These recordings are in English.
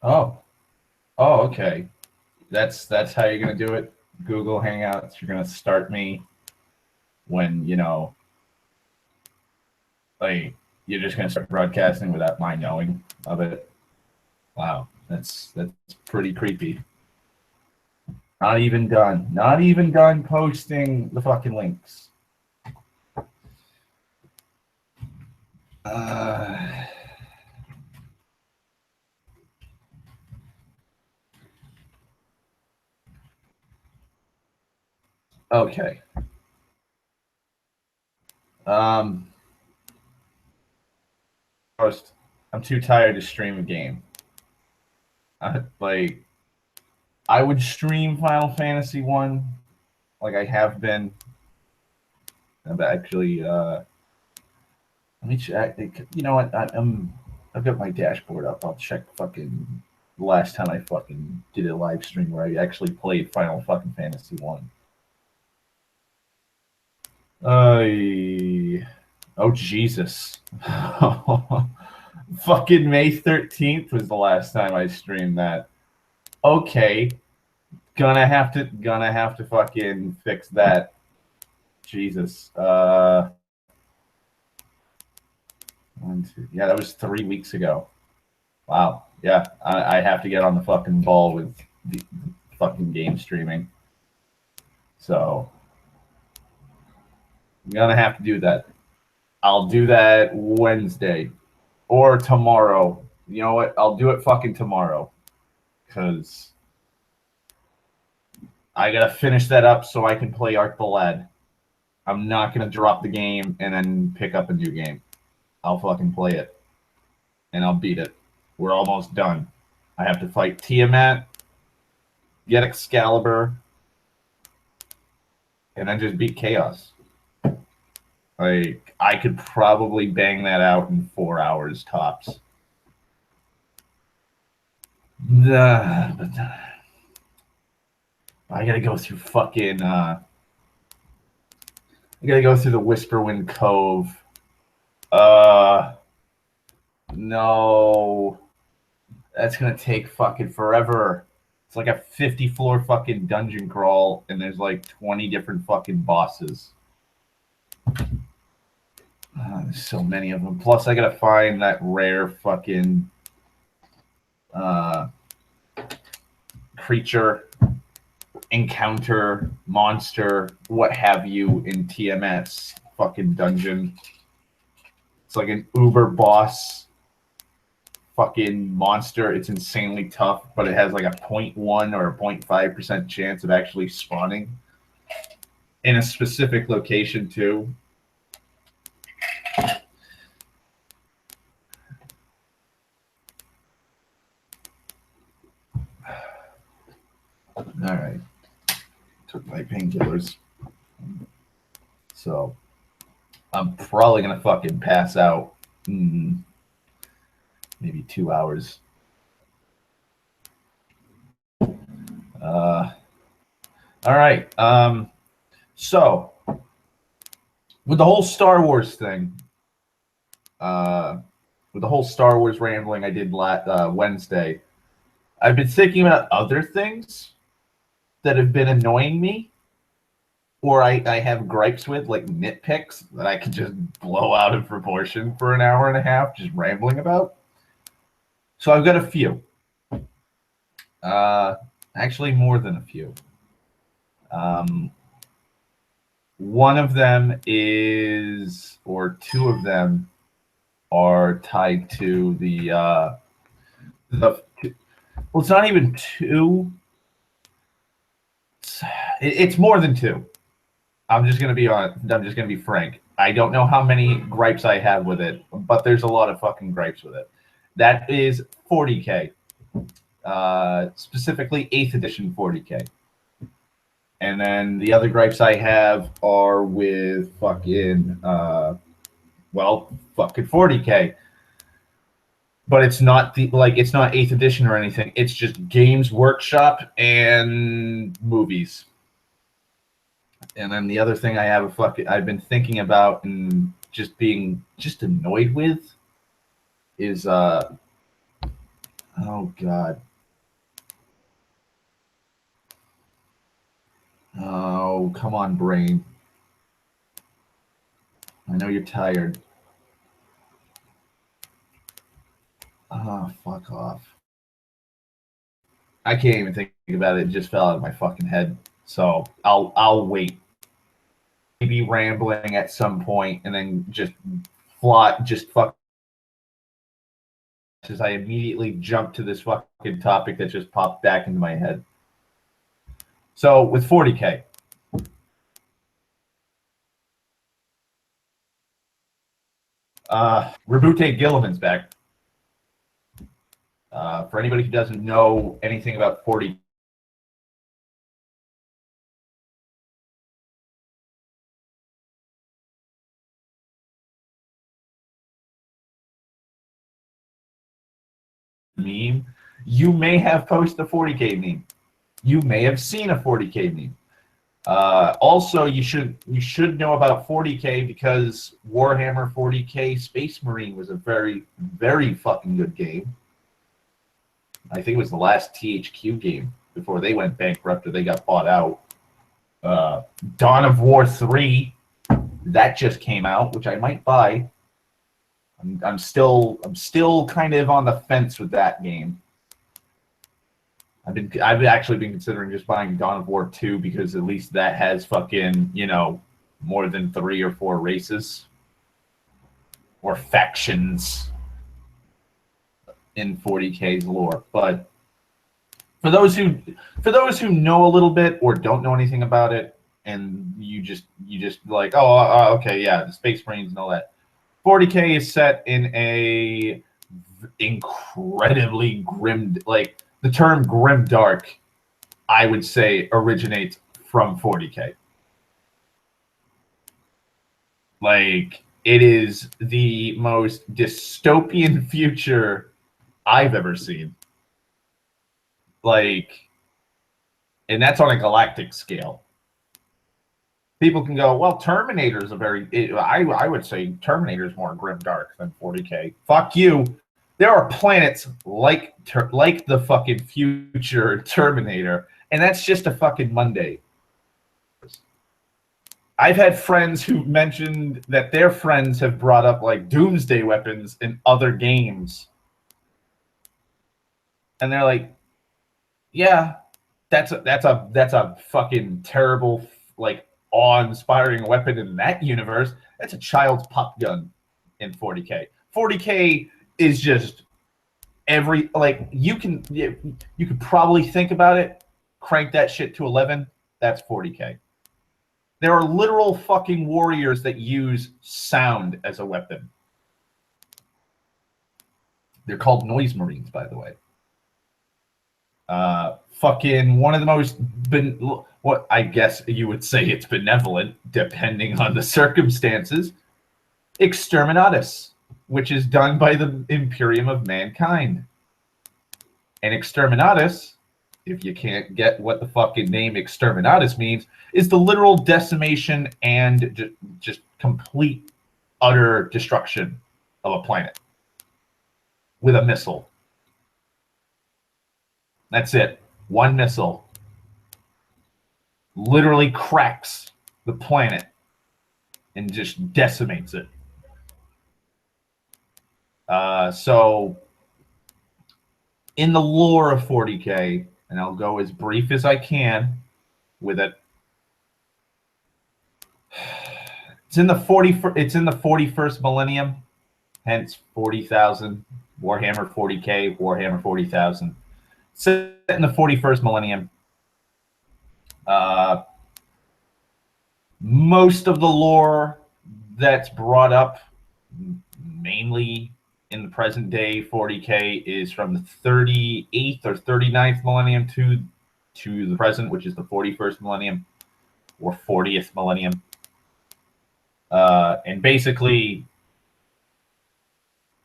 Oh. Oh, okay. That's how you're gonna do it. Google Hangouts. You're gonna start me when like you're just gonna start broadcasting without my knowing of it. Wow, that's pretty creepy. Not even done. Not even done posting the fucking links. Uh, okay. Um, First, I'm too tired to stream a game. Like, I would stream Final Fantasy One, like I have been. I've actually, let me check. You know what? I've got my dashboard up. I'll check fucking the last time I fucking did a live stream where I actually played Final fucking Fantasy One. Oh Jesus! Fucking May 13th was the last time I streamed that. Okay, gonna have to fucking fix that. Jesus. Yeah, that was 3 weeks ago. Wow. Yeah, I have to get on the fucking ball with the fucking game streaming. So I'm gonna have to do that. I'll do that Wednesday or tomorrow. You know what? I'll do it fucking tomorrow because I gotta finish that up so I can play Art Ballad. I'm not gonna drop the game and then pick up a new game. I'll fucking play it and I'll beat it. We're almost done. I have to fight Tiamat, get Excalibur, and then just beat Chaos. Like, I could probably bang that out in 4 hours tops. But I gotta go through fucking. I gotta go through the Whisperwind Cove. No. That's gonna take fucking forever. It's like a 50 floor fucking dungeon crawl, and there's like 20 different fucking bosses. There's so many of them. Plus, I gotta find that rare fucking creature, encounter, monster, what have you in TMS fucking dungeon. It's like an uber boss fucking monster. It's insanely tough, but it has like a 0.1 or a 0.5% chance of actually spawning in a specific location too. All right. Took my painkillers. So I'm probably going to fucking pass out in maybe 2 hours. All right. So with the whole Star Wars thing, with the whole Star Wars rambling I did Wednesday, I've been thinking about other things that have been annoying me or I have gripes with, like nitpicks that I could just blow out of proportion for an hour and a half just rambling about. So I've got a few. Actually, more than a few. One of them is, or two of them are tied to the well, it's not even two. It's more than two. I'm just gonna be honest. I'm just gonna be frank. I don't know how many gripes I have with it, but there's a lot of fucking gripes with it. That is 40K, specifically 8th edition 40K. And then the other gripes I have are with fucking, fucking 40K. But it's not it's not 8th edition or anything. It's just Games Workshop and movies. And then the other thing I've been thinking about and just being annoyed with is Oh, God. Oh, come on, brain. I know you're tired. Oh, fuck off. I can't even think about it. It just fell out of my fucking head. So I'll wait. Maybe rambling at some point and then just fuck, as I immediately jump to this fucking topic that just popped back into my head. So with 40K, Rabute Gilliman's back. For anybody who doesn't know anything about 40, meme, you may have posted a 40K meme. You may have seen a 40K meme. Also, you should know about 40K because Warhammer 40K Space Marine was a very, very fucking good game. I think it was the last THQ game before they went bankrupt or they got bought out. Dawn of War 3, that just came out, which I might buy. I'm still kind of on the fence with that game. I've actually been considering just buying Dawn of War 2 because at least that has fucking, more than 3 or 4 races or factions in 40K's lore. But for those who know a little bit or don't know anything about it, and you just like, okay, yeah, the Space Marines and all that. 40K is set in a incredibly grim, like the term grim dark, I would say originates from 40K. Like, it is the most dystopian future I've ever seen. Like, and that's on a galactic scale. People can go, well, Terminator's a very, I would say Terminator's more grim dark than 40K. Fuck you. There are planets like the fucking future Terminator, and that's just a fucking Monday. I've had friends who mentioned that their friends have brought up like doomsday weapons in other games. And they're like, yeah, that's a fucking terrible, like, awe-inspiring weapon in that universe. That's a child's pop gun in 40K. 40K is just you could probably think about it, crank that shit to 11. That's 40K. There are literal fucking warriors that use sound as a weapon. They're called noise marines, by the way. Fucking one of the most, what I guess you would say it's benevolent, depending on the circumstances, Exterminatus, which is done by the Imperium of Mankind. And Exterminatus, if you can't get what the fucking name Exterminatus means, is the literal decimation and just complete, utter destruction of a planet with a missile. That's it. One missile literally cracks the planet and just decimates it. So in the lore of 40K, and I'll go as brief as I can with it. It's in the 41st millennium, hence 40,000. Warhammer 40K, Warhammer 40,000. Set in the 41st millennium. Most of the lore that's brought up, mainly in the present day 40K, is from the 38th or 39th millennium to the present, which is the 41st millennium or 40th millennium. And basically,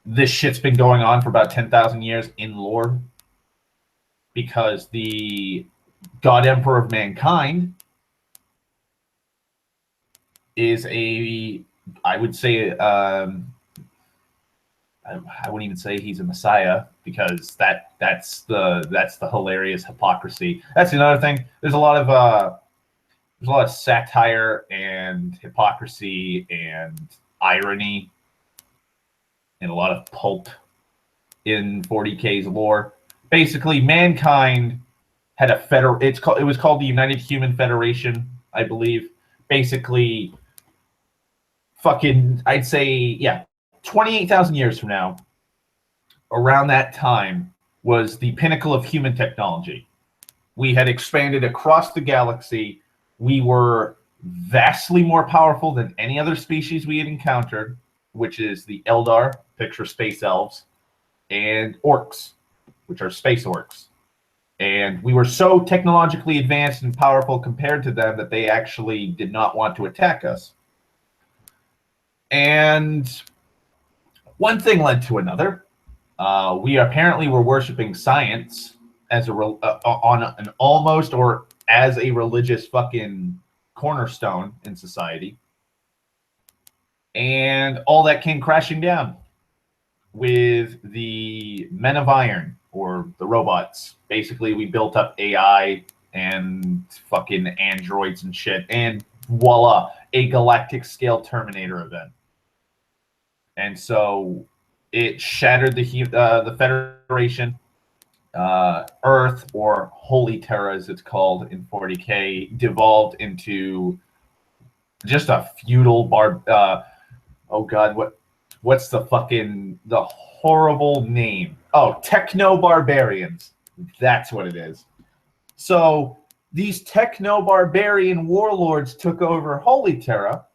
this shit's been going on for about 10,000 years in lore because the God Emperor of Mankind is I would say, I wouldn't even say he's a messiah, because that's the hilarious hypocrisy. That's another thing. There's a lot of satire and hypocrisy and irony and a lot of pulp in 40K's lore. Basically, mankind had a it was called the United Human Federation, I believe. Basically, fucking, I'd say, yeah, 28,000 years from now, around that time, was the pinnacle of human technology. We had expanded across the galaxy. We were vastly more powerful than any other species we had encountered, which is the Eldar, picture space elves, and orcs, which are space orcs. And we were so technologically advanced and powerful compared to them that they actually did not want to attack us. And one thing led to another. We apparently were worshiping science as on an almost or as a religious fucking cornerstone in society. And all that came crashing down with the Men of Iron, or the robots. Basically, we built up AI and fucking androids and shit, and voila, a galactic scale Terminator event. And so it shattered the Federation. Earth, or Holy Terra as it's called in 40K, devolved into just a feudal oh god, what's the horrible name? Oh, techno-barbarians. That's what it is. So these techno-barbarian warlords took over Holy Terra,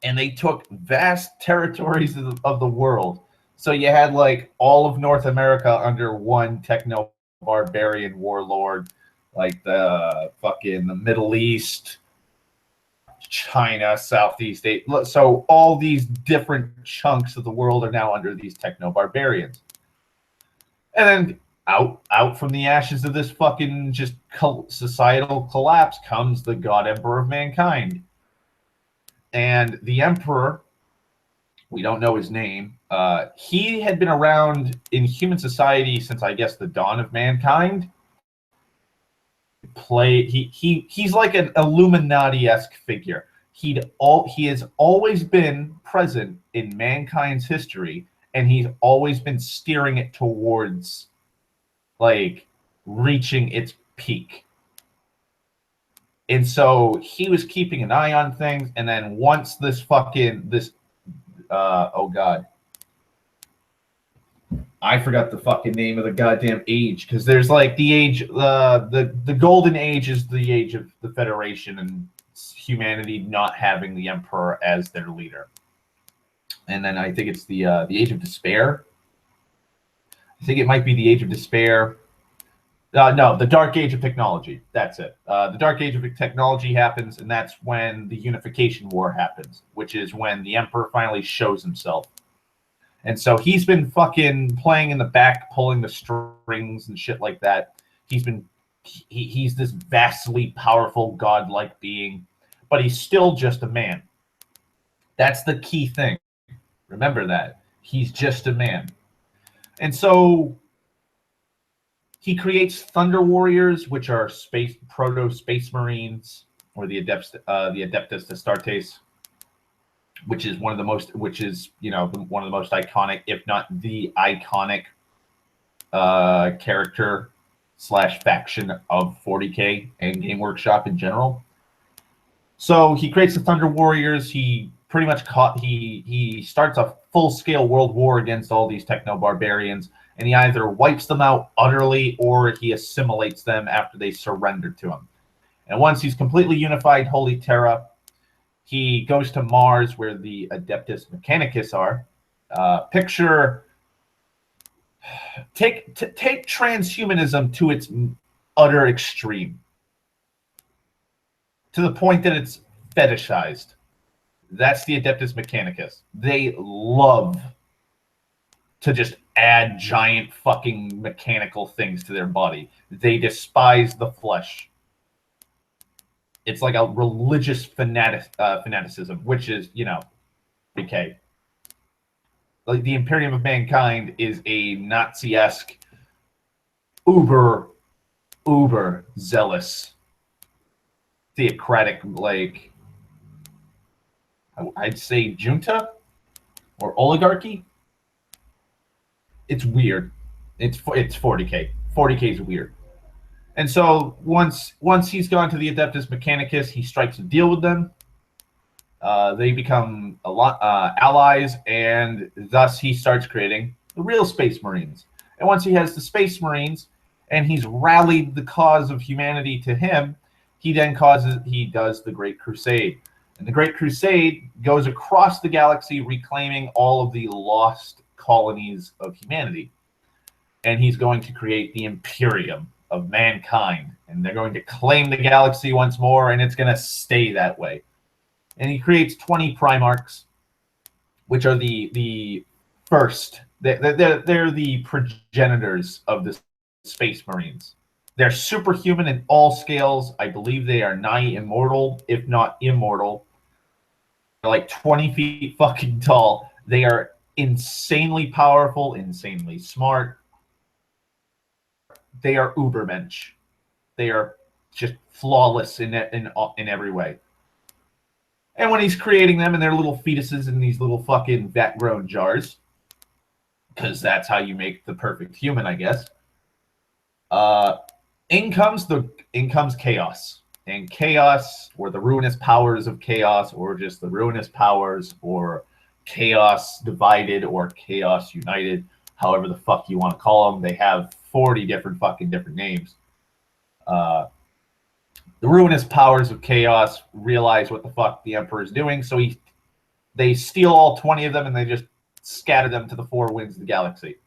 and they took vast territories of the world. So you had like all of North America under one techno-barbarian warlord, like the Middle East, China, Southeast Asia. So all these different chunks of the world are now under these techno-barbarians. And then out from the ashes of this fucking just societal collapse comes the God Emperor of mankind. And the Emperor, we don't know his name. He had been around in human society since, I guess, the dawn of mankind. He's like an Illuminati-esque figure. He has always been present in mankind's history, and he's always been steering it towards like reaching its peak. And so he was keeping an eye on things, and then once oh god, I forgot the fucking name of the goddamn age, because there's like the age, the golden age is the age of the Federation and humanity not having the Emperor as their leader. And then I think it's the Age of Despair. I think it might be the Age of Despair. No, the Dark Age of Technology. That's it. The Dark Age of Technology happens, and that's when the Unification War happens, which is when the Emperor finally shows himself. And so he's been fucking playing in the back, pulling the strings and shit like that. He's this vastly powerful, godlike being, but he's still just a man. That's the key thing. Remember that. He's just a man. And so he creates Thunder Warriors, which are proto-space marines, or the Adeptus Astartes, which is one of the most iconic, if not the iconic, character / faction of 40K and Game Workshop in general. So he creates the Thunder Warriors. He pretty much he starts a full-scale world war against all these techno-barbarians, and he either wipes them out utterly or he assimilates them after they surrender to him. And once he's completely unified Holy Terra, he goes to Mars, where the Adeptus Mechanicus are. Take transhumanism to its utter extreme, to the point that it's fetishized. That's the Adeptus Mechanicus. They love to just add giant fucking mechanical things to their body. They despise the flesh. It's like a religious fanaticism, which is, decay. like the Imperium of Mankind is a Nazi-esque, uber zealous, theocratic, like, I'd say junta or oligarchy. It's weird. It's 40K. 40K is weird. And so once he's gone to the Adeptus Mechanicus, he strikes a deal with them. They become allies, and thus he starts creating the real Space Marines. And once he has the Space Marines, and he's rallied the cause of humanity to him, he does the Great Crusade. And the Great Crusade goes across the galaxy, reclaiming all of the lost colonies of humanity. And he's going to create the Imperium of Mankind. And they're going to claim the galaxy once more, and it's going to stay that way. And he creates 20 Primarchs, which are the first. They're the progenitors of the Space Marines. They're superhuman in all scales. I believe they are nigh immortal, if not immortal. They're like 20 feet fucking tall. They are insanely powerful, insanely smart. They are Ubermensch. They are just flawless in every way. And when he's creating them, and they're little fetuses in these little fucking vat-grown jars, because that's how you make the perfect human, I guess. In comes chaos, and chaos, or the ruinous powers of chaos, or just the ruinous powers, or chaos divided, or chaos united, however the fuck you want to call them. They have 40 different names. The ruinous powers of chaos realize what the fuck the Emperor is doing, so they steal all 20 of them and they just scatter them to the four winds of the galaxy.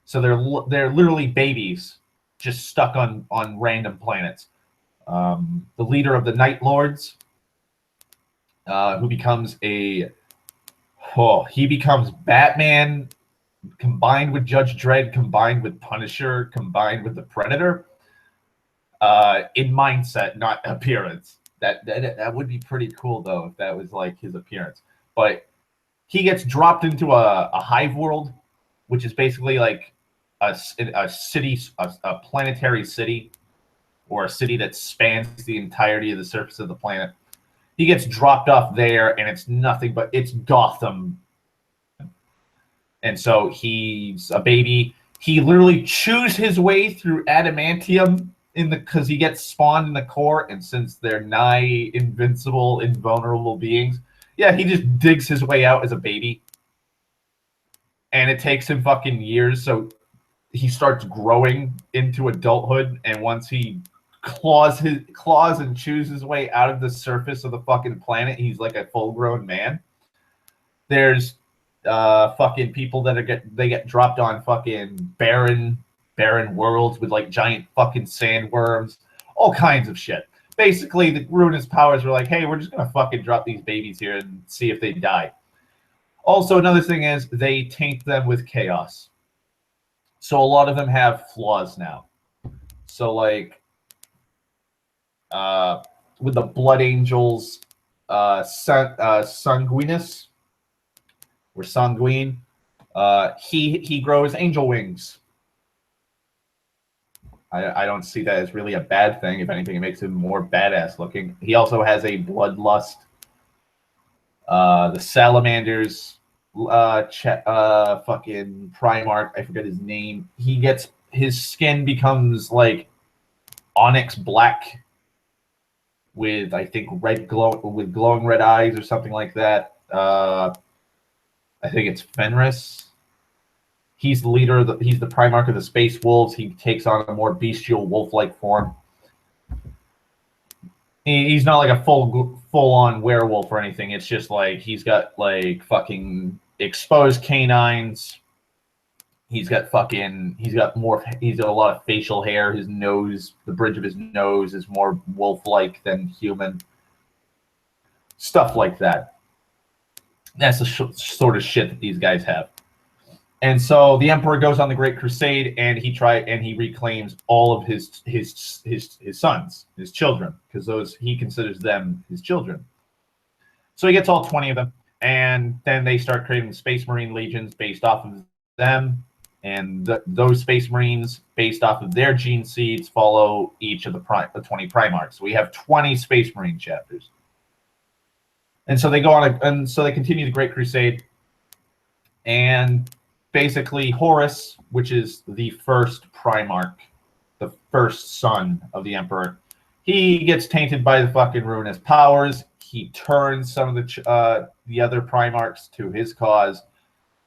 So they're literally babies just stuck on random planets. The leader of the Night Lords, who becomes he becomes Batman combined with Judge Dredd, combined with Punisher, combined with the Predator. In mindset, not appearance. That would be pretty cool though if that was like his appearance. But he gets dropped into a hive world, which is basically like a city, a planetary city, or a city that spans the entirety of the surface of the planet. He gets dropped off there, and it's nothing but it's Gotham. And so he's a baby. He literally chews his way through adamantium because he gets spawned in the core, and since they're nigh invincible, invulnerable beings, yeah, he just digs his way out as a baby. And it takes him fucking years, so he starts growing into adulthood, and once he claws and chews his way out of the surface of the fucking planet, he's like a full-grown man. There's fucking people that get dropped on fucking barren worlds with like giant fucking sandworms, all kinds of shit. Basically, the ruinous powers were like, hey, we're just gonna fucking drop these babies here and see if they die. Also, another thing is they taint them with chaos. So a lot of them have flaws now. So like with the Blood Angels, Sanguinus, or Sanguine, he grows angel wings. I don't see that as really a bad thing. If anything, it makes him more badass looking. He also has a bloodlust. The salamanders, fucking Primarch, I forget his name. His skin becomes like onyx black with, I think, glowing red eyes or something like that. I think it's Fenris. He's the leader. He's the Primarch of the Space Wolves. He takes on a more bestial wolf-like form. He's not like a full-on werewolf or anything. It's just like he's got like fucking exposed canines. He's got a lot of facial hair. His nose, the bridge of his nose, is more wolf-like than human. Stuff like that. That's the sort of shit that these guys have. And so the Emperor goes on the Great Crusade, and he reclaims all of his sons, his children, because he considers them his children. So he gets all 20 of them. And then they start creating Space Marine legions based off of them. And those Space Marines, based off of their gene seeds, follow each of the 20 Primarchs. So we have 20 Space Marine chapters. And so they go on, and so they continue the Great Crusade. And basically, Horus, which is the first Primarch, the first son of the Emperor, he gets tainted by the fucking ruinous powers. He turns some of the other Primarchs to his cause.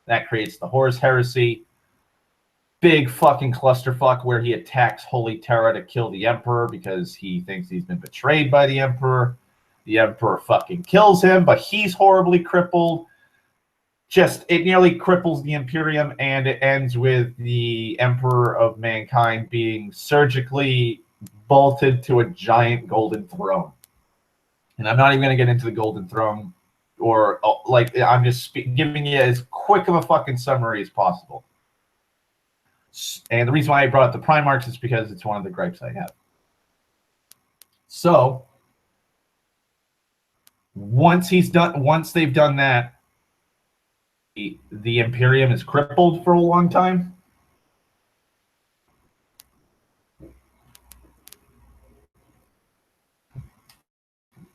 That creates the Horus Heresy. Big fucking clusterfuck where he attacks Holy Terra to kill the Emperor because he thinks he's been betrayed by the Emperor. The Emperor fucking kills him, but he's horribly crippled. It nearly cripples the Imperium, and it ends with the Emperor of Mankind being surgically bolted to a giant golden throne. And I'm not even going to get into the golden throne, or I'm just giving you as quick of a fucking summary as possible. And the reason why I brought up the Primarchs is because it's one of the gripes I have. So once they've done that, the Imperium is crippled for a long time.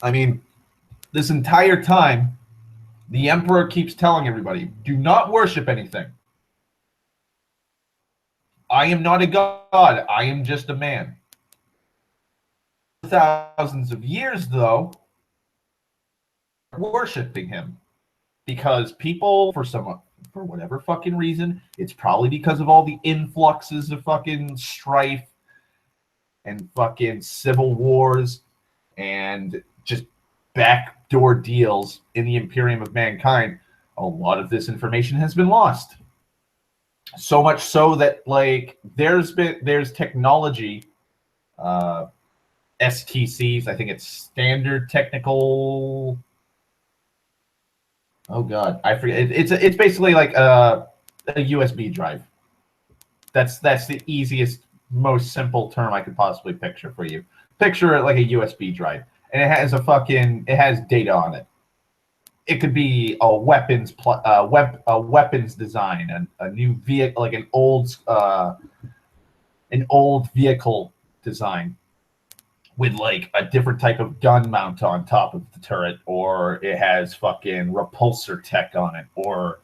I mean, this entire time, the Emperor keeps telling everybody, do not worship anything. I am not a god. I am just a man. Thousands of years, though, worshiping him. Because people, for whatever fucking reason, it's probably because of all the influxes of fucking strife and fucking civil wars and just backdoor deals in the Imperium of Mankind, a lot of this information has been lost. So much so that there's technology, STCs, I think it's standard technical. Oh God, I forget. It's basically like a USB drive. That's the easiest, most simple term I could possibly picture for you. Picture it like a USB drive, and it has data on it. It could be a weapons design, a new vehicle, like an old vehicle design with like a different type of gun mount on top of the turret, or it has fucking repulsor tech on it, or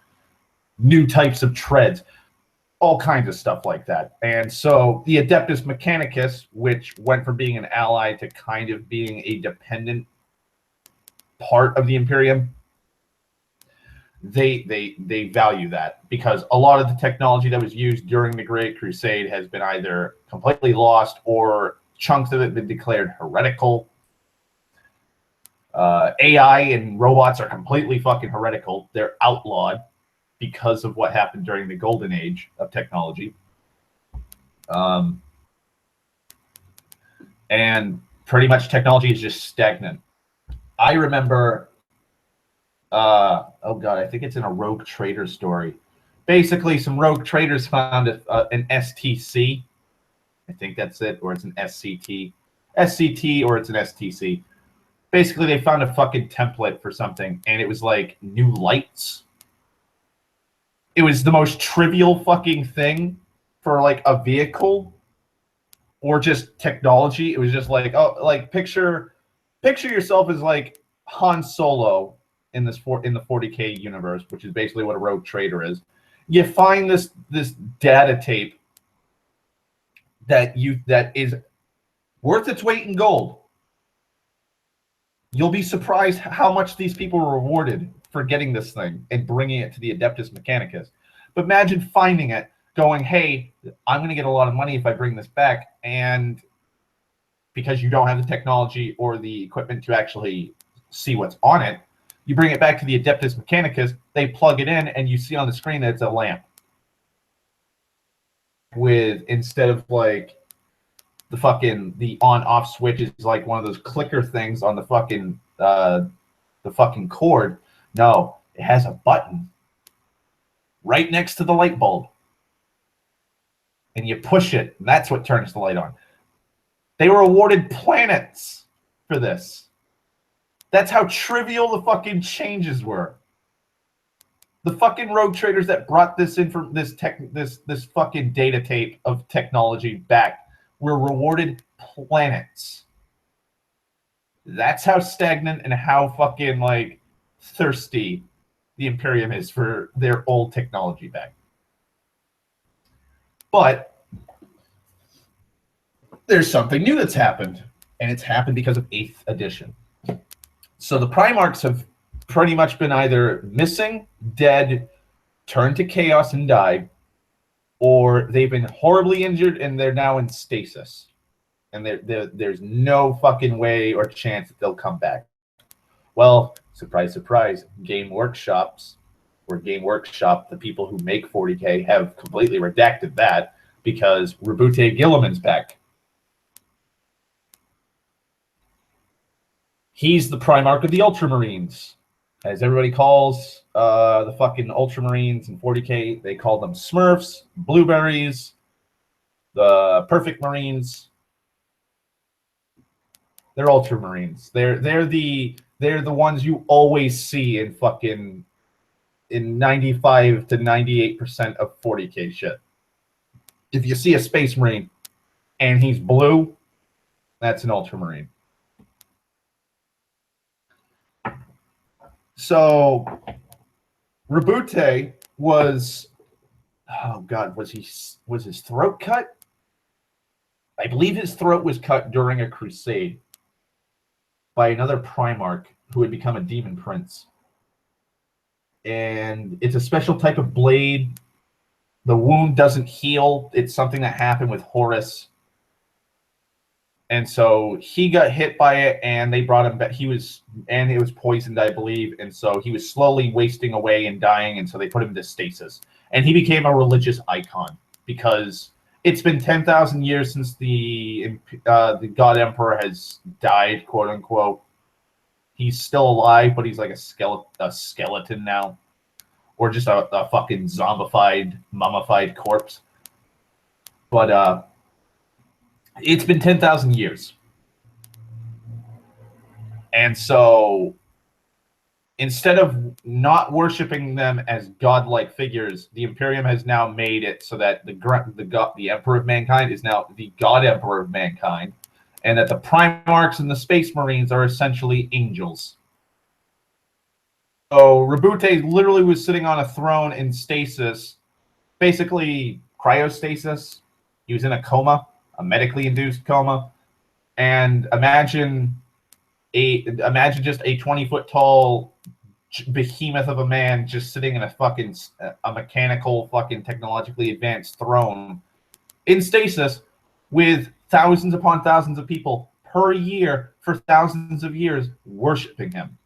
new types of treads, all kinds of stuff like that. And so the Adeptus Mechanicus, which went from being an ally to kind of being a dependent part of the Imperium, they value that, because a lot of the technology that was used during the Great Crusade has been either completely lost or chunks of it have been declared heretical. AI and robots are completely fucking heretical. They're outlawed because of what happened during the golden age of technology. And pretty much technology is just stagnant. I remember, oh God, I think it's in a Rogue Trader story. Basically, some rogue traders found an STC. I think that's it, or it's an SCT. SCT, or it's an STC. Basically, they found a fucking template for something, and it was like new lights. It was the most trivial fucking thing for like a vehicle or just technology. It was just like, oh, like picture yourself as like Han Solo in the 40K universe, which is basically what a rogue trader is. You find this data tape that is worth its weight in gold. You'll be surprised how much these people were rewarded for getting this thing and bringing it to the Adeptus Mechanicus. But imagine finding it, going, hey, I'm going to get a lot of money if I bring this back, and because you don't have the technology or the equipment to actually see what's on it, you bring it back to the Adeptus Mechanicus, they plug it in, and you see on the screen that it's a lamp. With, instead of like the on-off switch is like one of those clicker things on the fucking cord. No, it has a button right next to the light bulb, and you push it, and that's what turns the light on. They were awarded planets for this. That's how trivial the fucking changes were. The fucking rogue traders that brought this this fucking data tape of technology back were rewarded planets. That's how stagnant and how fucking like thirsty the Imperium is for their old technology back. But there's something new that's happened, and it's happened because of 8th edition. So the Primarchs have pretty much been either missing, dead, turned to chaos and died, or they've been horribly injured and they're now in stasis. And there's no fucking way or chance that they'll come back. Well, surprise, surprise, Game Workshops, the people who make 40K, have completely redacted that because Rabute Gilliman's back. He's the Primarch of the Ultramarines. As everybody calls the fucking Ultramarines in 40K, they call them Smurfs, Blueberries, the Perfect Marines. They're Ultramarines. They're the ones you always see in fucking 95 to 98% of 40K shit. If you see a Space Marine and he's blue, that's an Ultramarine. So Rabute was, oh god, was his throat cut? I believe his throat was cut during a crusade by another Primarch who had become a demon prince. And it's a special type of blade. The wound doesn't heal. It's something that happened with Horus. And so he got hit by it, and they brought him back. And it was poisoned, I believe. And so he was slowly wasting away and dying, and so they put him into stasis. And he became a religious icon because it's been 10,000 years since the God Emperor has died, quote unquote. He's still alive, but he's like a skeleton now, or just a fucking zombified, mummified corpse. But it's been 10,000 years. And so instead of not worshiping them as godlike figures, the Imperium has now made it so that the Emperor of Mankind is now the God Emperor of Mankind, and that the Primarchs and the Space Marines are essentially angels. So Rabute literally was sitting on a throne in stasis, basically cryostasis. He was in a coma, a medically induced coma, and imagine just a 20-foot tall behemoth of a man just sitting in a mechanical fucking technologically advanced throne in stasis with thousands upon thousands of people per year for thousands of years worshiping him.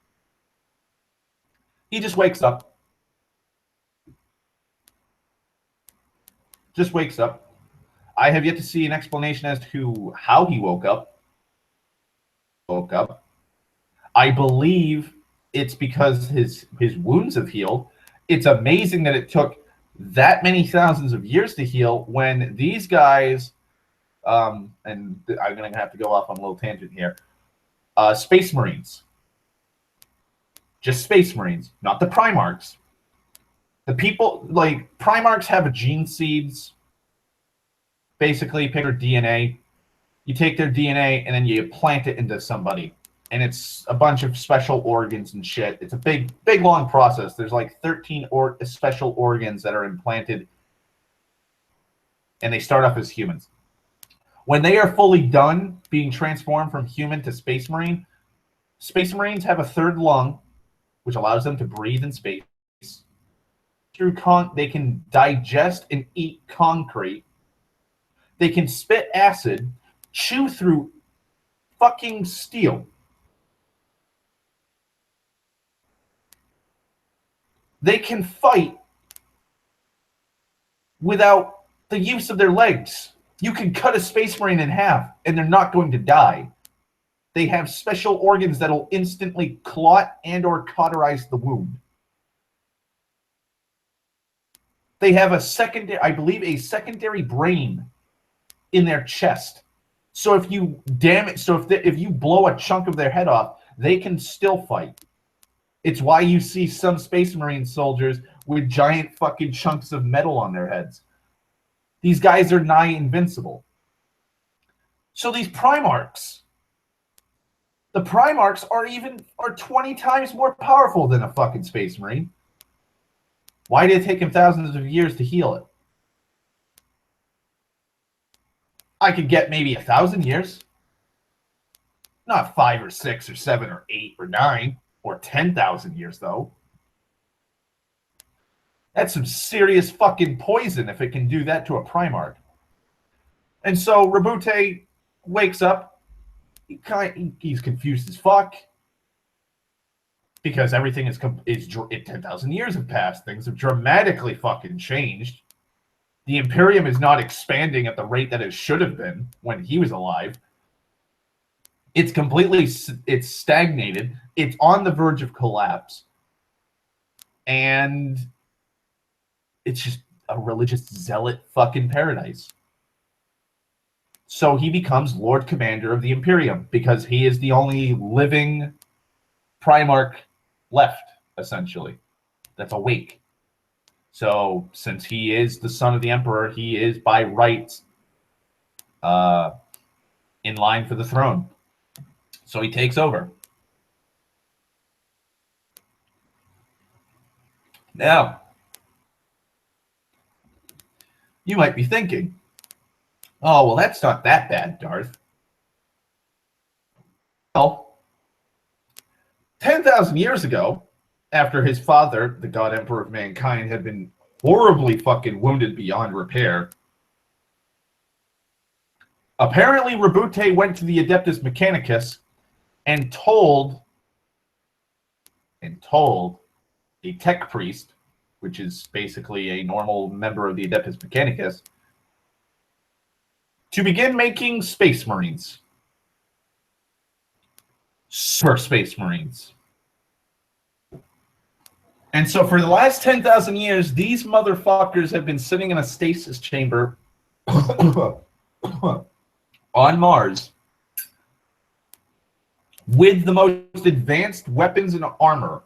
He just wakes up. Just wakes up. I have yet to see an explanation as to how he woke up. I believe it's because his wounds have healed. It's amazing that it took that many thousands of years to heal when these guys, and I'm going to have to go off on a little tangent here, Space Marines. Just Space Marines, not the Primarchs. The people, like, Primarchs have gene seeds. Basically, pick their DNA. You take their DNA and then you plant it into somebody. And it's a bunch of special organs and shit. It's a big, long process. There's like 13 special organs that are implanted. And they start off as humans. When they are fully done being transformed from human to Space Marine, Space Marines have a third lung, which allows them to breathe in space. They can digest and eat concrete. They can spit acid, chew through fucking steel. They can fight without the use of their legs. You can cut a Space Marine in half, and they're not going to die. They have special organs that will instantly clot and or cauterize the wound. They have a secondary brain in their chest. So if you if you blow a chunk of their head off, they can still fight. It's why you see some Space Marine soldiers with giant fucking chunks of metal on their heads. These guys are nigh invincible. So these Primarchs, the Primarchs are 20 times more powerful than a fucking Space Marine. Why did it take him thousands of years to heal it? I could get maybe 1,000 years. Not 5 or 6 or 7 or 8 or 9 or 10,000 years, though. That's some serious fucking poison if it can do that to a Primarch. And so Rabute wakes up. He's confused as fuck. Because everything is 10,000 years have passed. Things have dramatically fucking changed. The Imperium is not expanding at the rate that it should have been when he was alive. It's stagnated. It's on the verge of collapse. And it's just a religious zealot fucking paradise. So he becomes Lord Commander of the Imperium because he is the only living Primarch left, essentially, that's awake. So since he is the son of the Emperor, he is by right in line for the throne. So he takes over. Now, you might be thinking, oh, well, that's not that bad, Darth. Well, 10,000 years ago, after his father, the God Emperor of Mankind, had been horribly fucking wounded beyond repair, apparently Rabute went to the Adeptus Mechanicus and told a tech priest, which is basically a normal member of the Adeptus Mechanicus, to begin making Space Marines. Super Space Marines. And so for the last 10,000 years, these motherfuckers have been sitting in a stasis chamber on Mars with the most advanced weapons and armor.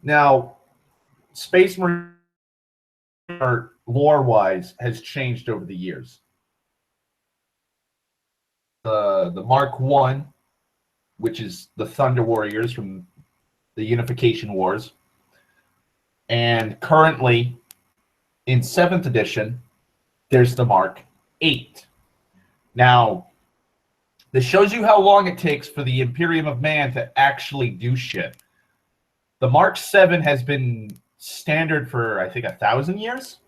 Now, Space Marine lore-wise has changed over the years. The Mark I, which is the Thunder Warriors from the Unification Wars, and currently in 7th edition, there's the Mark VIII. Now, this shows you how long it takes for the Imperium of Man to actually do shit. The Mark VII has been standard for, I think, 1,000 years?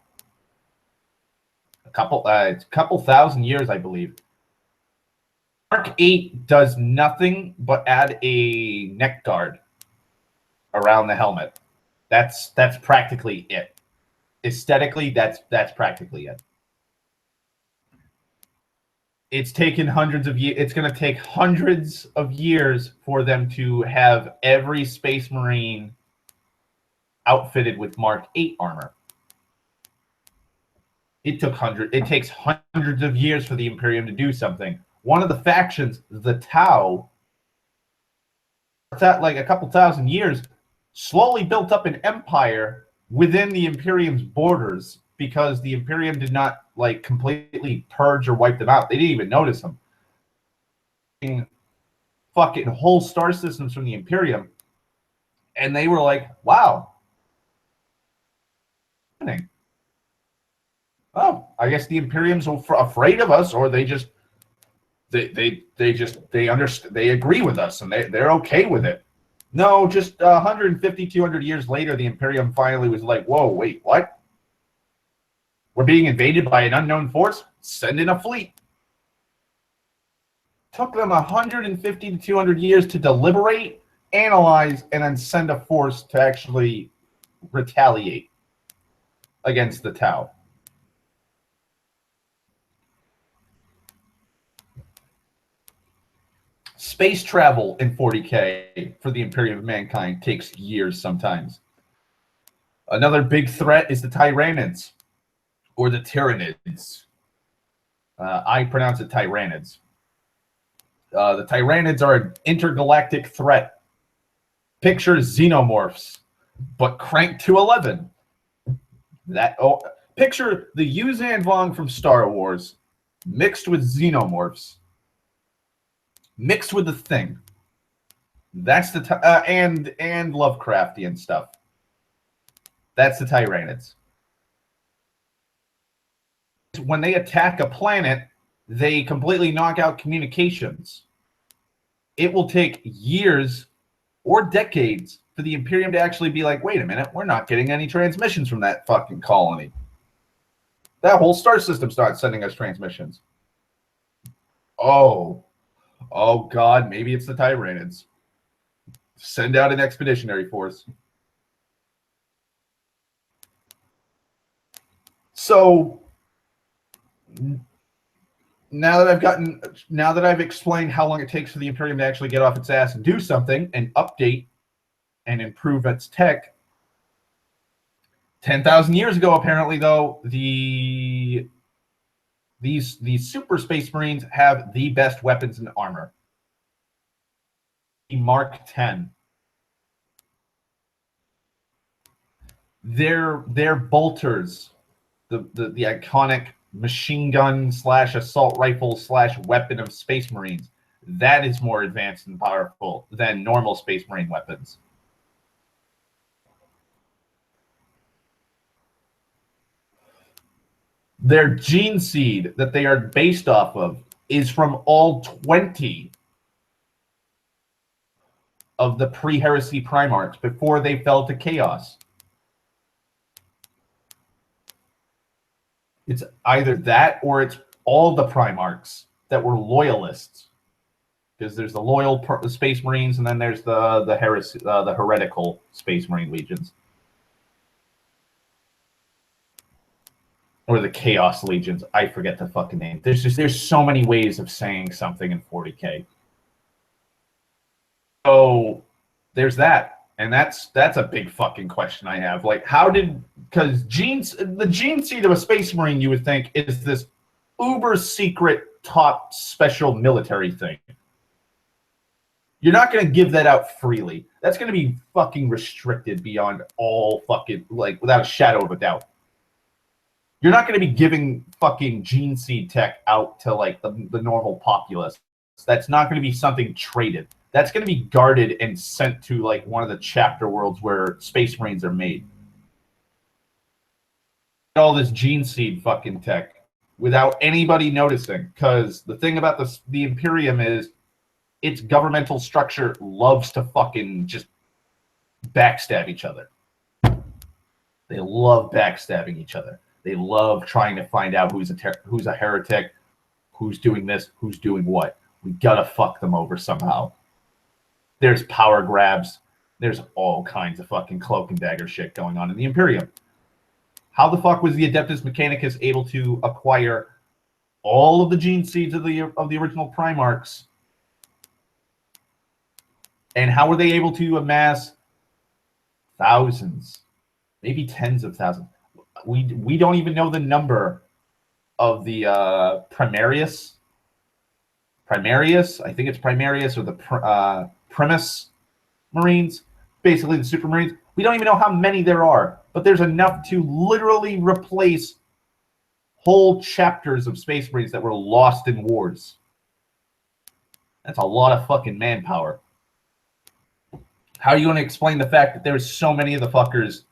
A couple thousand years, I believe. Mark VIII does nothing but add a neck guard around the helmet. That's practically it. Aesthetically, that's practically it. It's taken hundreds of years. It's going to take hundreds of years for them to have every Space Marine outfitted with Mark VIII armor. It takes hundreds of years for the Imperium to do something. One of the factions, the Tau, that like a couple thousand years, slowly built up an empire within the Imperium's borders because the Imperium did not like completely purge or wipe them out. They didn't even notice them. Fucking whole star systems from the Imperium, and they were like, "Wow, oh, I guess the Imperium's afraid of us, or they just." They understand, they agree with us, and they're okay with it. No, just 150, 200 years later, the Imperium finally was like, whoa, wait, what? We're being invaded by an unknown force? Send in a fleet. Took them 150 to 200 years to deliberate, analyze, and then send a force to actually retaliate against the Tau. Space travel in 40K for the Imperium of Mankind takes years sometimes. Another big threat is the Tyranids, or the Tyranids. I pronounce it Tyranids. The Tyranids are an intergalactic threat. Picture xenomorphs, but cranked to 11. Picture the Yuzhan Vong from Star Wars mixed with xenomorphs, mixed with the Thing. That's the and Lovecraftian stuff. That's the Tyranids. When they attack a planet, they completely knock out communications. It will take years or decades for the Imperium to actually be like, wait a minute, we're not getting any transmissions from that fucking colony. That whole star system starts sending us transmissions. Oh God, maybe it's the Tyranids. Send out an expeditionary force. So now that I've explained how long it takes for the Imperium to actually get off its ass and do something and update and improve its tech, 10,000 years ago, apparently, though, these Super Space Marines have the best weapons and armor. The Mark 10. They're bolters, the iconic machine gun / assault rifle / weapon of Space Marines. That is more advanced and powerful than normal Space Marine weapons. Their gene seed that they are based off of is from all 20 of the pre-heresy Primarchs before they fell to chaos. It's either that or it's all the Primarchs that were loyalists. Because there's the loyal Space Marines, and then there's the heretical Space Marine legions. Or the Chaos Legions. I forget the fucking name. There's so many ways of saying something in 40K. So there's that. And that's a big fucking question I have. Like, because the gene seed of a Space Marine, you would think, is this uber secret top special military thing. You're not going to give that out freely. That's going to be fucking restricted beyond all fucking, like, without a shadow of a doubt. You're not going to be giving fucking gene seed tech out to, like, the normal populace. That's not going to be something traded. That's going to be guarded and sent to, like, one of the chapter worlds where Space Marines are made. All this gene seed fucking tech without anybody noticing. Because the thing about the Imperium is its governmental structure loves to fucking just backstab each other. They love backstabbing each other. They love trying to find out who's a heretic, who's doing this, who's doing what. We gotta fuck them over somehow. There's power grabs. There's all kinds of fucking cloak and dagger shit going on in the Imperium. How the fuck was the Adeptus Mechanicus able to acquire all of the gene seeds of the original Primarchs? And how were they able to amass thousands, maybe tens of thousands? We don't even know the number of the Primarius. I think it's Primarius or the Primus Marines, basically the Super Marines. We don't even know how many there are, but there's enough to literally replace whole chapters of Space Marines that were lost in wars. That's a lot of fucking manpower. How are you going to explain the fact that there's so many of the fuckers,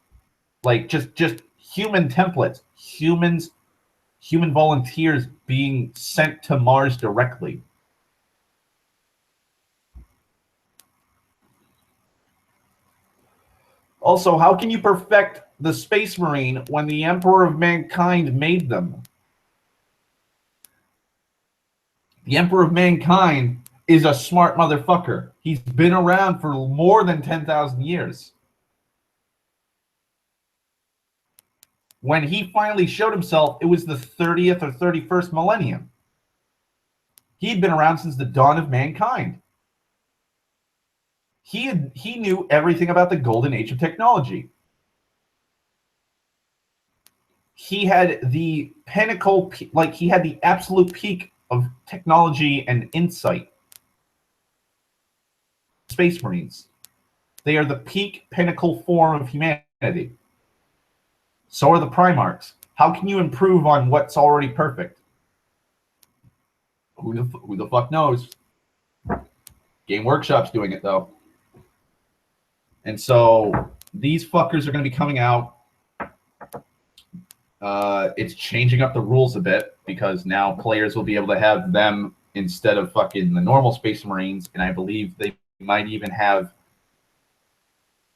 like just human templates, human volunteers being sent to Mars directly? Also, how can you perfect the Space Marine when the Emperor of Mankind made them? The Emperor of Mankind is a smart motherfucker. He's been around for more than 10,000 years. When he finally showed himself, it was the 30th or 31st millennium. He'd been around since the dawn of mankind. He knew everything about the golden age of technology. He had the pinnacle, like he had the absolute peak of technology and insight. Space Marines. They are the peak pinnacle form of humanity. So are the Primarchs. How can you improve on what's already perfect? Who the fuck knows? Game Workshop's doing it, though. And so these fuckers are going to be coming out. It's changing up the rules a bit because now players will be able to have them instead of fucking the normal Space Marines, and I believe they might even have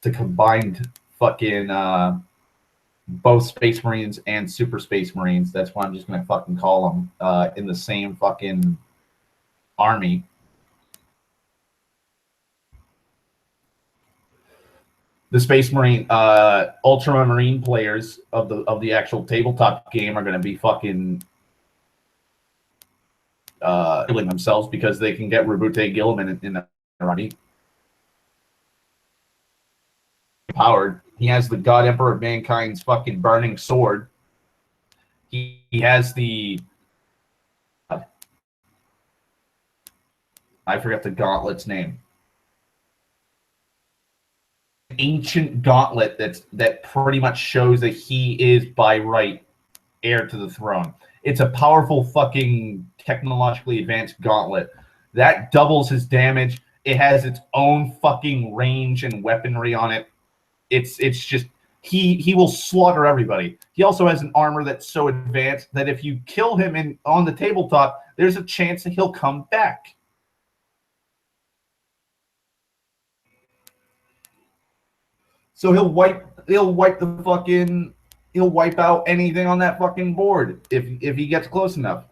the combined fucking both Space Marines and Super Space Marines. That's what I'm just gonna fucking call them in the same fucking army. The Space Marine Ultramarine players of the actual tabletop game are going to be fucking killing themselves because they can get Rabute Gilliman in the army. Powered. He has the God Emperor of Mankind's fucking burning sword. He has the I forgot the gauntlet's name. Ancient gauntlet that pretty much shows that he is by right heir to the throne. It's a powerful fucking technologically advanced gauntlet that doubles his damage. It has its own fucking range and weaponry on it. It's just he will slaughter everybody. He also has an armor that's so advanced that if you kill him on the tabletop, there's a chance that he'll come back. So he'll wipe out anything on that fucking board if he gets close enough.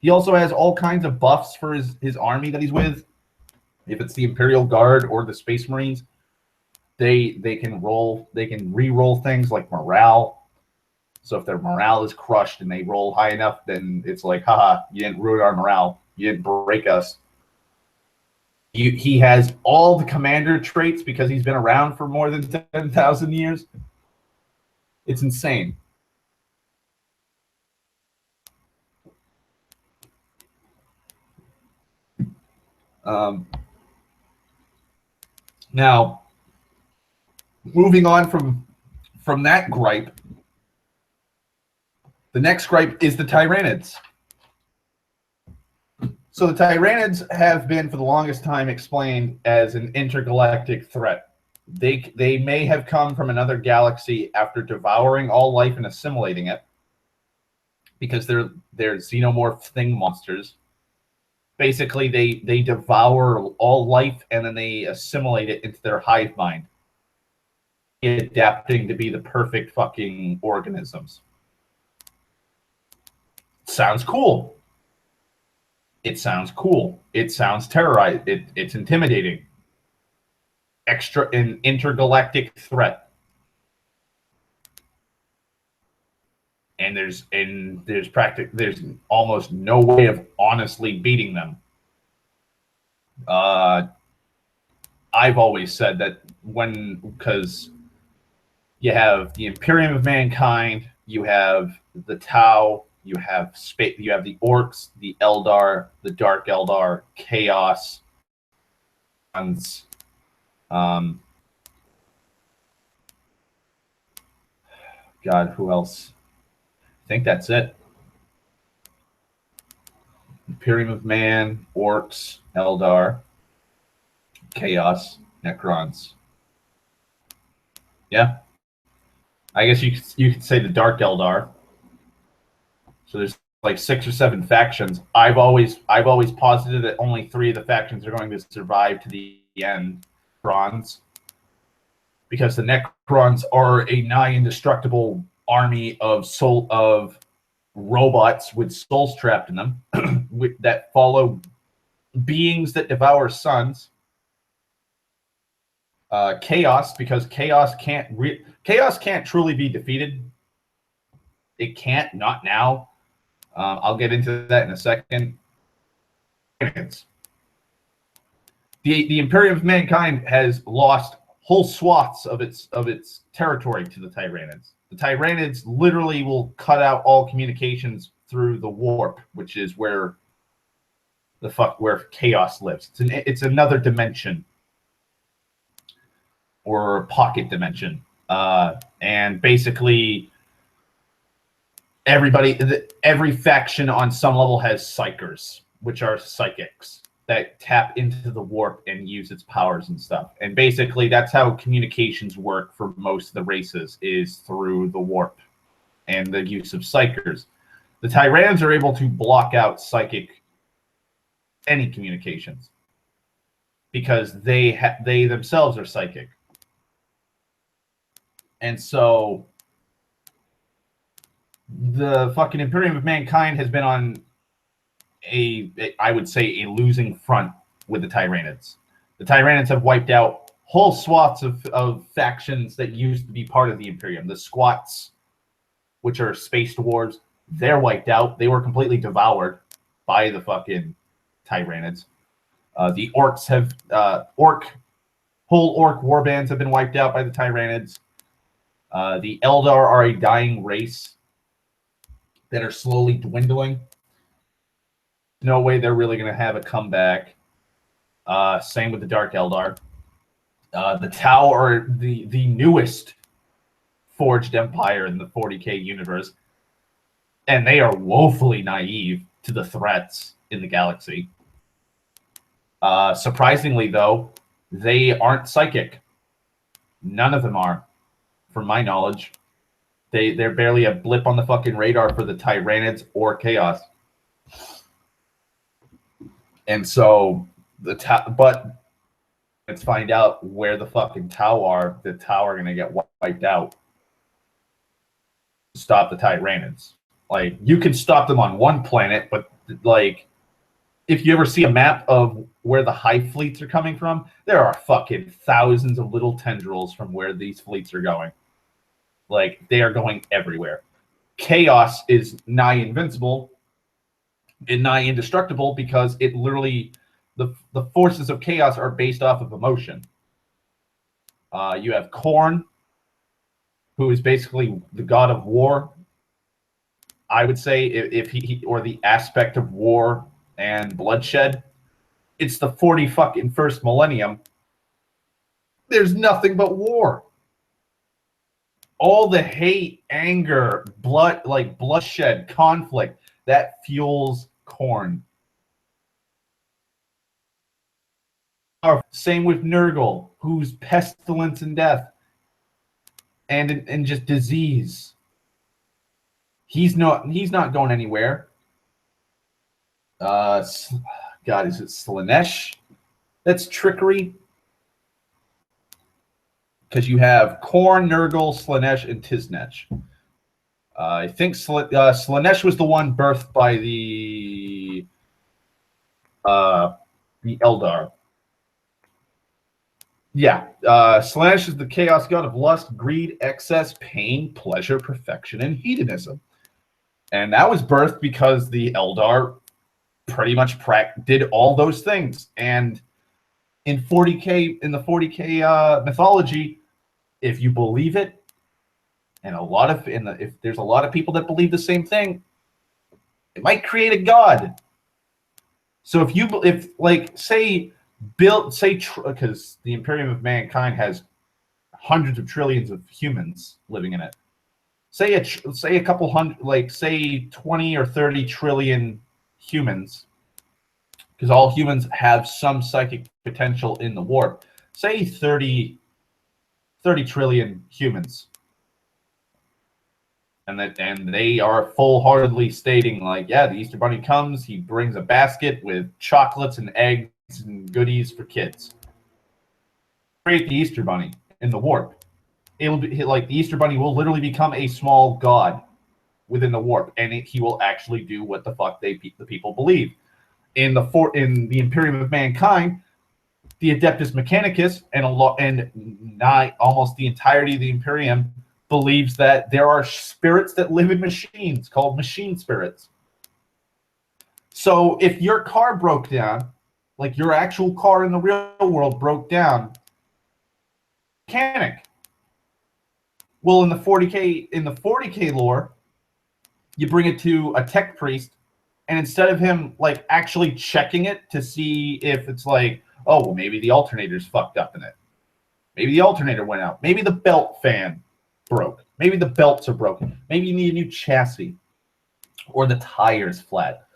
He also has all kinds of buffs for his army that he's with. If it's the Imperial Guard or the Space Marines, they can re-roll things like morale. So if their morale is crushed and they roll high enough, then it's like, haha, you didn't ruin our morale. You didn't break us. He has all the commander traits because he's been around for more than 10,000 years. It's insane. Now, moving on from that gripe, the next gripe is the Tyranids. So the Tyranids have been, for the longest time, explained as an intergalactic threat. They may have come from another galaxy after devouring all life and assimilating it, because they're xenomorph thing monsters. Basically, they devour all life and then they assimilate it into their hive mind, adapting to be the perfect fucking organisms. Sounds cool. It sounds cool. It sounds terrorizing. It's intimidating. An intergalactic threat. And there's almost no way of honestly beating them. I've always said that because you have the Imperium of Mankind, you have the Tau, you have the Orcs, the Eldar, the Dark Eldar, Chaos, and God, who else? I think that's it. Imperium of Man, Orcs, Eldar, Chaos, Necrons. Yeah, I guess you could say the Dark Eldar. So there's like 6 or 7 factions. I've always posited that only 3 of the factions are going to survive to the end. Necrons, because the Necrons are a nigh indestructible army of robots with souls trapped in them that follow beings that devour suns. Chaos, because Chaos can't truly be defeated. It can't, not now. I'll get into that in a second. The Imperium of Mankind has lost whole swaths of its territory to the Tyranids. The Tyranids literally will cut out all communications through the warp, which is where the fuck where chaos lives. It's another dimension or pocket dimension, and basically every faction on some level has psychers, which are psychics that tap into the warp and use its powers and stuff. And basically that's how communications work for most of the races, is through the warp and the use of psychers. The Tyrans are able to block out any communications because they themselves are psychic. And so the fucking Imperium of Mankind has been on I would say a losing front with the Tyranids. The Tyranids have wiped out whole swaths of factions that used to be part of the Imperium. The Squats, which are space dwarves, they're wiped out. They were completely devoured by the fucking Tyranids. The Orcs have whole Orc warbands have been wiped out by the Tyranids. The Eldar are a dying race that are slowly dwindling. No way they're really going to have a comeback. Same with the Dark Eldar. The Tau are the newest forged empire in the 40k universe, and they are woefully naive to the threats in the galaxy. Surprisingly, though, they aren't psychic. None of them are, from my knowledge. They're barely a blip on the fucking radar for the Tyranids or Chaos. And so but let's find out where the fucking Tau are. The Tau are gonna get wiped out. Stop the Tyranids. Like, you can stop them on one planet, but like, if you ever see a map of where the hive fleets are coming from, there are fucking thousands of little tendrils from where these fleets are going. Like, they are going everywhere. Chaos is nigh invincible and nigh indestructible because it literally, the forces of chaos are based off of emotion. You have Khorne, who is basically the god of war. I would say if he or the aspect of war and bloodshed. It's the 40 fucking first millennium. There's nothing but war. All the hate, anger, bloodshed, conflict, that fuels Khorne. Same with Nurgle, who's pestilence and death, and just disease. He's not going anywhere. God, is it Slaanesh? That's trickery. Because you have Khorne, Nurgle, Slaanesh, and Tiznech. I think Slaanesh was the one birthed by the Eldar. Yeah, Slaanesh is the chaos god of lust, greed, excess, pain, pleasure, perfection, and hedonism. And that was birthed because the Eldar pretty much did all those things. And in the 40k mythology, if you believe it, and if there's a lot of people that believe the same thing, it might create a god. So because the Imperium of Mankind has hundreds of trillions of humans living in it. Say a couple hundred, say 20 or 30 trillion humans, because all humans have some psychic potential in the warp. Say 30 trillion humans. And they are full-heartedly stating, like, yeah, the Easter Bunny comes, he brings a basket with chocolates and eggs and goodies for kids. Create the Easter Bunny in the warp. It'll be like the Easter Bunny will literally become a small god within the warp, and he will actually do what the fuck the people believe. In the Imperium of Mankind, the Adeptus Mechanicus and almost the entirety of the Imperium believes that there are spirits that live in machines called machine spirits. So if your car broke down, like your actual car in the real world broke down, mechanic. Well, in the 40k lore, you bring it to a tech priest, And instead of him like actually checking it to see if it's like, oh, well, maybe the alternator's fucked up in it. Maybe the alternator went out. Maybe the belt fan broke. Maybe the belts are broken. Maybe you need a new chassis. Or the tire's flat.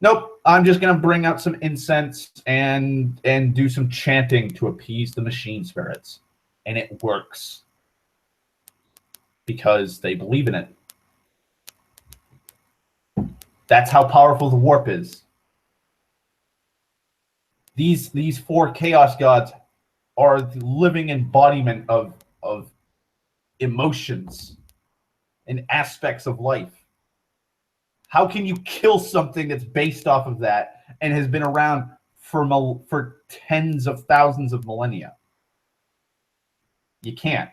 Nope, I'm just going to bring out some incense and do some chanting to appease the machine spirits. And it works. Because they believe in it. That's how powerful the warp is. These four chaos gods are the living embodiment of emotions and aspects of life. How can you kill something that's based off of that and has been around for tens of thousands of millennia? You can't.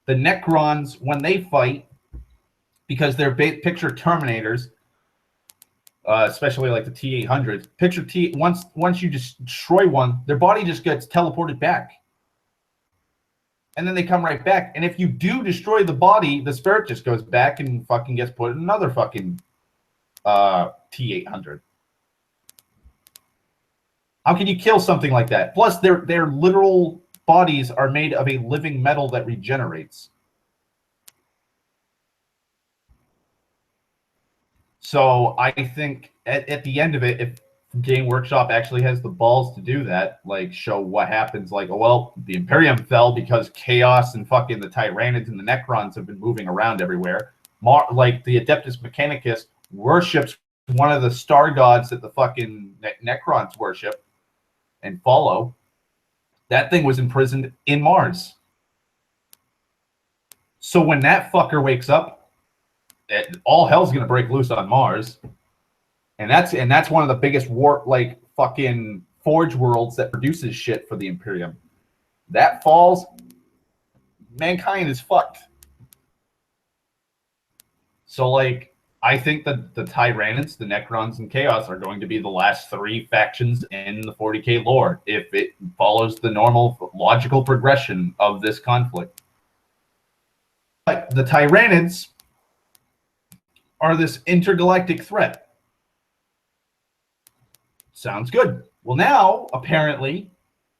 The Necrons, when they fight, because they're picture Terminators, especially like the T-800s, picture once you just destroy one, their body just gets teleported back. And then they come right back. And if you do destroy the body, the spirit just goes back and fucking gets put in another fucking T-800. How can you kill something like that? Plus, their literal bodies are made of a living metal that regenerates. So I think at the end of it, if Game Workshop actually has the balls to do that, like show what happens, like, oh, well, the Imperium fell because Chaos and fucking the Tyranids and the Necrons have been moving around everywhere. Like the Adeptus Mechanicus worships one of the star gods that the fucking Necrons worship and follow. That thing was imprisoned in Mars. So when that fucker wakes up, all hell's gonna break loose on Mars. And that's one of the biggest like fucking forge worlds that produces shit for the Imperium. That falls, mankind is fucked. So like I think that the Tyranids, the Necrons, and Chaos are going to be the last three factions in the 40k lore if it follows the normal logical progression of this conflict. But the Tyranids are this intergalactic threat. Sounds good. Well, now, apparently,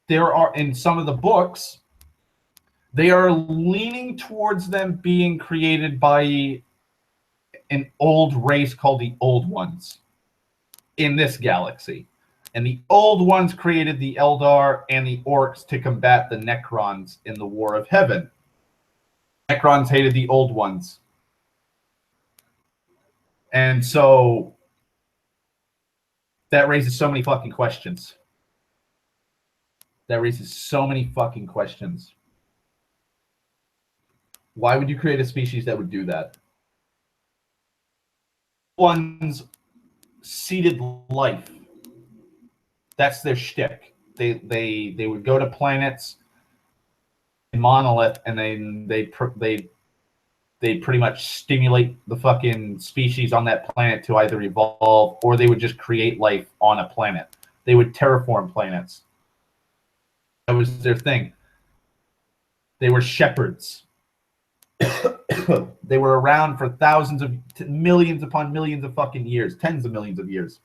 there are, in some of the books, they are leaning towards them being created by an old race called the Old Ones in this galaxy. And the Old Ones created the Eldar and the Orcs to combat the Necrons in the War of Heaven. Necrons hated the Old Ones. And so that raises so many fucking questions. That raises so many fucking questions. Why would you create a species that would do that? One's seeded life. That's their shtick. They would go to planets in monolith, and then they pretty much stimulate the fucking species on that planet to either evolve, or they would just create life on a planet. They would terraform planets. That was their thing. They were shepherds. They were around for thousands of millions upon millions of fucking years, tens of millions of years.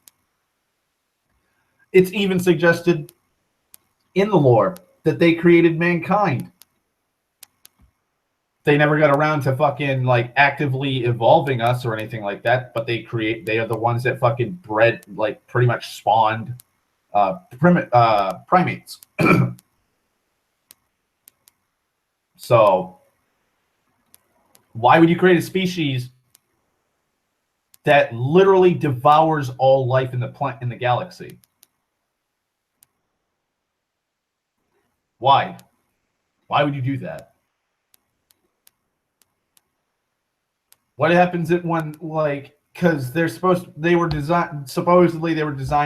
It's even suggested in the lore that they created mankind. They never got around to fucking like actively evolving us or anything like that, but they are the ones that fucking bred, like pretty much spawned primates. So why would you create a species that literally devours all life in the galaxy? Why? Why would you do that? What happens at one, like, because supposedly they were designed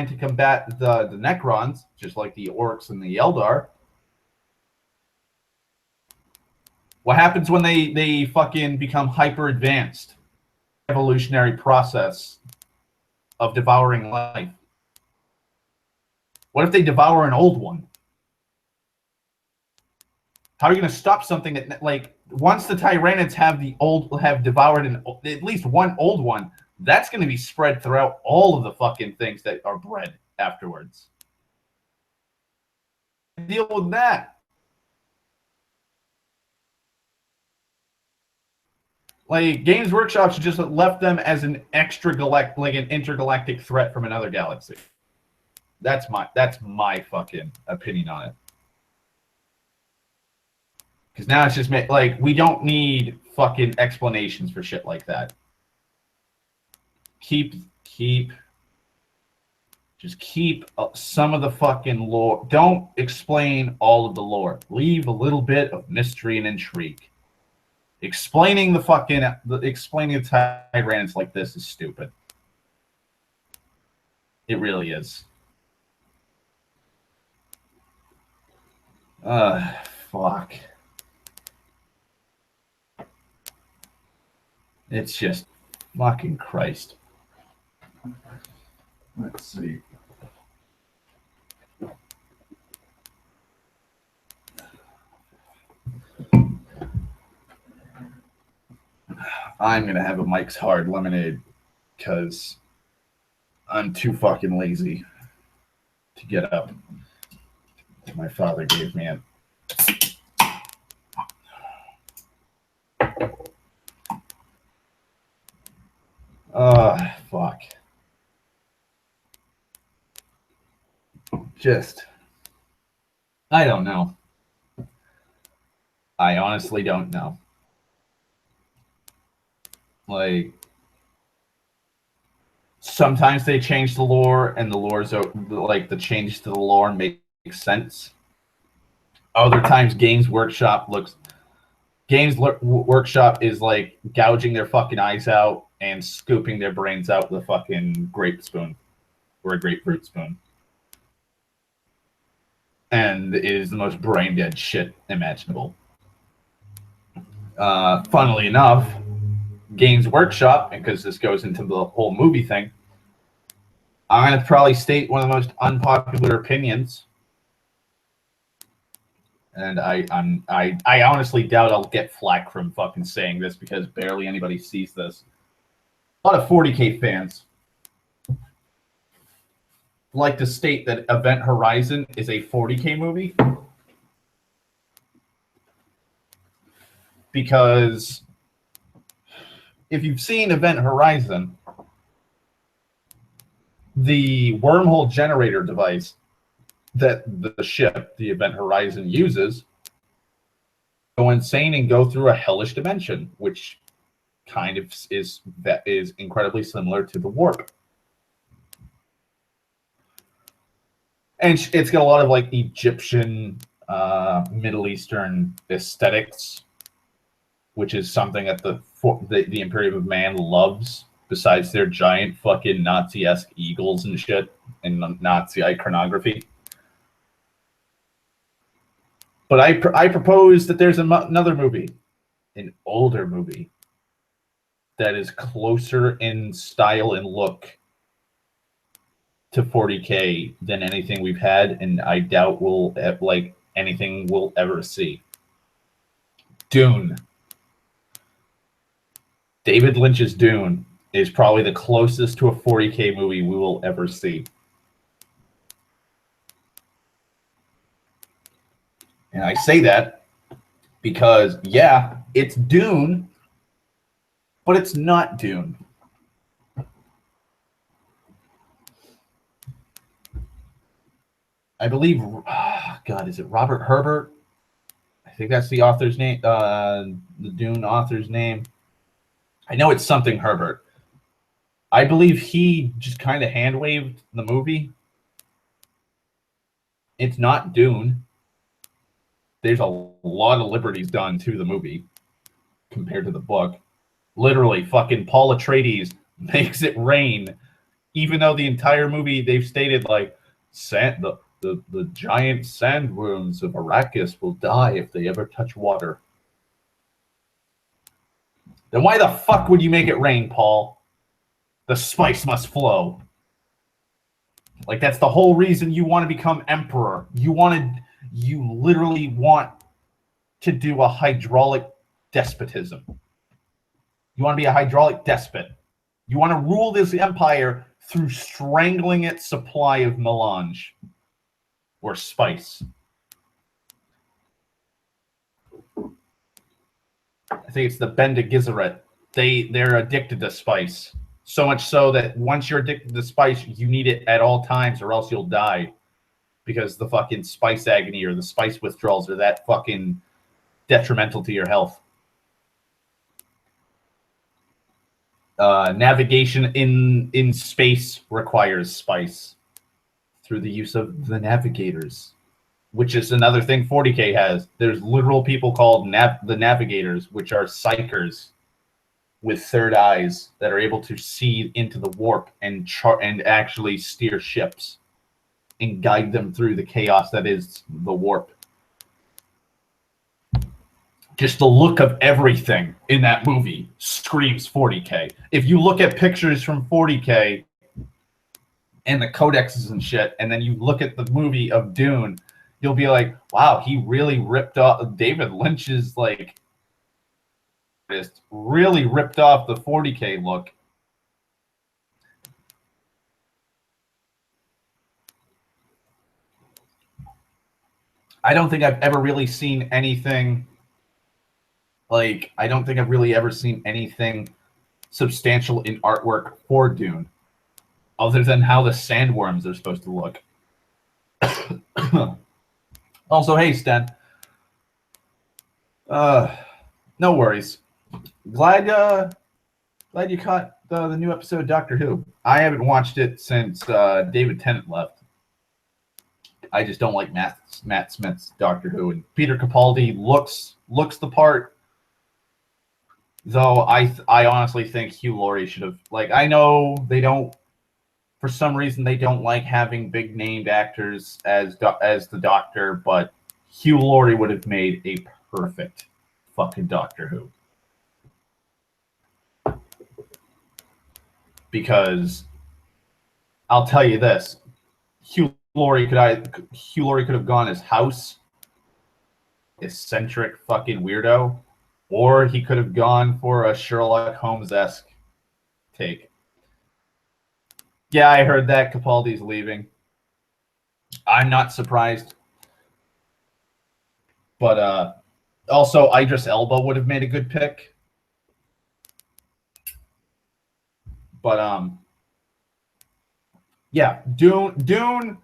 to combat the Necrons, just like the Orcs and the Eldar. What happens when they fucking become hyper advanced? Evolutionary process of devouring life. What if they devour an old one? How are you going to stop something that, like, once the Tyranids have devoured at least one old one, That's going to be spread throughout all of the fucking things that are bred afterwards. Deal with that. Like, Games Workshop should just left them as an like an intergalactic threat from another galaxy. That's my fucking opinion on it. Because now it's just like, we don't need fucking explanations for shit like that. Just keep some of the fucking lore. Don't explain all of the lore. Leave a little bit of mystery and intrigue. Explaining the Tyrants like this is stupid. It really is. Fuck. It's just fucking Christ. Let's see. I'm going to have a Mike's Hard Lemonade because I'm too fucking lazy to get up. My father gave me it. Fuck. I don't know. I honestly don't know. Like, sometimes they change the lore, and the lore's like, the change to the lore makes sense. Other times, Games Workshop is like gouging their fucking eyes out and scooping their brains out with a fucking grape spoon or a grapefruit spoon. And it is the most brain dead shit imaginable. Funnily enough, Games Workshop, because this goes into the whole movie thing, I'm going to probably state one of the most unpopular opinions. And I honestly doubt I'll get flack from fucking saying this because barely anybody sees this. A lot of 40K fans like to state that Event Horizon is a 40K movie because if you've seen Event Horizon, the wormhole generator device that the ship, the Event Horizon, uses go insane and go through a hellish dimension, which kind of is incredibly similar to the warp. And it's got a lot of like Egyptian, Middle Eastern aesthetics, which is something that the Imperium of Man loves, besides their giant fucking Nazi-esque eagles and shit and Nazi iconography. But I propose that there's another movie, an older movie, that is closer in style and look to 40K than anything we've had, and I doubt we'll like anything we'll ever see. Dune. David Lynch's Dune is probably the closest to a 40K movie we will ever see. And I say that because, yeah, it's Dune, but it's not Dune. I believe, God, is it Robert Herbert? I think that's the author's name, the Dune author's name. I know it's something Herbert. I believe he just kind of hand-waved the movie. It's not Dune. There's a lot of liberties done to the movie compared to the book. Literally, fucking Paul Atreides makes it rain, even though the entire movie they've stated like the giant sandworms of Arrakis will die if they ever touch water. Then why the fuck would you make it rain, Paul? The spice must flow. Like, that's the whole reason you want to become emperor. You literally want to do a hydraulic despotism. You want to be a hydraulic despot. You want to rule this empire through strangling its supply of melange or spice. I think it's the Bene Gesserit. They're addicted to spice. So much so that once you're addicted to spice, you need it at all times or else you'll die. Because the fucking spice agony or the spice withdrawals are that fucking detrimental to your health. Navigation in space requires spice through the use of the navigators, which is another thing 40K has. There's literal people called the navigators, which are psychers with third eyes that are able to see into the warp and actually steer ships and guide them through the chaos that is the warp. Just the look of everything in that movie screams 40K. If you look at pictures from 40K and the codexes and shit, and then you look at the movie of Dune, you'll be like, wow, he really ripped off David Lynch's, like, just really ripped off the 40K look. I don't think I've ever really seen anything like, I don't think I've really ever seen anything substantial in artwork for Dune, other than how the sandworms are supposed to look. Also, hey, Sten. No worries. Glad you caught the new episode of Doctor Who. I haven't watched it since David Tennant left. I just don't like Matt Smith's Doctor Who, and Peter Capaldi looks the part. Though I honestly think Hugh Laurie should have, like, I know they don't, for some reason they don't like having big named actors as the Doctor, but Hugh Laurie would have made a perfect fucking Doctor Who. Because I'll tell you this, Hugh Laurie could have gone as House, eccentric fucking weirdo, or he could have gone for a Sherlock Holmes-esque take. Yeah, I heard that Capaldi's leaving. I'm not surprised. But also, Idris Elba would have made a good pick. But yeah, Dune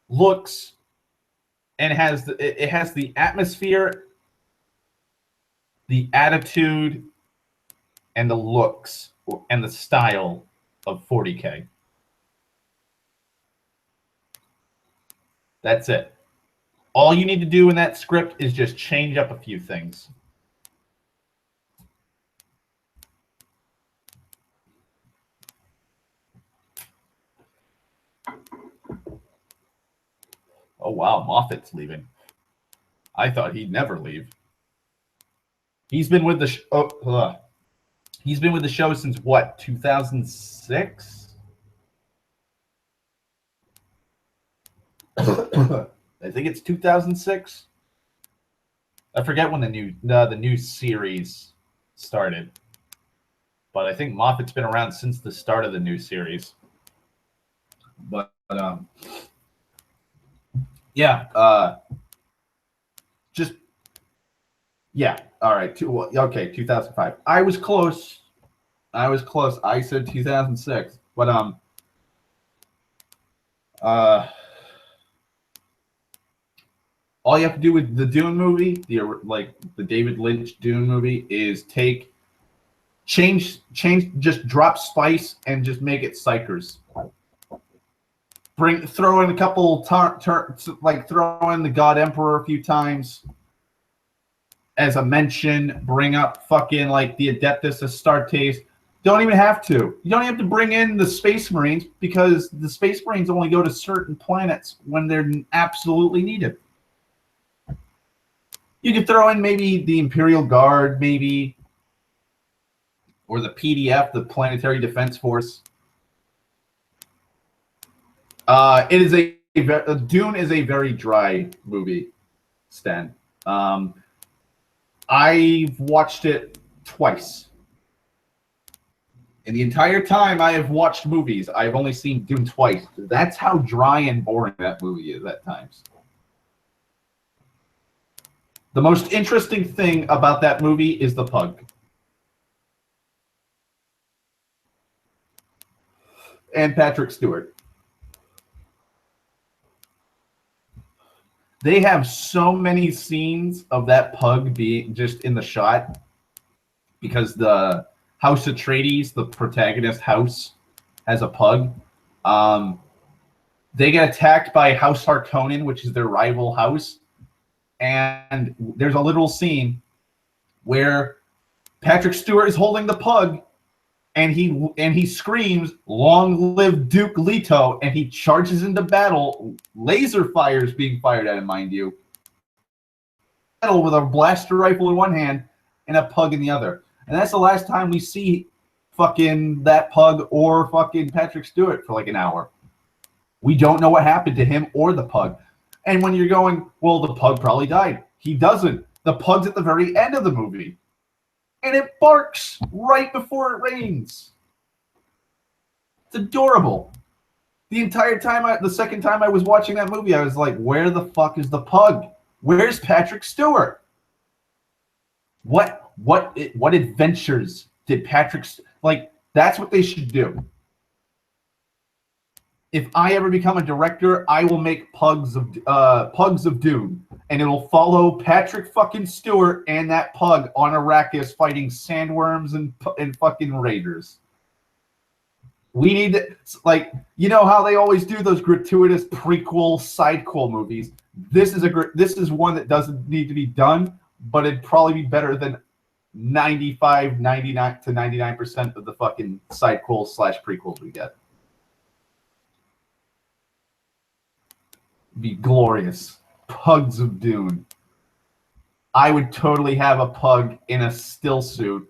looks and it has the atmosphere, the attitude, and the looks and the style of 40K. That's it. All you need to do in that script is just change up a few things. Oh wow, Moffat's leaving. I thought he'd never leave. He's been with the he's been with the show since what, 2006? I think it's 2006. I forget when the new series started, but I think Moffat's been around since the start of the new series. But yeah, just yeah. All right. Okay, 2005. I was close. I said 2006, but all you have to do with the Dune movie, the David Lynch Dune movie, is change, just drop spice and just make it psychers. Throw in a couple, throw in the God Emperor a few times as a mention. Bring up fucking like the Adeptus Astartes. Don't even have to. You don't have to bring in the Space Marines, because the Space Marines only go to certain planets when they're absolutely needed. You could throw in maybe the Imperial Guard, maybe, or the PDF, the Planetary Defense Force. It is Dune is a very dry movie, Stan. I've watched it twice, In the entire time I have watched movies, I've only seen Dune twice. That's how dry and boring that movie is at times. The most interesting thing about that movie is the pug. And Patrick Stewart. They have so many scenes of that pug being just in the shot because the House Atreides, the protagonist house, has a pug. They get attacked by House Harkonnen, which is their rival house. And there's a little scene where Patrick Stewart is holding the pug, and he screams, "Long live Duke Leto!" and he charges into battle. Laser fires being fired at him, mind you. Battle with a blaster rifle in one hand and a pug in the other. And that's the last time we see fucking that pug or fucking Patrick Stewart for like an hour. We don't know what happened to him or the pug. And when you're going, well, the pug probably died. He doesn't. The pug's at the very end of the movie. And it barks right before it rains. It's adorable. The entire time, the second time I was watching that movie, I was like, where the fuck is the pug? Where's Patrick Stewart? What adventures did Patrick... Like, that's what they should do. If I ever become a director, I will make Pugs of Dune, and it'll follow Patrick fucking Stewart and that pug on Arrakis fighting sandworms and fucking raiders. We need to, like, you know how they always do those gratuitous prequel, sidequel movies. This is one that doesn't need to be done, but it'd probably be better than 99 to 99% of the fucking sidequels / prequels we get. Be glorious. Pugs of Dune. I would totally have a pug in a still suit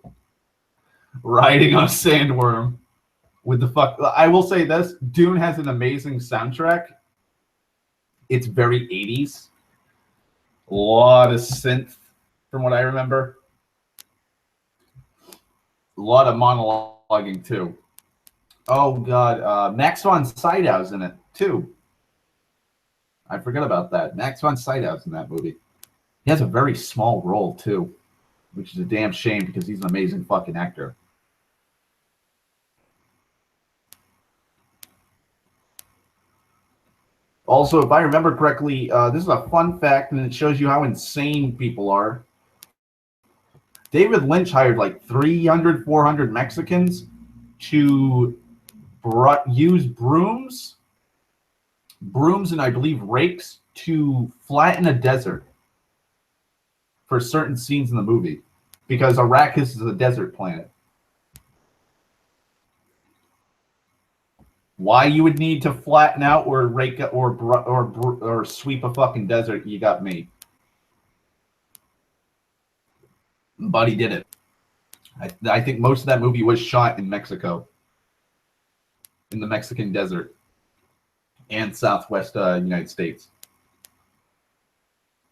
riding on a sandworm with the fuck. I will say this, Dune has an amazing soundtrack. It's very 80s. A lot of synth from what I remember. A lot of monologuing too. Oh god, Max von Sydow's in it too. I forgot about that. Max von Sydow's in that movie. He has a very small role, too, which is a damn shame because he's an amazing fucking actor. Also, if I remember correctly, this is a fun fact, and it shows you how insane people are. David Lynch hired like 300, 400 Mexicans to use brooms and I believe rakes to flatten a desert for certain scenes in the movie because Arrakis is a desert planet. Why you would need to flatten out or rake or sweep a fucking desert, you got me. But he did it. I think most of that movie was shot in Mexico, in the Mexican desert. And Southwest United States.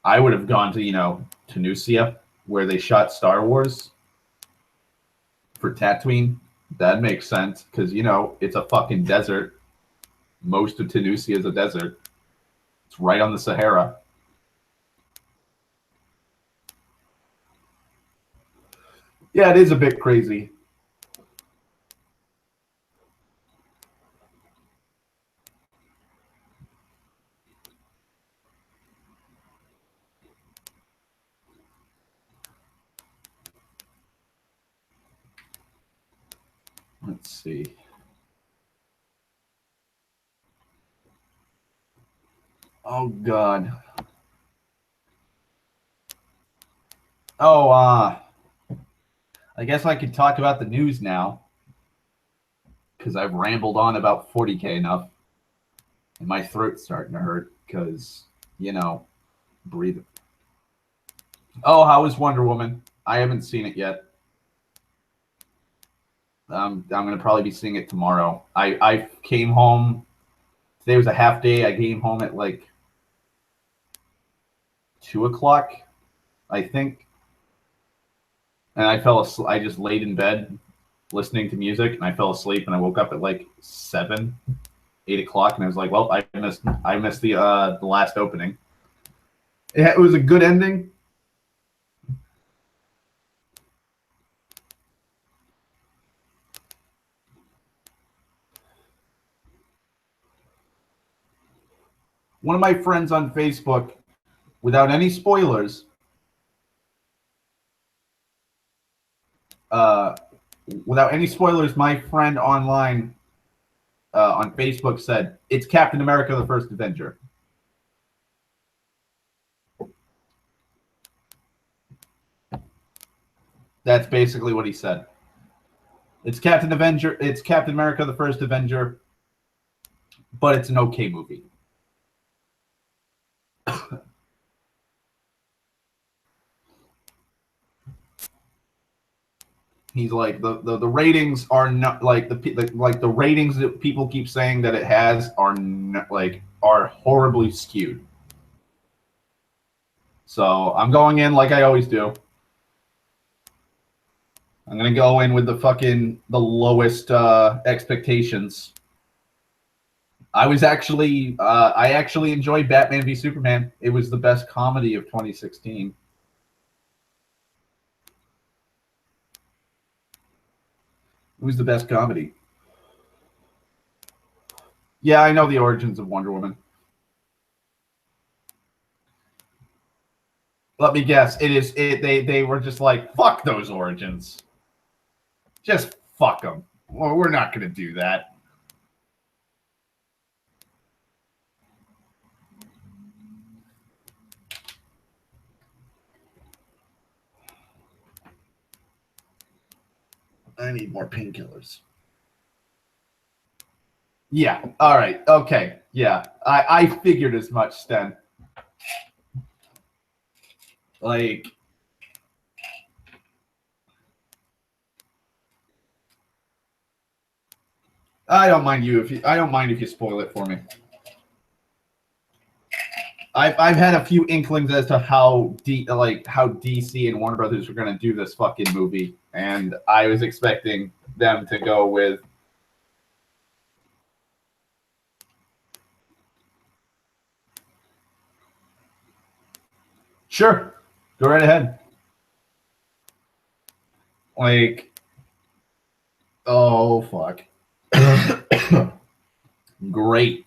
I would have gone to, Tunisia, where they shot Star Wars for Tatooine. That makes sense, because, it's a fucking desert. Most of Tunisia is a desert. It's right on the Sahara. Yeah, it is a bit crazy. Let's see. Oh, God. Oh, I guess I could talk about the news now, because I've rambled on about 40K enough, and my throat's starting to hurt, because, breathe. Oh, how is Wonder Woman? I haven't seen it yet. I'm going to probably be seeing it tomorrow. I came home. Today was a half day. I came home at like 2 o'clock, I think. And I fell asleep. I just laid in bed listening to music, and I fell asleep, and I woke up at like 7, 8 o'clock, and I was like, well, I missed the last opening. It was a good ending. One of my friends on Facebook, without any spoilers, my friend online on Facebook said, it's Captain America, the First Avenger. That's basically what he said. It's Captain America, the First Avenger, but it's an okay movie. He's like, the ratings are not like the ratings that people keep saying that it has are not, are horribly skewed. So I'm going in like I always do. I'm gonna go in with the lowest expectations. I actually enjoyed Batman v Superman. It was the best comedy of 2016. It was the best comedy. Yeah, I know the origins of Wonder Woman. Let me guess. They were just like, fuck those origins. Just fuck them. Well, we're not going to do that. I need more painkillers. Yeah. All right. Okay. Yeah. I figured as much, Sten. Like, I don't mind if you spoil it for me. I've had a few inklings as to how DC and Warner Brothers were going to do this fucking movie, and I was expecting them to go with sure, go right ahead. Like, oh fuck, great.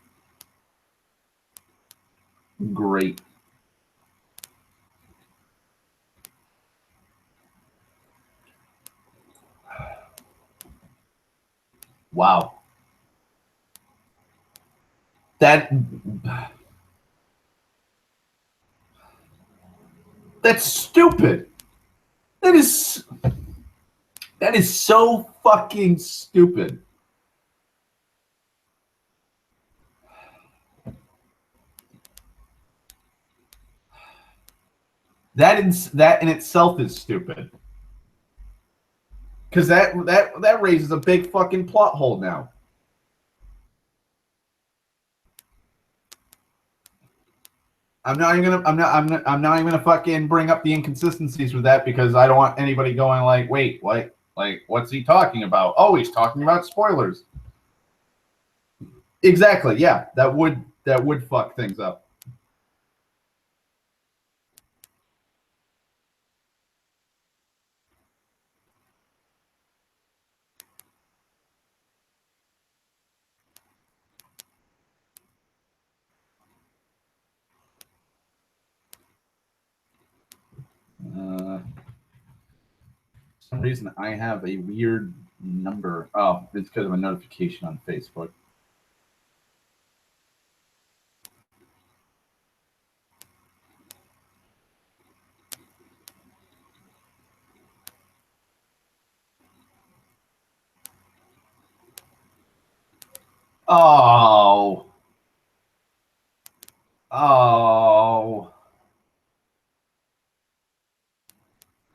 Wow. That's stupid. That is so fucking stupid. That in itself is stupid. Because that raises a big fucking plot hole now. I'm not even gonna fucking bring up the inconsistencies with that because I don't want anybody going like, wait, what? Like, what's he talking about? Oh, he's talking about spoilers. Exactly. Yeah, that would fuck things up. For some reason, I have a weird number. Oh, it's because of a notification on Facebook. Oh. Oh.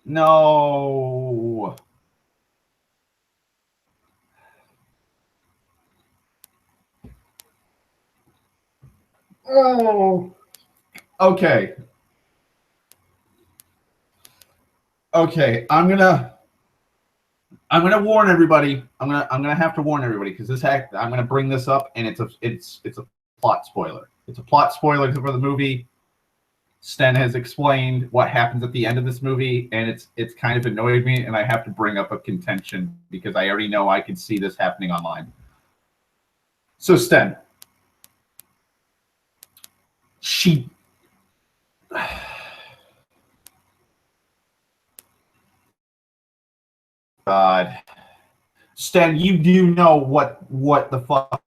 No. Oh. Okay. Okay, I'm gonna I'm gonna warn everybody. I'm gonna have to warn everybody because I'm gonna bring this up, and it's a plot spoiler. It's a plot spoiler for the movie. Sten has explained what happens at the end of this movie, and it's kind of annoyed me, and I have to bring up a contention because I already know I can see this happening online. So Sten, she. God, Sten, you do know what the fuck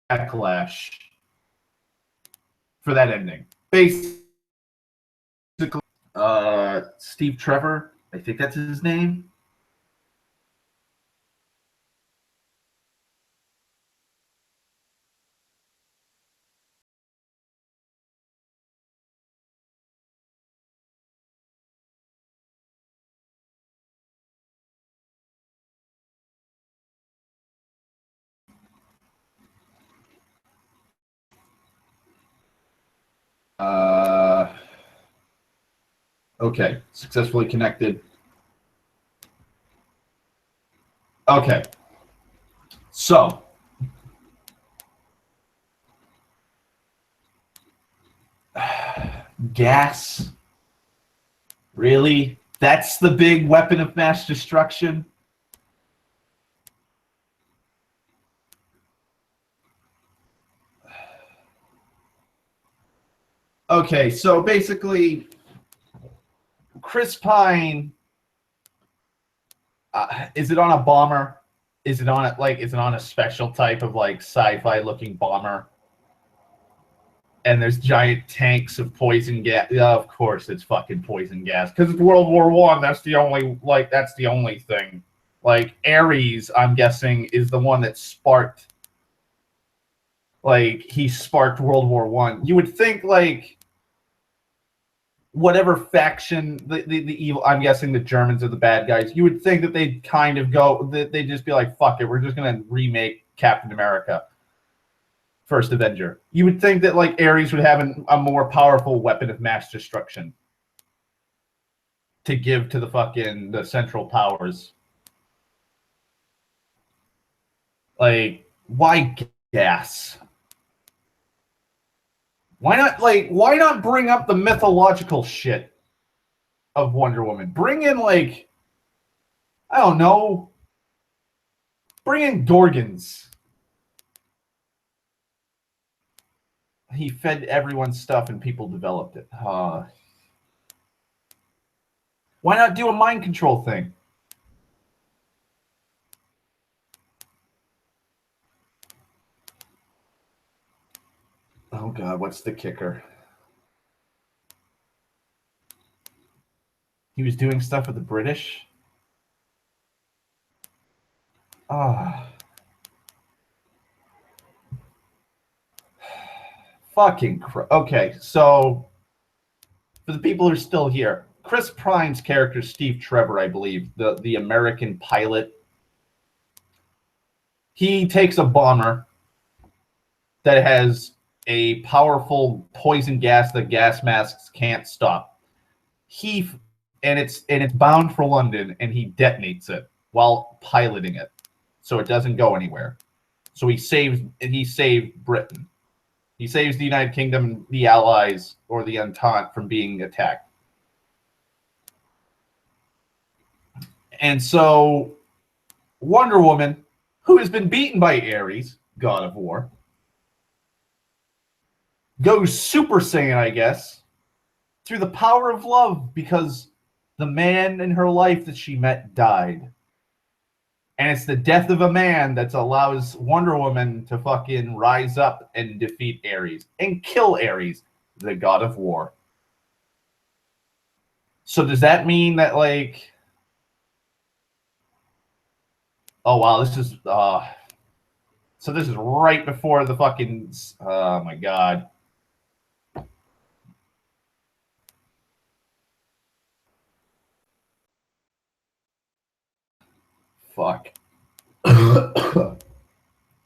backlash for that ending. Basically, Steve Trevor, I think that's his name. Okay, successfully connected. Okay, so gas. Really? That's the big weapon of mass destruction? Okay, so basically, Chris Pine, is it on a bomber? Is it on a special type of like sci-fi looking bomber? And there's giant tanks of poison gas. Yeah, of course it's fucking poison gas because it's World War One. That's the only thing. Like Ares, I'm guessing, is the one that sparked. Like he sparked World War One. You would think like whatever faction the evil. I'm guessing the Germans are the bad guys. You would think that they'd kind of go. They'd just be like, "Fuck it, we're just gonna remake Captain America." First Avenger. You would think that like Ares would have a more powerful weapon of mass destruction to give to the Central Powers. Like, why gas? Why not bring up the mythological shit of Wonder Woman? Bring in I don't know. Bring in Gorgons. He fed everyone stuff and people developed it. Why not do a mind control thing? Oh God, what's the kicker? He was doing stuff with the British? Fucking okay, so for the people who are still here, Chris Pine's character, Steve Trevor, I believe, the American pilot, he takes a bomber that has a powerful poison gas that gas masks can't stop. It's bound for London, and he detonates it while piloting it, so it doesn't go anywhere. So he saved Britain. He saves the United Kingdom, the Allies, or the Entente from being attacked. And so Wonder Woman, who has been beaten by Ares, god of war, goes Super Saiyan, I guess, through the power of love because the man in her life that she met died. And it's the death of a man that allows Wonder Woman to fucking rise up and defeat Ares and kill Ares, the god of war. So does that mean that like, oh wow, this is so this is right before the fucking, oh my God. fuck.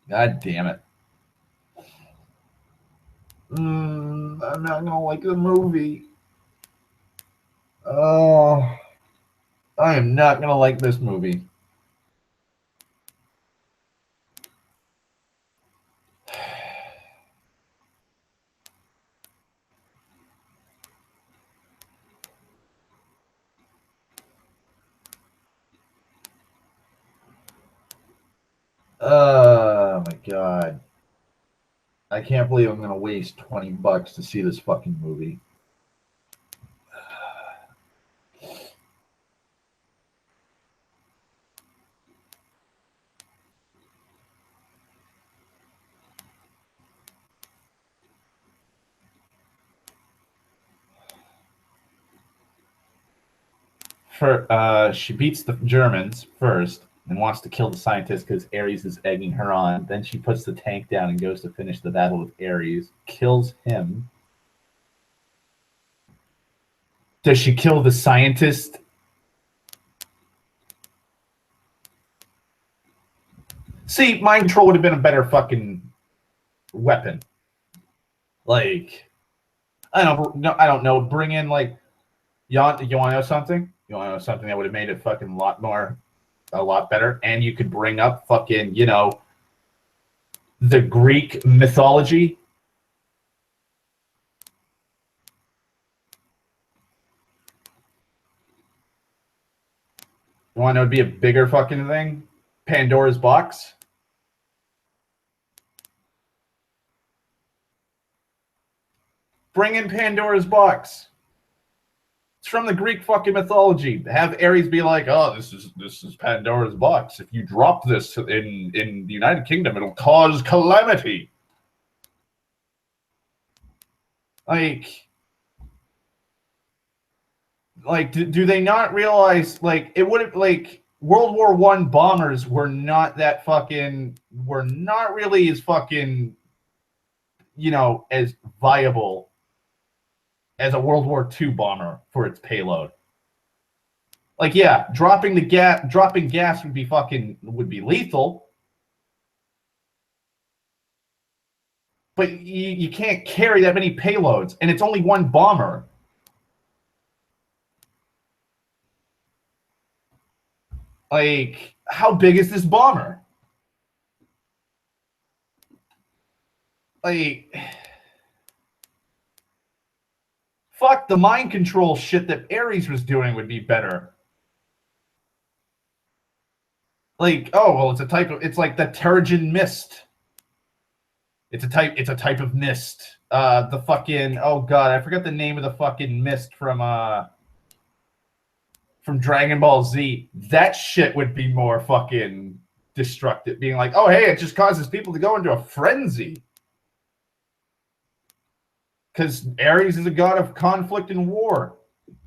God damn it. I'm not gonna like the movie. Oh, I am not gonna like this movie. Oh my god. I can't believe I'm gonna waste $20 to see this fucking movie. She beats the Germans first and wants to kill the scientist because Ares is egging her on. Then she puts the tank down and goes to finish the battle with Ares, kills him. Does she kill the scientist? See, mind control would have been a better fucking weapon. Like, I don't know. Bring in like, you want to know something? You want to know something that would have made it fucking a lot better, and you could bring up fucking, the Greek mythology. You want to know it'd be a bigger fucking thing? Pandora's box. Bring in Pandora's box. It's from the Greek fucking mythology. Have Ares be like, "Oh, this is Pandora's box. If you drop this in the United Kingdom, it'll cause calamity." Like, do they not realize? Like, it would have World War I bombers were not really as fucking, as viable as a World War II bomber for its payload. Like, yeah, dropping gas would be lethal, but you can't carry that many payloads, and it's only one bomber. Like, how big is this bomber? Like, fuck, the mind control shit that Ares was doing would be better. Like, oh well, it's like the Terrigen mist. It's a type of mist. The fucking, oh god, I forgot the name of the fucking mist from Dragon Ball Z. That shit would be more fucking destructive, being like, oh hey, it just causes people to go into a frenzy. Because Ares is a god of conflict and war.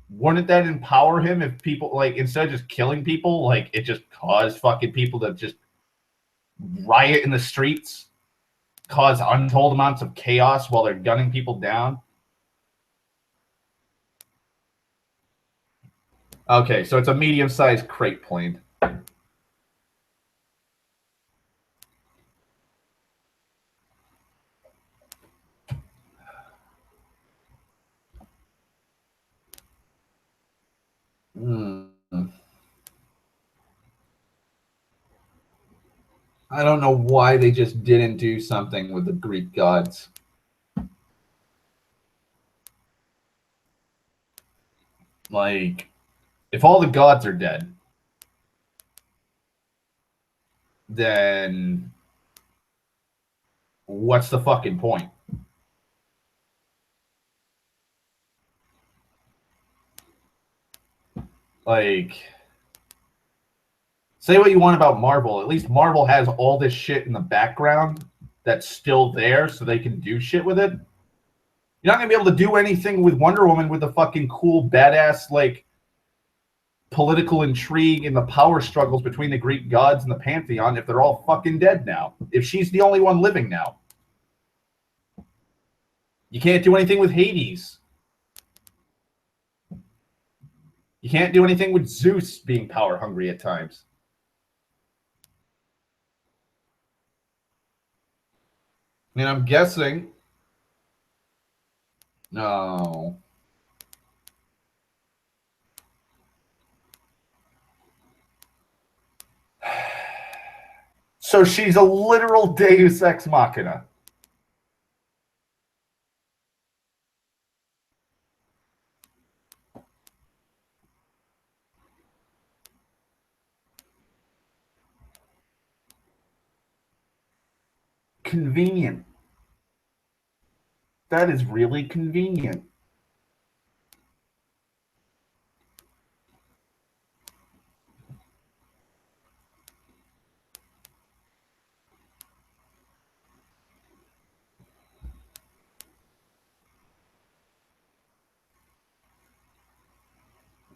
Wouldn't that empower him if people, like, instead of just killing people, like, it just caused fucking people to just riot in the streets, cause untold amounts of chaos while they're gunning people down? Okay, so it's a medium-sized crate plane. I don't know why they just didn't do something with the Greek gods. Like, if all the gods are dead, then what's the fucking point? Like, say what you want about Marvel. At least Marvel has all this shit in the background that's still there, so they can do shit with it. You're not gonna be able to do anything with Wonder Woman with the fucking cool, badass, like, political intrigue and the power struggles between the Greek gods and the Pantheon if they're all fucking dead now. If she's the only one living now. You can't do anything with Hades. You can't do anything with Zeus being power hungry at times. mean, I'm guessing. No. So she's a literal Deus Ex Machina. Convenient. That is really convenient.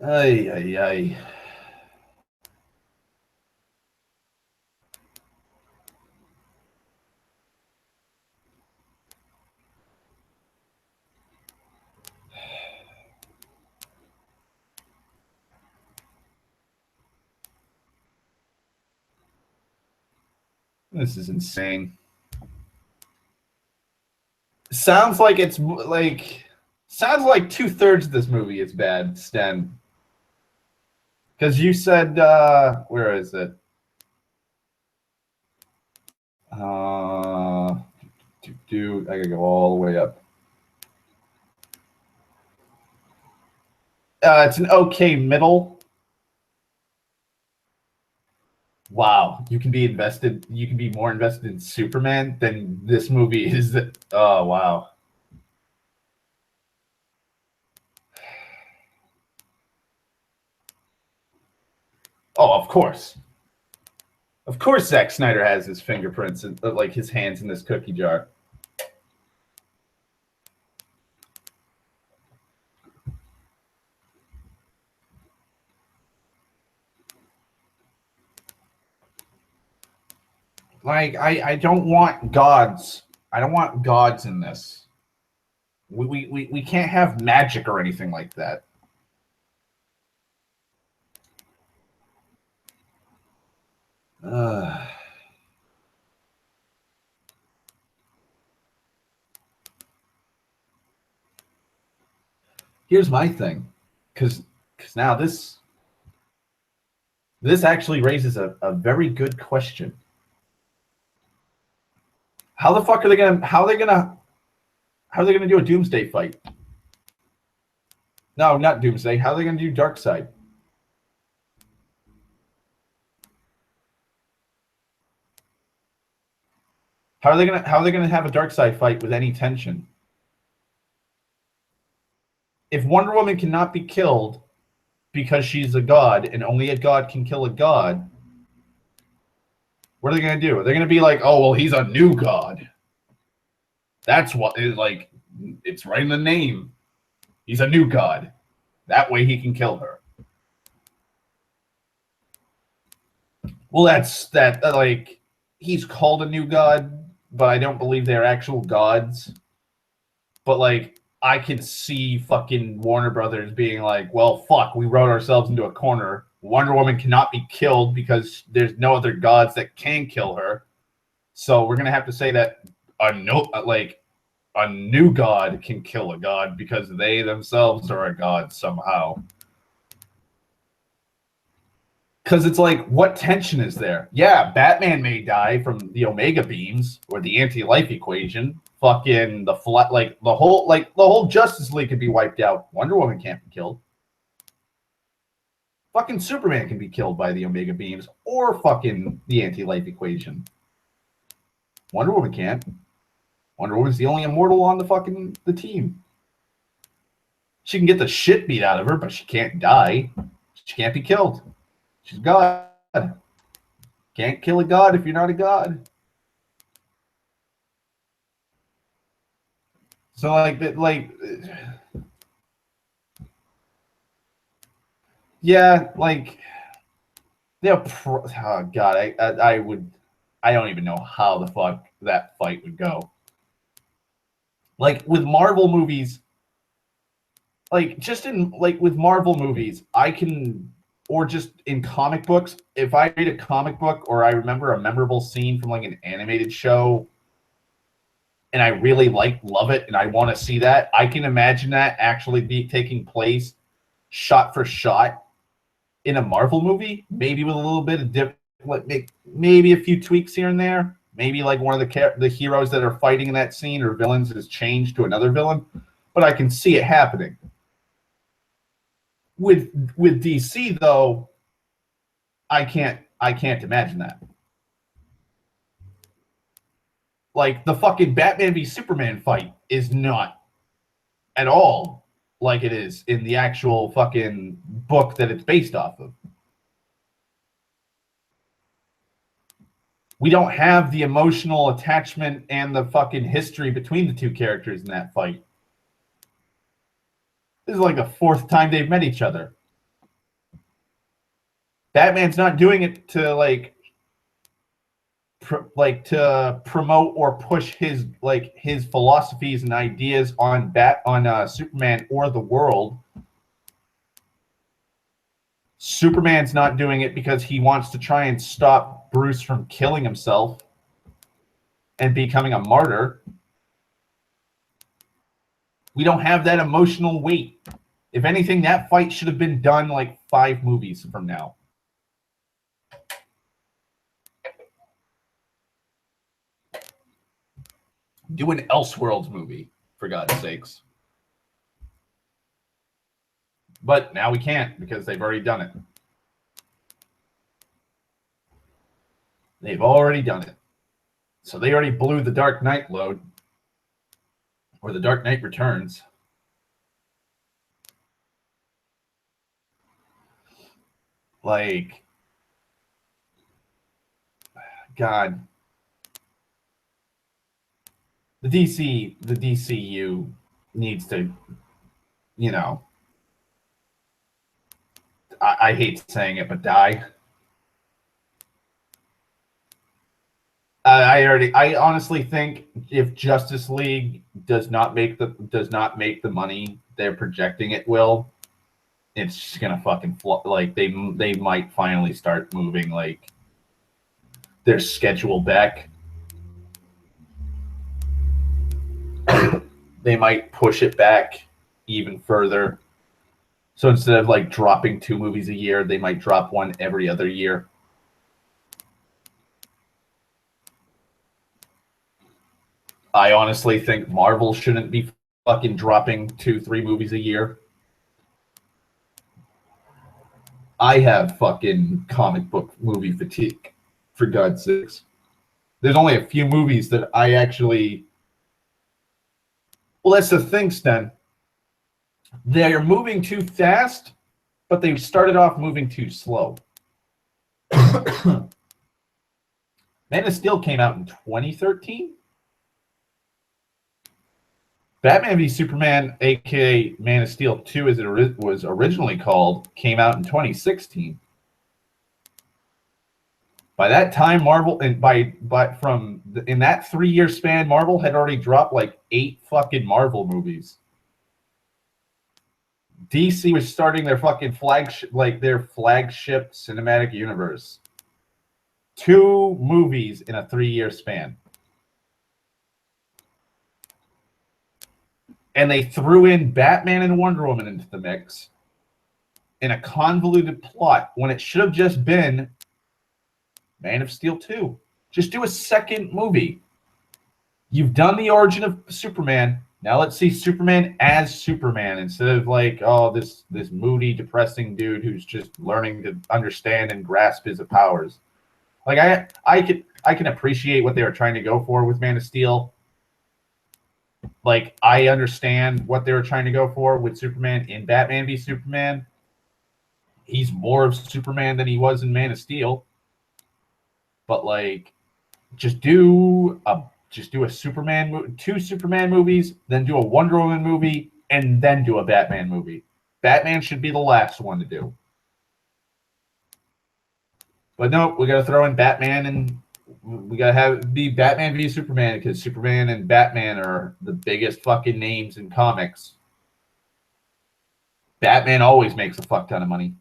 Ay, ay, ay. This is insane. Sounds like it's like sounds like 2/3 of this movie is bad, Sten. Because you said where is it? I gotta go all the way up. It's an okay middle. Wow, you can be invested. You can be more invested in Superman than this movie is. Oh wow. Oh, of course. Of course, Zack Snyder has his fingerprints, and like his hands in this cookie jar. Like, I don't want gods. I don't want gods in this. We can't have magic or anything like that. Here's my thing, because now this actually raises a very good question. How the fuck are they gonna do a Doomsday fight? No, not Doomsday. How are they gonna do Darkseid? How are they gonna have a Darkseid fight with any tension? If Wonder Woman cannot be killed because she's a god and only a god can kill a god, what are they gonna do? Are they gonna be like, oh well, he's a new god? That's what is like. It's right in the name. He's a new god. That way he can kill her. Well, that's like he's called a new god, but I don't believe they're actual gods. But like I can see fucking Warner Brothers being like, well, fuck, we wrote ourselves into a corner. Wonder Woman cannot be killed because there's no other gods that can kill her. So we're gonna have to say that a new god can kill a god because they themselves are a god somehow. Because it's like, what tension is there? Yeah, Batman may die from the Omega beams or the anti-life equation. Fucking the whole Justice League could be wiped out. Wonder Woman can't be killed. Fucking Superman can be killed by the Omega beams or fucking the anti-life equation. Wonder Woman can't. Wonder Woman's the only immortal on the team. She can get the shit beat out of her, but she can't die. She can't be killed. She's God. Can't kill a god if you're not a god. So yeah, like oh god, I don't even know how the fuck that fight would go. Like with Marvel movies, with Marvel movies, I can, or just in comic books, if I read a comic book or I remember a memorable scene from like an animated show, and I really love it, and I want to see that. I can imagine that actually be taking place shot for shot in a Marvel movie, maybe with a little bit of maybe a few tweaks here and there. Maybe like one of the heroes that are fighting in that scene or villains is changed to another villain, but I can see it happening. With DC though, I can't imagine that. Like the fucking Batman v Superman fight is not at all like it is in the actual fucking book that it's based off of. We don't have the emotional attachment and the fucking history between the two characters in that fight. This is like the fourth time they've met each other. Batman's not doing it to to promote or push his philosophies and ideas on Superman or the world. Superman's not doing it because he wants to try and stop Bruce from killing himself and becoming a martyr. We don't have that emotional weight. If anything, that fight should have been done like 5 movies from now. Do an Elseworlds movie, for God's sakes. But now we can't because they've already done it. They've already done it. So they already blew the Dark Knight load. Or the Dark Knight Returns. Like, God. The DCU needs to, I hate saying it, but die. I honestly think if Justice League does not make the money they're projecting it will, it's just gonna fucking like they might finally start moving like their schedule back. They might push it back even further. So instead of like dropping 2 movies a year, they might drop 1 every other year. I honestly think Marvel shouldn't be fucking dropping 2-3 movies a year. I have fucking comic book movie fatigue, for God's sakes. There's only a few movies that I actually... Well, that's the thing, Sten. They're moving too fast, but they started off moving too slow. Man of Steel came out in 2013. Batman v Superman, aka Man of Steel 2, as it was originally called, came out in 2016. By that time, Marvel, in that 3-year span, Marvel had already dropped like 8 fucking Marvel movies. DC was starting their fucking flagship cinematic universe. 2 movies in a 3-year span. And they threw in Batman and Wonder Woman into the mix in a convoluted plot when it should have just been Man of Steel 2. Just do a second movie. You've done the origin of Superman. Now let's see Superman as Superman instead of like, oh, this moody, depressing dude who's just learning to understand and grasp his powers. Like I can appreciate what they were trying to go for with Man of Steel. Like, I understand what they were trying to go for with Superman in Batman v Superman. He's more of Superman than he was in Man of Steel. But like, just do a Superman, 2 Superman movies, then do a Wonder Woman movie, and then do a Batman movie. Batman should be the last one to do. But no, we got to throw in Batman, and we got to have it be Batman v Superman because Superman and Batman are the biggest fucking names in comics. Batman always makes a fuck ton of money.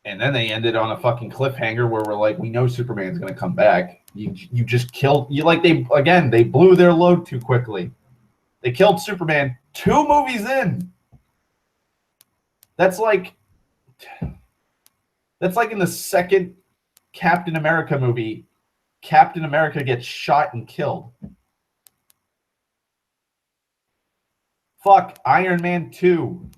And then they ended on a fucking cliffhanger where we're like, we know Superman's going to come back. You just killed, they blew their load too quickly. They killed Superman 2 movies in. That's like in the second Captain America movie, Captain America gets shot and killed. Fuck, Iron Man 2.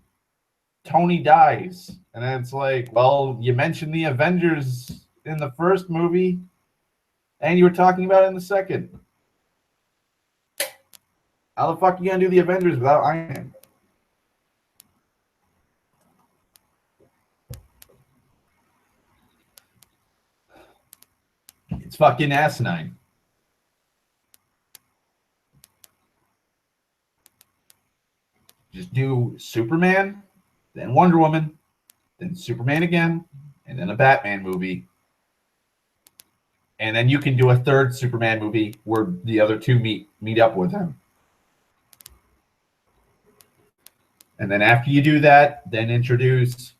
Tony dies. And then it's like, well, you mentioned the Avengers in the first movie, and you were talking about it in the second. How the fuck are you going to do the Avengers without Iron Man? It's fucking asinine. Just do Superman, then Wonder Woman, then Superman again, and then a Batman movie. And then you can do a third Superman movie where the other two meet up with him. And then after you do that, then introduce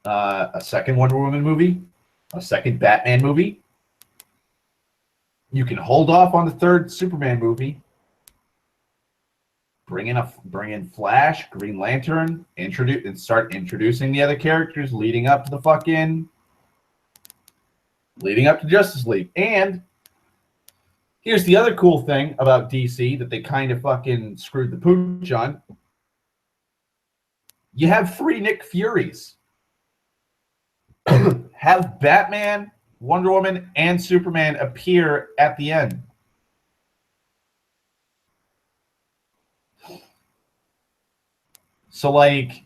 a second Wonder Woman movie, a second Batman movie. You can hold off on the third Superman movie. Bring in Flash, Green Lantern, start introducing the other characters leading up to Justice League. And here's the other cool thing about DC that they kind of fucking screwed the pooch on. You have 3 Nick Furies. Have Batman, Wonder Woman, and Superman appear at the end. So, like,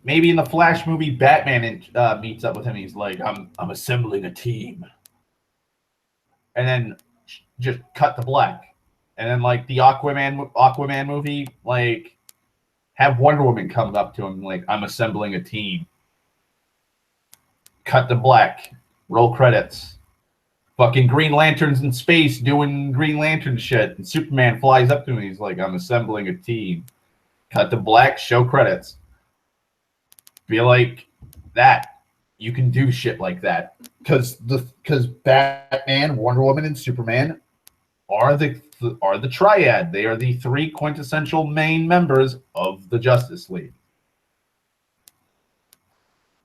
maybe in the Flash movie, Batman meets up with him. He's like, I'm assembling a team. And then just cut to black. And then, like, the Aquaman movie, like, have Wonder Woman come up to him, like, I'm assembling a team. Cut to black. Roll credits. Fucking Green Lantern's in space doing Green Lantern shit. And Superman flies up to him. He's like, I'm assembling a team. Cut to black. Show credits. Be like that. You can do shit like that. Because Batman, Wonder Woman, and Superman are the triad. They are the 3 quintessential main members of the Justice League.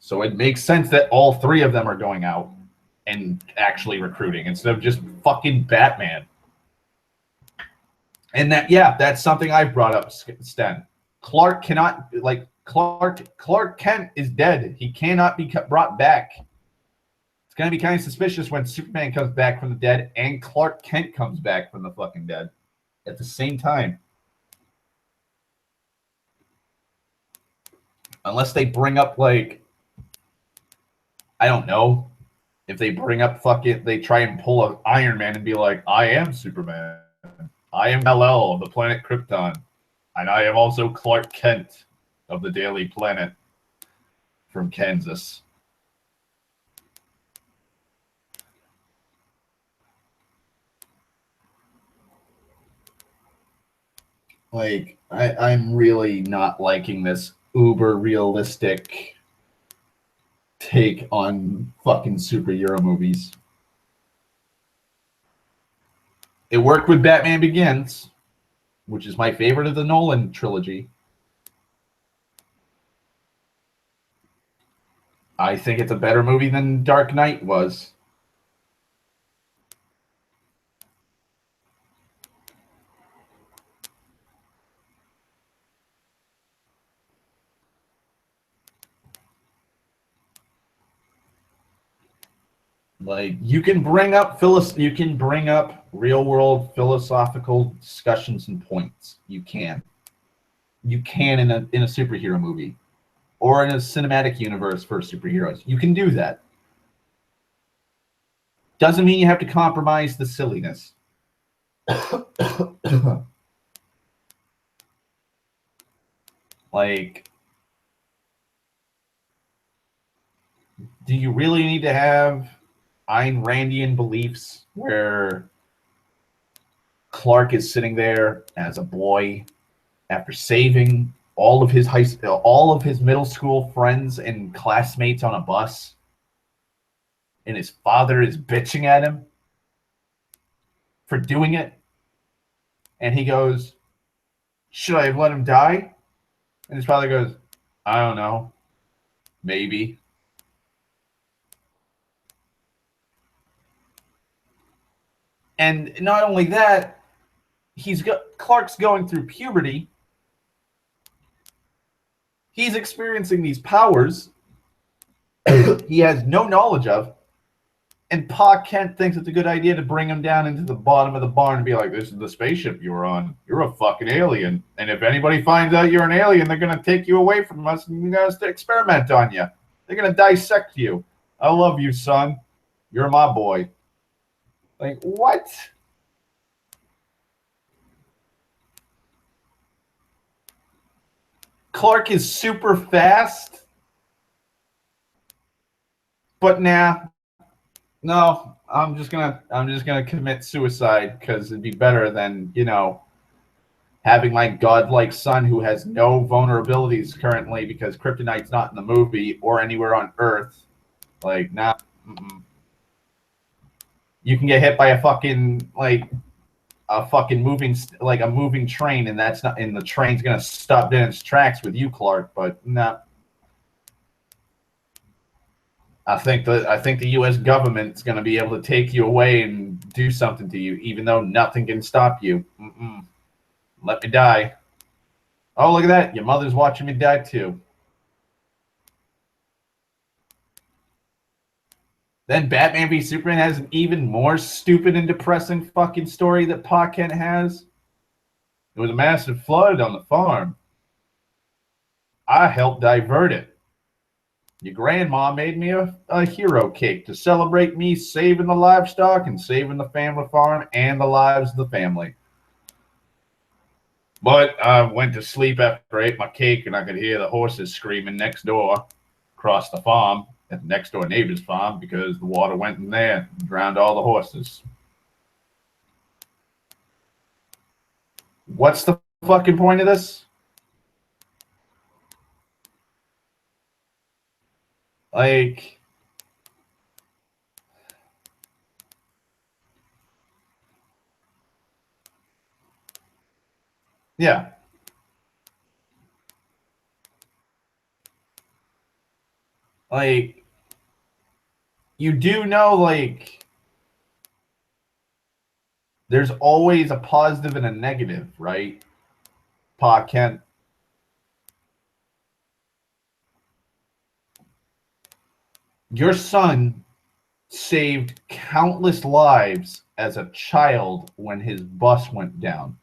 So it makes sense that all 3 of them are going out and actually recruiting instead of just fucking Batman. And that's something I've brought up, Sten. Clark Kent is dead. He cannot be brought back. It's going to be kind of suspicious when Superman comes back from the dead and Clark Kent comes back from the fucking dead at the same time. Unless they bring up, like, I don't know, if they bring up they try and pull an Iron Man and be like, I am Superman. I am Kal-El of the planet Krypton. And I am also Clark Kent of the Daily Planet from Kansas. Like, I'm really not liking this uber realistic take on fucking superhero movies. It worked with Batman Begins, which is my favorite of the Nolan trilogy. I think it's a better movie than Dark Knight was. Like, you can bring up real world philosophical discussions and points. You can in a superhero movie or in a cinematic universe for superheroes. You can do that. Doesn't mean you have to compromise the silliness. Like, do you really need to have Ayn Randian beliefs where Clark is sitting there as a boy after saving all of his middle school friends and classmates on a bus, and his father is bitching at him for doing it, and he goes, should I have let him die? And his father goes, I don't know, maybe. And not only that, Clark's going through puberty. He's experiencing these powers he has no knowledge of, and Pa Kent thinks it's a good idea to bring him down into the bottom of the barn and be like, this is the spaceship you were on. You're a fucking alien. And if anybody finds out you're an alien, they're going to take you away from us and they're going to experiment on you. They're going to dissect you. I love you, son. You're my boy. Like, what? Clark is super fast, but no, I'm just gonna commit suicide because it'd be better than, having my godlike son who has no vulnerabilities currently because kryptonite's not in the movie or anywhere on Earth. Like, nah. You can get hit by a fucking moving train, and that's not, and the train's gonna stop in its tracks with you, Clark. But nah. I think the U.S. government's going to be able to take you away and do something to you, even though nothing can stop you. Let me die. Oh, look at that. Your mother's watching me die, too. Then Batman v Superman has an even more stupid and depressing fucking story that Pa Kent has. There was a massive flood on the farm. I helped divert it. Your grandma made me a hero cake to celebrate me saving the livestock and saving the family farm and the lives of the family. But I went to sleep after I ate my cake, and I could hear the horses screaming next door across the farm at the next door neighbor's farm because the water went in there and drowned all the horses. What's the fucking point of this? Like, yeah. Like, you do know, like, there's always a positive and a negative, right? Pa Kent. Your son saved countless lives as a child when his bus went down.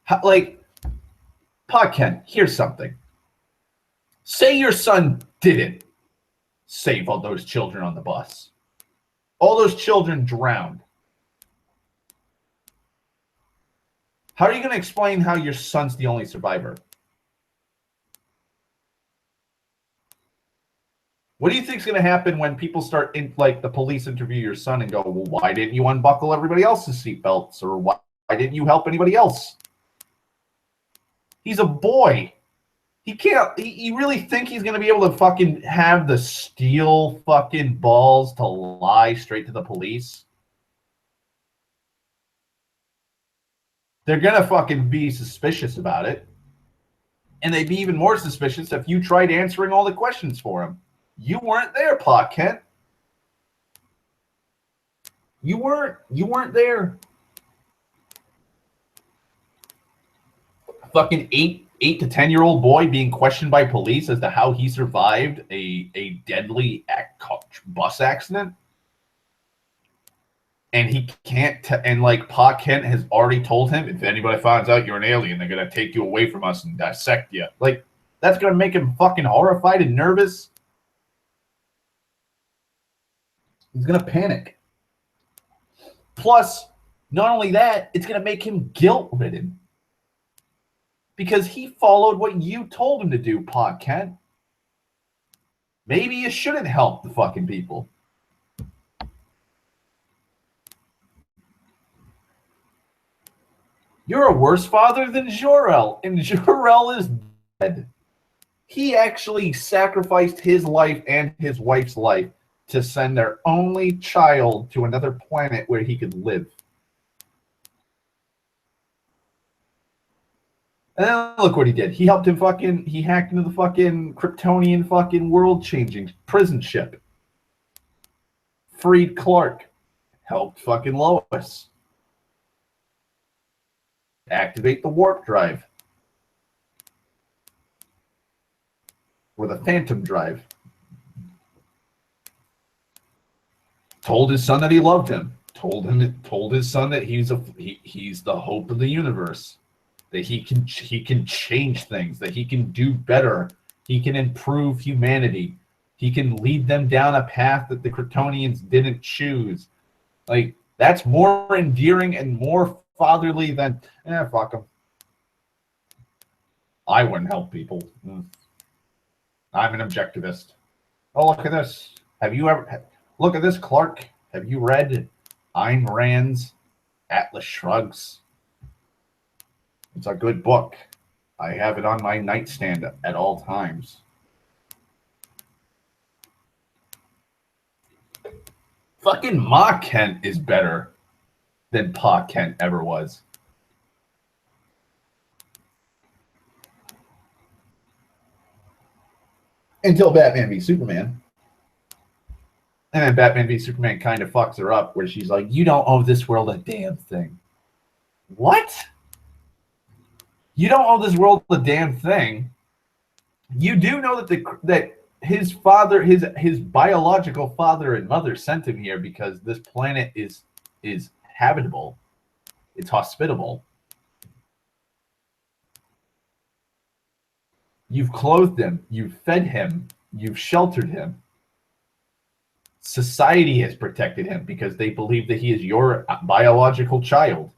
Pa Kent, here's something. Say your son didn't save all those children on the bus. All those children drowned. How are you going to explain how your son's the only survivor? What do you think is going to happen when people start, the police interview your son and go, well, why didn't you unbuckle everybody else's seatbelts? Or why didn't you help anybody else? He's a boy. He can't, you really think he's going to be able to fucking have the steel fucking balls to lie straight to the police? They're going to fucking be suspicious about it. And they'd be even more suspicious if you tried answering all the questions for him. You weren't there, Pa Kent. You weren't there. A fucking 8 to 10-year-old boy being questioned by police as to how he survived a deadly bus accident. And he can't, Pa Kent has already told him, if anybody finds out you're an alien, they're going to take you away from us and dissect you. Like, that's going to make him fucking horrified and nervous. He's going to panic. Plus, not only that, it's going to make him guilt-ridden. Because he followed what you told him to do, Pa Kent. Maybe you shouldn't help the fucking people. You're a worse father than Jor-El, and Jor-El is dead. He actually sacrificed his life and his wife's life to send their only child to another planet where he could live. And then look what he did. He helped him he hacked into the fucking Kryptonian fucking world-changing prison ship. Freed Clark. Helped fucking Lois. Activate the warp drive. Or the phantom drive. Told his son that he loved him. Told his son that he's the hope of the universe. That he can change things, that he can do better, he can improve humanity, he can lead them down a path that the Kryptonians didn't choose. Like, that's more endearing and more fatherly than fuck them. I wouldn't help people. I'm an objectivist. Oh, look at this. Look at this, Clark? Have you read Ayn Rand's Atlas Shrugs? It's a good book. I have it on my nightstand at all times. Fucking Ma Kent is better than Pa Kent ever was. Until Batman v Superman. And then Batman v Superman kind of fucks her up where she's like, you don't owe this world a damn thing. What? You don't owe this world a damn thing. You do know that his father, his biological father and mother sent him here because this planet is habitable. It's hospitable. You've clothed him. You've fed him. You've sheltered him. Society has protected him because they believe that he is your biological child.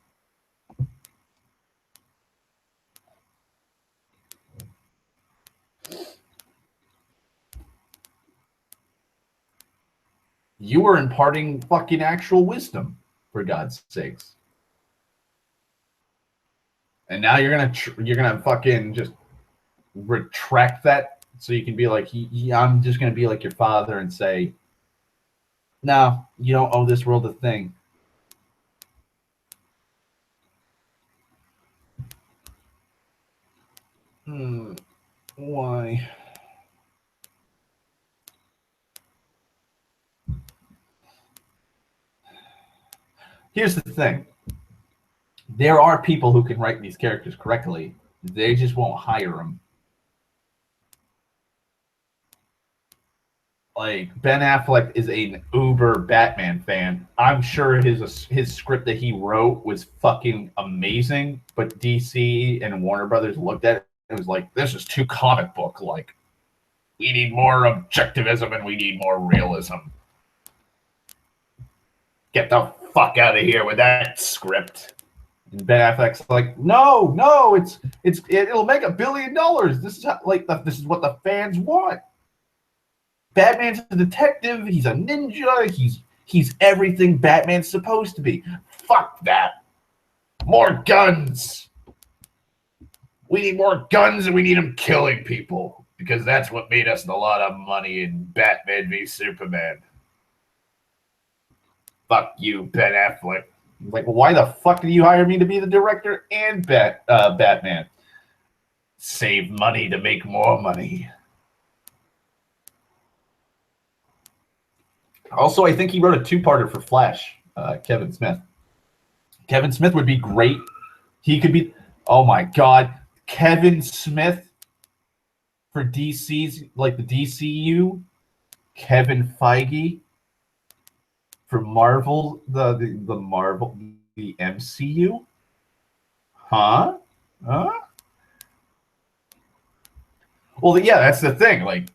You were imparting fucking actual wisdom, for God's sakes. And now you're gonna fucking just retract that so you can be like, I'm just gonna be like your father and say, no, you don't owe this world a thing. Why? Here's the thing. There are people who can write these characters correctly. They just won't hire them. Like, Ben Affleck is an uber Batman fan. I'm sure his script that he wrote was fucking amazing, but DC and Warner Brothers looked at it and was like, this is too comic book. Like, we need more objectivism and we need more realism. Get the fuck out of here with that script. And Ben Affleck's like, no, it'll make $1 billion. This is this is what the fans want. Batman's a detective. He's a ninja. He's everything Batman's supposed to be. Fuck that. More guns. We need more guns and we need them killing people because that's what made us a lot of money in Batman v Superman. Fuck you, Ben Affleck. Like, well, why the fuck did you hire me to be the director and Batman? Save money to make more money. Also, I think he wrote a 2-parter for Flash, Kevin Smith. Kevin Smith would be great. He could be, oh my God, Kevin Smith for DC's, like the DCU, Kevin Feige for Marvel, the Marvel, the MCU? Huh? Well, yeah, that's the thing. Like,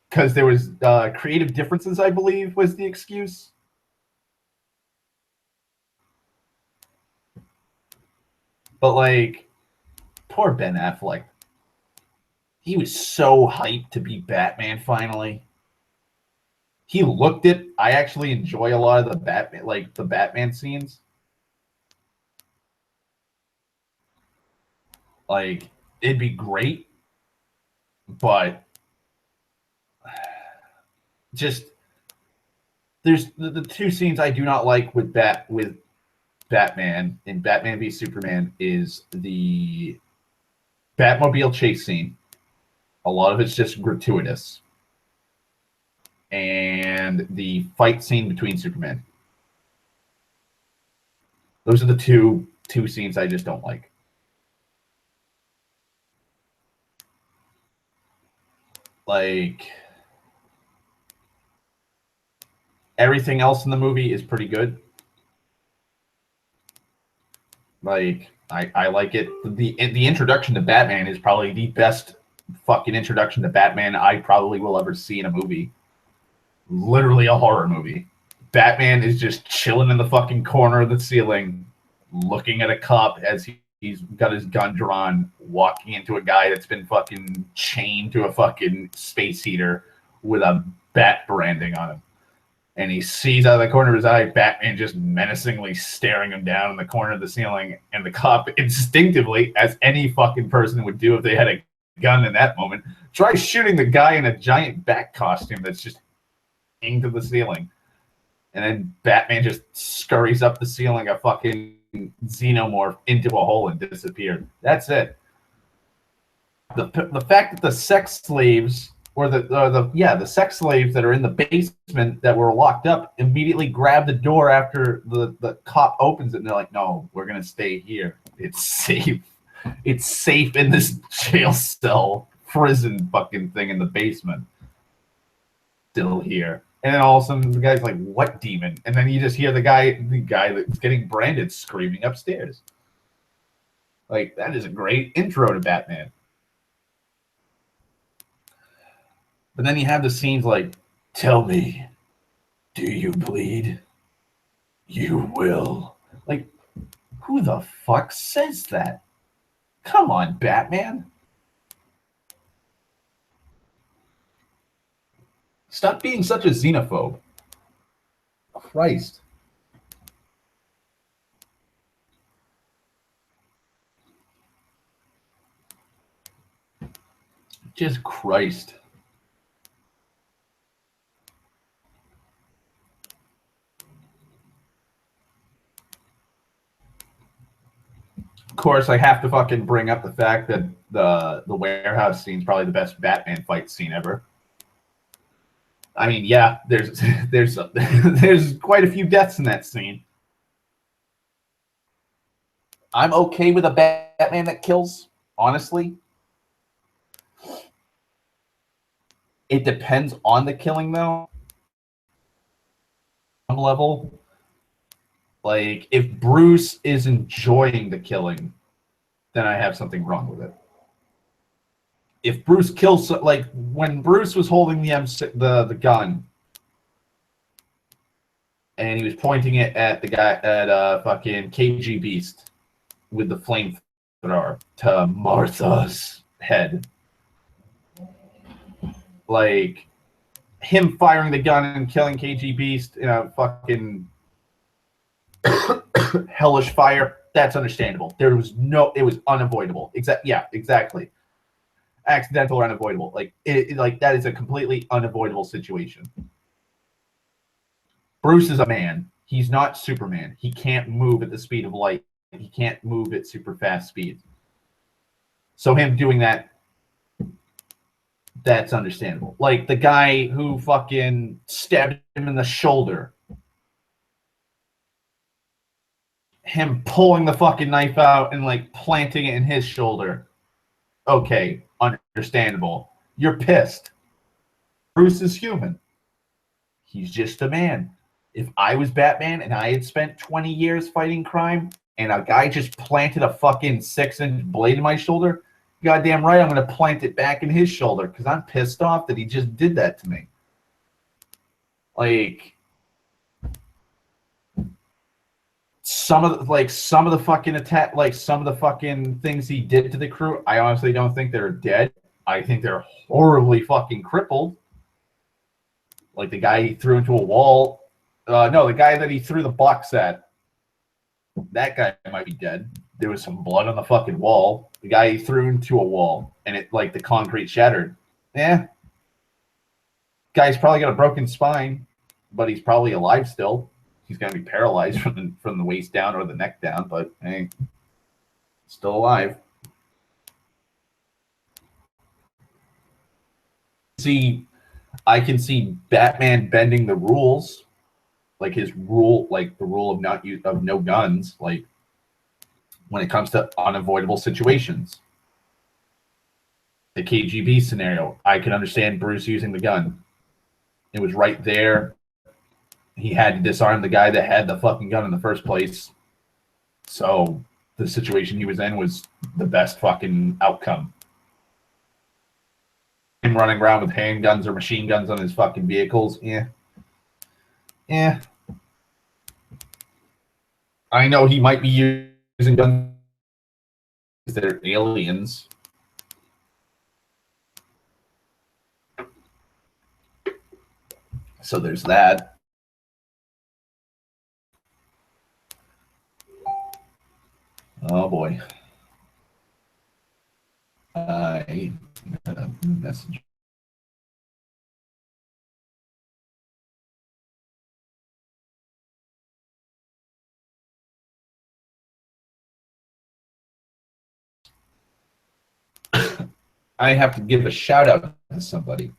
because there was creative differences, I believe, was the excuse. But, like, poor Ben Affleck. He was so hyped to be Batman finally. He looked it. I actually enjoy a lot of the Batman scenes. Like, it'd be great, but just there's the two scenes I do not like with Batman in Batman v Superman is the Batmobile chase scene. A lot of it's just gratuitous. And the fight scene between Superman. Those are the two scenes I just don't like. Like, everything else in the movie is pretty good. Like, I like it. The introduction to Batman is probably the best fucking introduction to Batman I probably will ever see in a movie. Literally a horror movie. Batman is just chilling in the fucking corner of the ceiling, looking at a cop as he's got his gun drawn, walking into a guy that's been fucking chained to a fucking space heater with a bat branding on him. And he sees out of the corner of his eye Batman just menacingly staring him down in the corner of the ceiling. And the cop instinctively, as any fucking person would do if they had a gun in that moment, tries shooting the guy in a giant bat costume that's just hanging to the ceiling. And then Batman just scurries up the ceiling, a fucking xenomorph, into a hole and disappeared. That's it. The fact that the sex slaves... or the sex slaves that are in the basement that were locked up immediately grab the door after the cop opens it, and they're like, no, we're going to stay here. It's safe. It's safe in this jail cell prison fucking thing in the basement. Still here. And then all of a sudden the guy's like, what demon? And then you just hear the guy that's getting branded screaming upstairs. Like, that is a great intro to Batman. But then you have the scenes like, tell me, do you bleed? You will. Like, who the fuck says that? Come on, Batman. Stop being such a xenophobe. Christ. Just Christ. Of course, I have to fucking bring up the fact that the warehouse scene is probably the best Batman fight scene ever. I mean, yeah, there's quite a few deaths in that scene. I'm okay with a Batman that kills, honestly. It depends on the killing, though. Some level. Like, if Bruce is enjoying the killing, then I have something wrong with it. If Bruce kills, like when Bruce was holding the gun, and he was pointing it at the guy at fucking KG Beast with the flamethrower to Martha's head, like him firing the gun and killing KG Beast in a fucking hellish fire, that's understandable. It was unavoidable. Exactly. Accidental or unavoidable. Like that is a completely unavoidable situation. Bruce is a man. He's not Superman. He can't move at the speed of light. He can't move at super fast speeds. So him doing that, that's understandable. Like the guy who fucking stabbed him in the shoulder. Him pulling the fucking knife out and like planting it in his shoulder. Okay, understandable. You're pissed. Bruce is human. He's just a man. If I was Batman and I had spent 20 years fighting crime and a guy just planted a fucking 6-inch blade in my shoulder, goddamn right I'm going to plant it back in his shoulder because I'm pissed off that he just did that to me. Like, some of the fucking attack, like some of the fucking things he did to the crew, I honestly don't think they're dead. I think they're horribly fucking crippled. Like the guy he threw into a wall. No, the guy that he threw the box at. That guy might be dead. there was some blood on the fucking wall. The guy threw into a wall, and it like the concrete shattered. Yeah, guy's probably got a broken spine, but he's probably alive still. He's gonna be paralyzed from the waist down or the neck down, but hey, still alive. See, I can see Batman bending the rules, like his rule, like the rule of not use of no guns, like when it comes to unavoidable situations. The KGB scenario, I can understand Bruce using the gun. It was right there. He had to disarm the guy that had the fucking gun in the first place. So the situation he was in was the best fucking outcome. Him running around with handguns or machine guns on his fucking vehicles, yeah. Yeah. I know he might be using guns that are aliens. So there's that. Oh boy. I got a message. I have to give a shout out to somebody.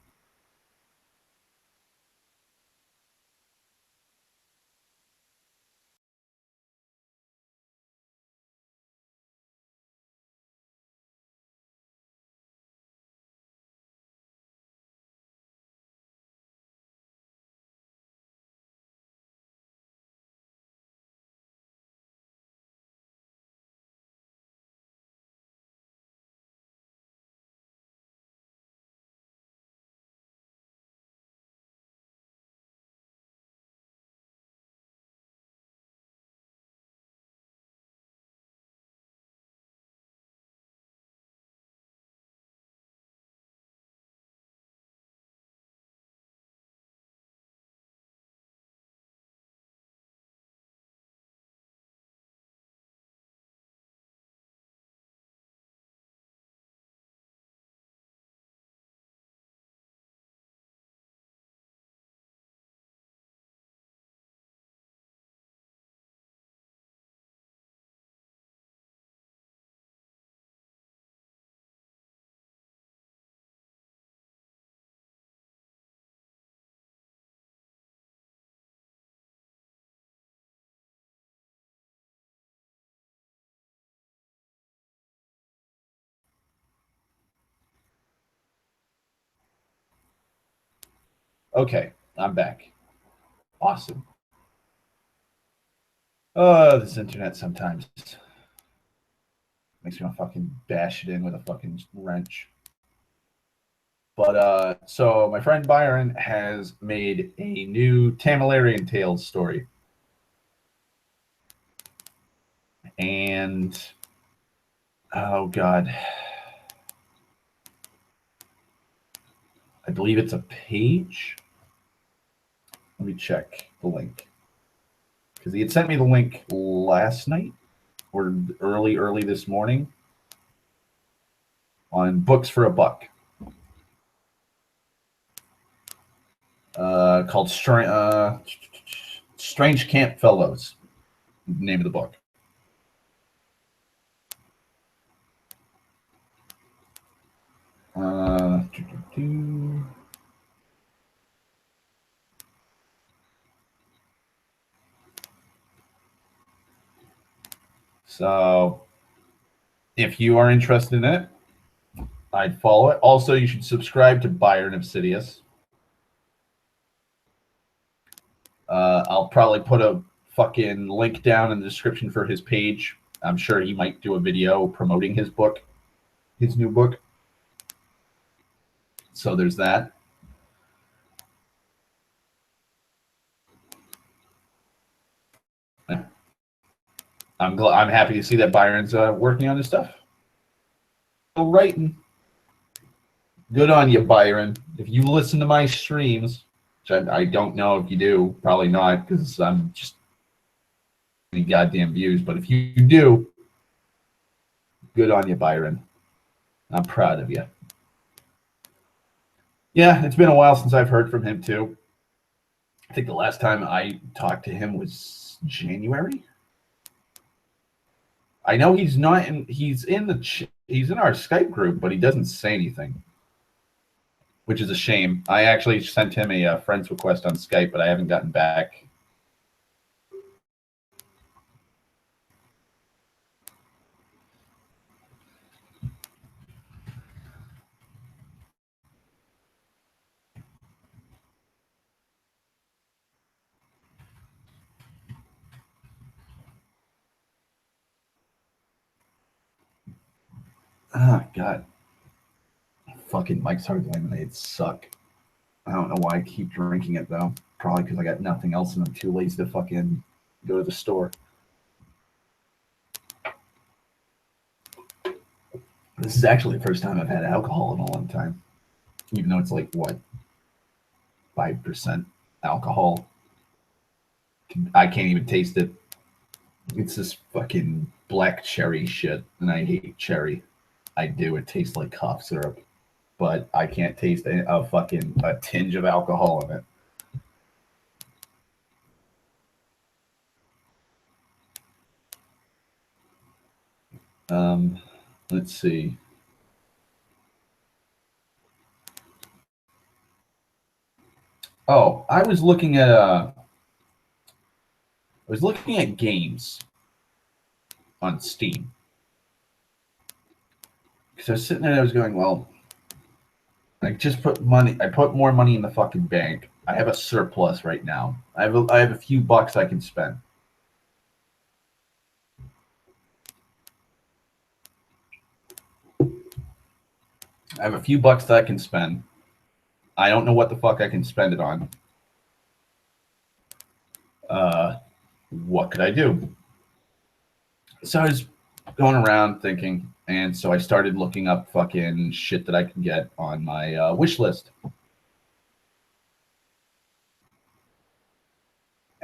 Okay, I'm back. Awesome. Oh, this internet sometimes makes me want to fucking bash it in with a fucking wrench. But so my friend Byron has made a new Tamalarian Tales story. And oh god. I believe it's a page. Let me check the link. Because he had sent me the link last night or early this morning on Books for a Buck. Called Strange Camp Fellows, name of the book. So if you are interested in it, I'd follow it. Also, you should subscribe to Byron Obsidious. I'll probably put a fucking link down in the description for his page. I'm sure he might do a video promoting his book, his new book. So there's that. I'm happy to see that Byron's working on his stuff. Writing. Good on you, Byron. If you listen to my streams, which I don't know if you do, probably not, because I'm just any goddamn views. But if you do, Good on you, Byron. I'm proud of you. Yeah, it's been a while since I've heard from him too. I think the last time I talked to him was January. I know he's not in. He's in our Skype group, but he doesn't say anything, which is a shame. I actually sent him a friend's request on Skype, but I haven't gotten back. Oh, God. Fucking Mike's Hard Lemonades suck. I don't know why I keep drinking it, though. Probably because I got nothing else and I'm too lazy to fucking go to the store. This is actually the first time I've had alcohol in a long time. Even though it's like, what, 5% alcohol? I can't even taste it. It's this fucking black cherry shit, and I hate cherry. I do. It tastes like cough syrup, but I can't taste a tinge of alcohol in it. Let's see. Oh, I was looking at games on Steam. Because I was sitting there and I was going, well, I just put money. I put more money in the fucking bank. I have a surplus right now. I have a few bucks I can spend. I have a few bucks that I can spend. I don't know what the fuck I can spend it on. What could I do? So I was going around thinking, and so I started looking up fucking shit that I can get on my wish list.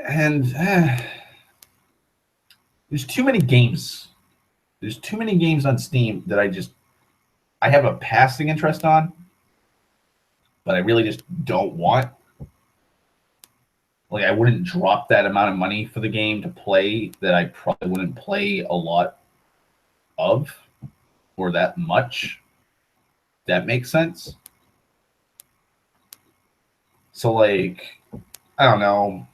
And there's too many games. There's too many games on Steam that I have a passing interest on, but I really just don't want. Like, I wouldn't drop that amount of money for the game to play that I probably wouldn't play a lot of or that much. That makes sense. So, like, I don't know.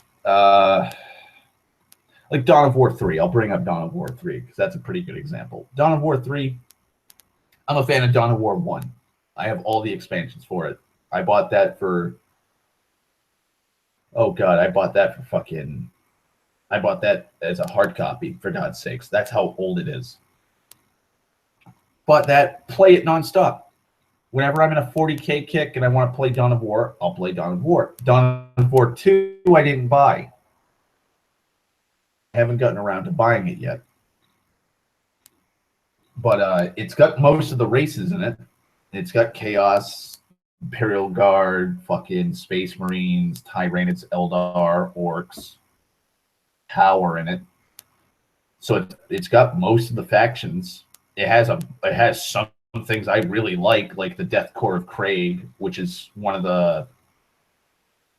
Like Dawn of War 3. I'll bring up Dawn of War 3 because that's a pretty good example. Dawn of War 3, I'm a fan of Dawn of War 1. I have all the expansions for it. I bought that for... Oh, God, I bought that as a hard copy, for God's sakes. That's how old it is. But play it nonstop. Whenever I'm in a 40K kick and I want to play Dawn of War, I'll play Dawn of War. Dawn of War 2, I didn't buy. I haven't gotten around to buying it yet. But it's got most of the races in it. It's got Chaos, Imperial Guard, fucking Space Marines, Tyranids, Eldar, Orcs, Power in it. So it's got most of the factions. It has some things I really like the Death Corps of Craig, which is one of the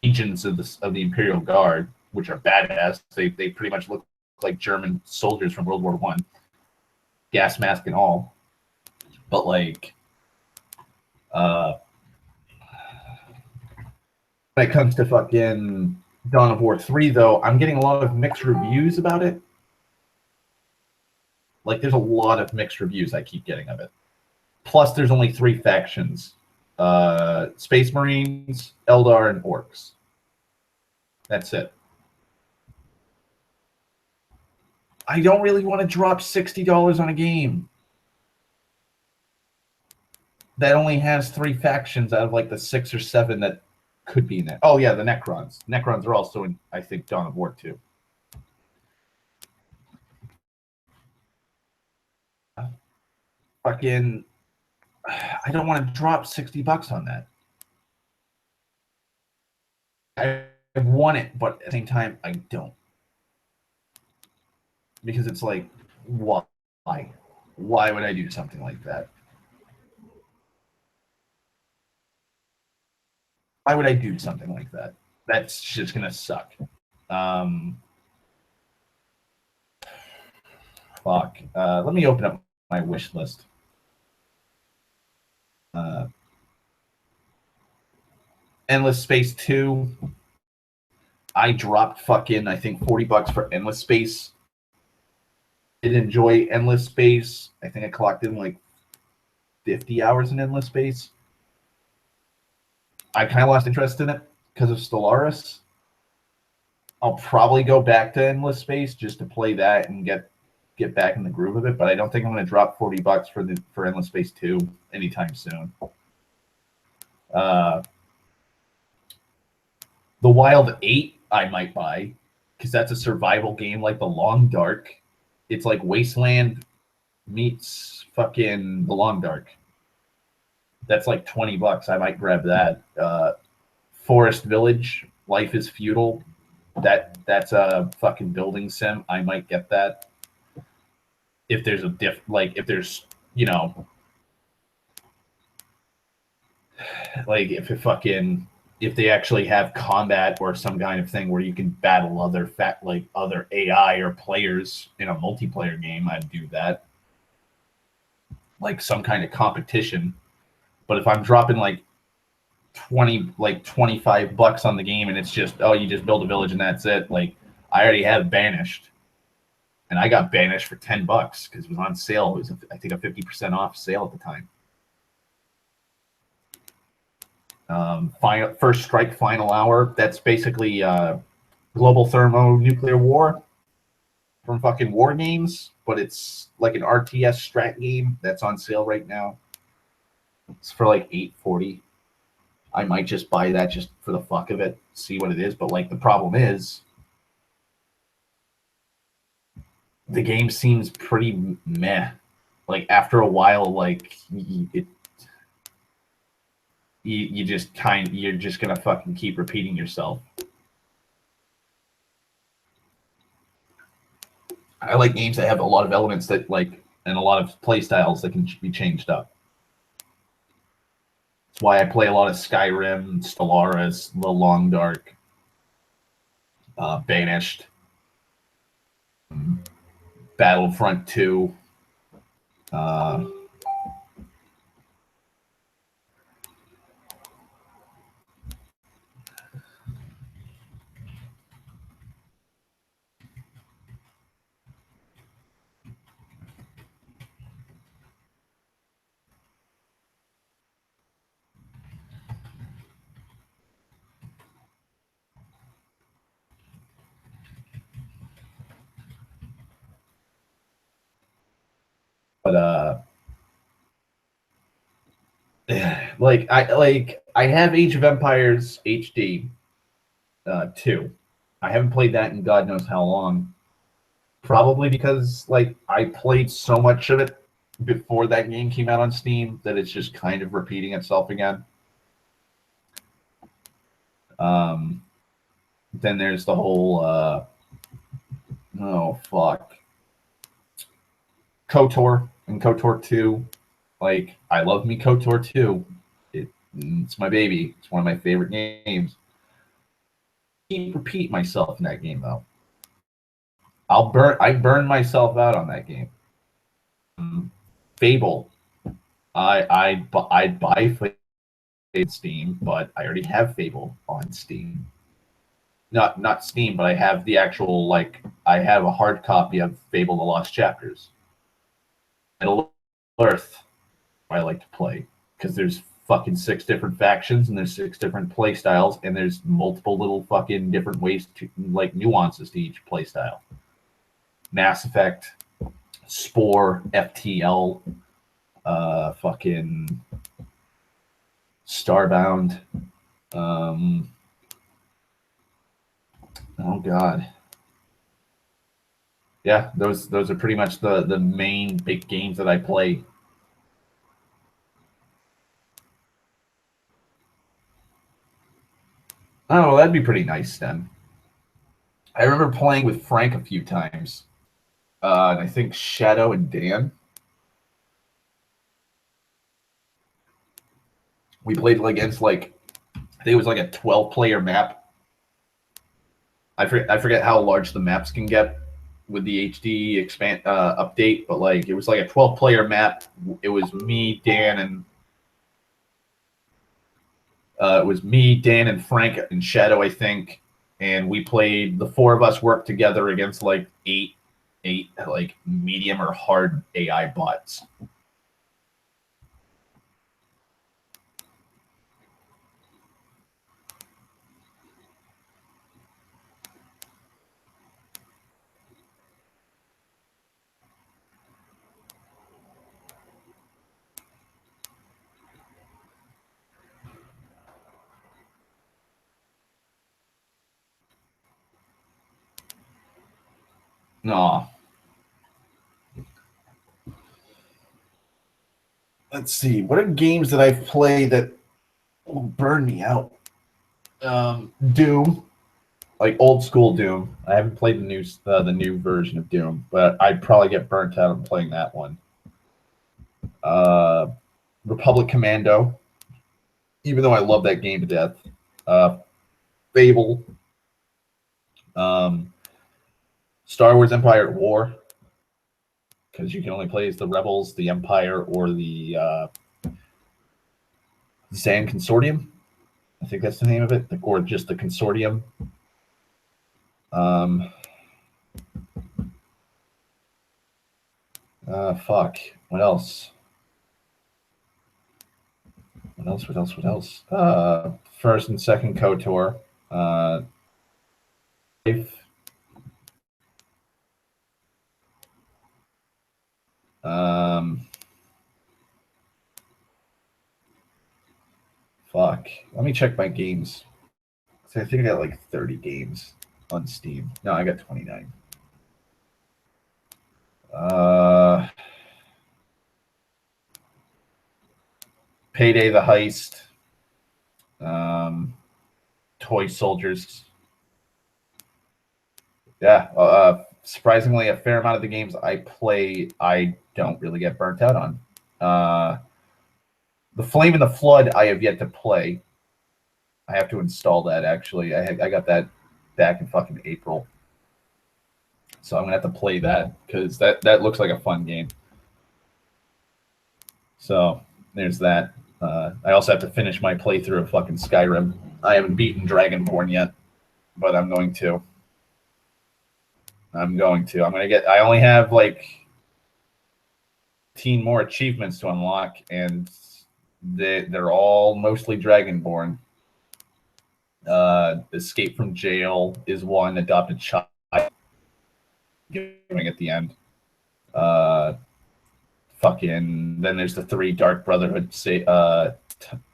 legions of the Imperial Guard, which are badass. They pretty much look like German soldiers from World War I, gas mask and all. But like, when it comes to fucking Dawn of War 3, though, I'm getting a lot of mixed reviews about it. Like, there's a lot of mixed reviews I keep getting of it. Plus, there's only 3 factions. Space Marines, Eldar, and Orcs. That's it. I don't really want to drop $60 on a game that only has 3 factions out of like the 6 or 7 that could be in it. Oh, yeah, the Necrons. Necrons are also in, I think, Dawn of War 2. Fucking, I don't want to drop $60 on that. I want it, but at the same time, I don't. Because it's like, why? Why would I do something like that? Why would I do something like that? That's just gonna suck. Fuck. Let me open up my wish list. Endless Space 2. I dropped fucking, I think, $40 for Endless Space. Did enjoy Endless Space. I think I clocked in like 50 hours in Endless Space. I kind of lost interest in it because of Stellaris. I'll probably go back to Endless Space just to play that and get back in the groove of it, but I don't think I'm going to drop $40 for Endless Space 2 anytime soon. The Wild 8 I might buy because that's a survival game like The Long Dark. It's like Wasteland meets fucking The Long Dark. That's like $20. I might grab that. Forest Village, Life is Feudal. That's a fucking building sim. I might get that. If there's if there's, you know, like if they actually have combat or some kind of thing where you can battle other AI or players in a multiplayer game, I'd do that. Like some kind of competition. But if I'm dropping like $25 on the game and it's just, oh, you just build a village and that's it, like I already have Banished. And I got Banished for $10 because it was on sale. It was, I think, a 50% off sale at the time. First Strike Final Hour. That's basically global thermonuclear war from fucking War Games, but it's like an RTS strat game that's on sale right now. It's for like $8.40. I might just buy that just for the fuck of it, see what it is. But like the problem is, the game seems pretty meh. Like after a while, like you're just gonna fucking keep repeating yourself. I like games that have a lot of elements that and a lot of play styles that can be changed up. That's why I play a lot of Skyrim, Stellaris, The Long Dark, Banished, Battlefront 2. But I have Age of Empires HD 2. I haven't played that in God knows how long. Probably because like I played so much of it before that game came out on Steam that it's just kind of repeating itself again. Then there's the whole KOTOR and KOTOR 2. Like I love me KOTOR 2. It's my baby. It's one of my favorite games. I can't repeat myself in that game though. I burn myself out on that game. Fable. I'd buy Fable on Steam, but I already have Fable on Steam. Not Steam, but I have the actual I have a hard copy of Fable: The Lost Chapters. Middle Earth, I like to play because there's fucking 6 different factions and there's 6 different play styles and there's multiple little fucking different ways to nuances to each play style. Mass Effect, Spore, FTL, fucking Starbound. Oh god. Yeah, those are pretty much the main big games that I play. Oh, that'd be pretty nice then. I remember playing with Frank a few times. And I think Shadow and Dan. We played against I think it was like a 12-player map. I forget how large the maps can get with the HD expand update, but it was like a 12-player map. It was me, Dan, and Frank and Shadow, I think, and we played. The four of us worked together against eight medium or hard AI bots. No. Let's see. What are games that I've played that will burn me out? Doom, like old school Doom. I haven't played the new version of Doom, but I'd probably get burnt out on playing that one. Republic Commando, even though I love that game to death. Fable. Star Wars Empire at War, because you can only play as the Rebels, the Empire, or the Zan Consortium. I think that's the name of it, or just the Consortium. Fuck. What else? What else? First and second KOTOR. Fuck. Let me check my games. So I think I got 30 games on Steam. No, I got 29. Payday the Heist. Toy Soldiers. Yeah. Surprisingly, a fair amount of the games I play, I don't really get burnt out on. The Flame and the Flood, I have yet to play. I have to install that, actually. I got that back in fucking April. So I'm going to have to play that, because that looks like a fun game. So there's that. I also have to finish my playthrough of fucking Skyrim. I haven't beaten Dragonborn yet, but I'm going to. I only have 15 more achievements to unlock, and they're all mostly Dragonborn. Escape from jail is one. Adopted child giving at the end. Fucking then there's the 3 Dark Brotherhood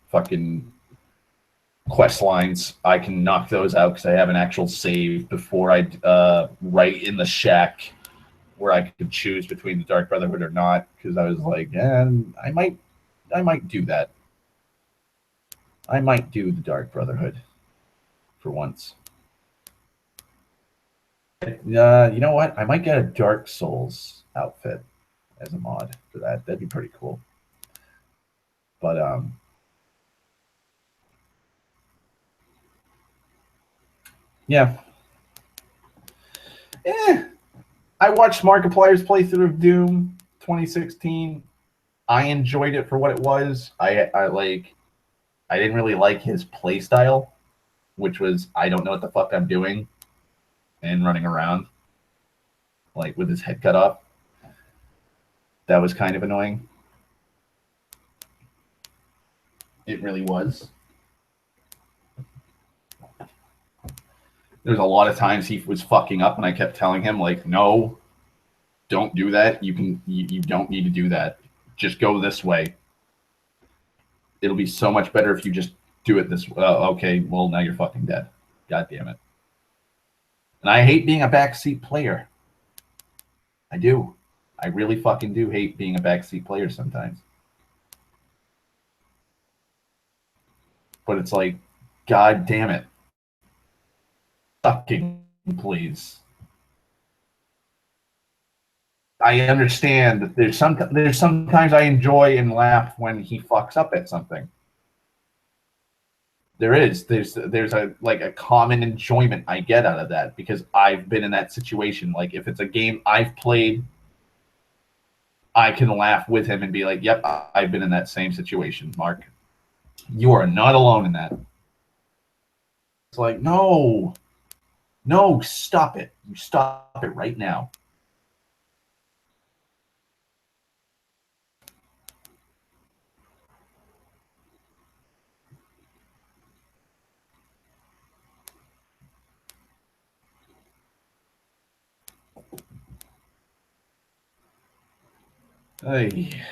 fucking quest lines. I can knock those out because I have an actual save before I write in the shack where I could choose between the Dark Brotherhood or not, because I was like, I might do that. I might do the Dark Brotherhood for once. You know what? I might get a Dark Souls outfit as a mod for that. That'd be pretty cool. But yeah. I watched Markiplier's playthrough of Doom 2016. I enjoyed it for what it was. I didn't really like his play style, which was I don't know what the fuck I'm doing and running around with his head cut off. That was kind of annoying. It really was. There's a lot of times he was fucking up and I kept telling him no, don't do that. You don't need to do that. Just go this way. It'll be so much better if you just do it this way. Okay, well, now you're fucking dead. God damn it. And I hate being a backseat player. I do. I really fucking do hate being a backseat player sometimes. But it's God damn it. Fucking please. I understand that there's sometimes I enjoy and laugh when he fucks up at something. There's a like a common enjoyment I get out of that because I've been in that situation. Like if it's a game I've played, I can laugh with him and be like, "Yep, I've been in that same situation, Mark. You are not alone in that." It's like, no, stop it. You stop it right now. Hey,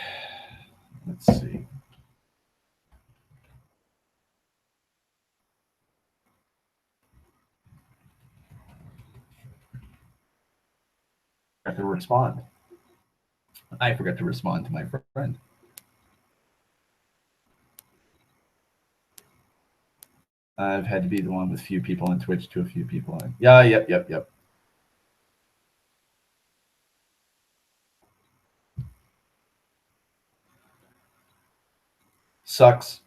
let's see. I have to respond. I forgot to respond to my friend. I've had to be the one with few people on Twitch to a few people on. Yeah, yep. Sucks.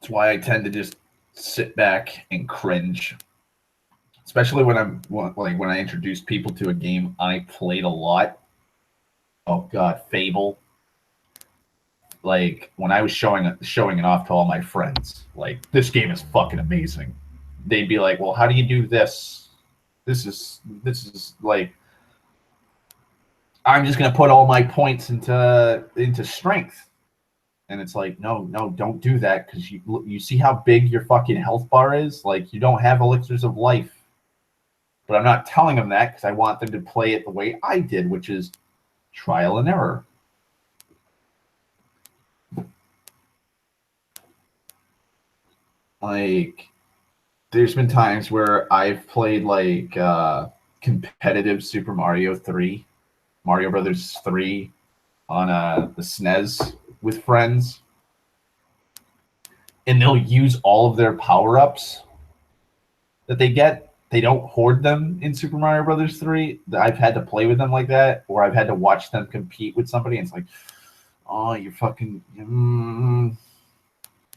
That's why I tend to just sit back and cringe. Especially when when I introduce people to a game I played a lot. Oh god, Fable. Like when I was showing it off to all my friends, like this game is fucking amazing. They'd be like, "Well, how do you do this? This is like I'm just gonna put all my points into strength." And it's like, no, don't do that because you see how big your fucking health bar is. Like you don't have elixirs of life. But I'm not telling them that because I want them to play it the way I did, which is trial and error. Like, there's been times where I've played like competitive Super Mario 3, Mario Brothers 3 on the SNES with friends, and they'll use all of their power-ups that they get. They don't hoard them in Super Mario Brothers 3. I've had to play with them like that, or I've had to watch them compete with somebody, and it's like, oh, you're fucking...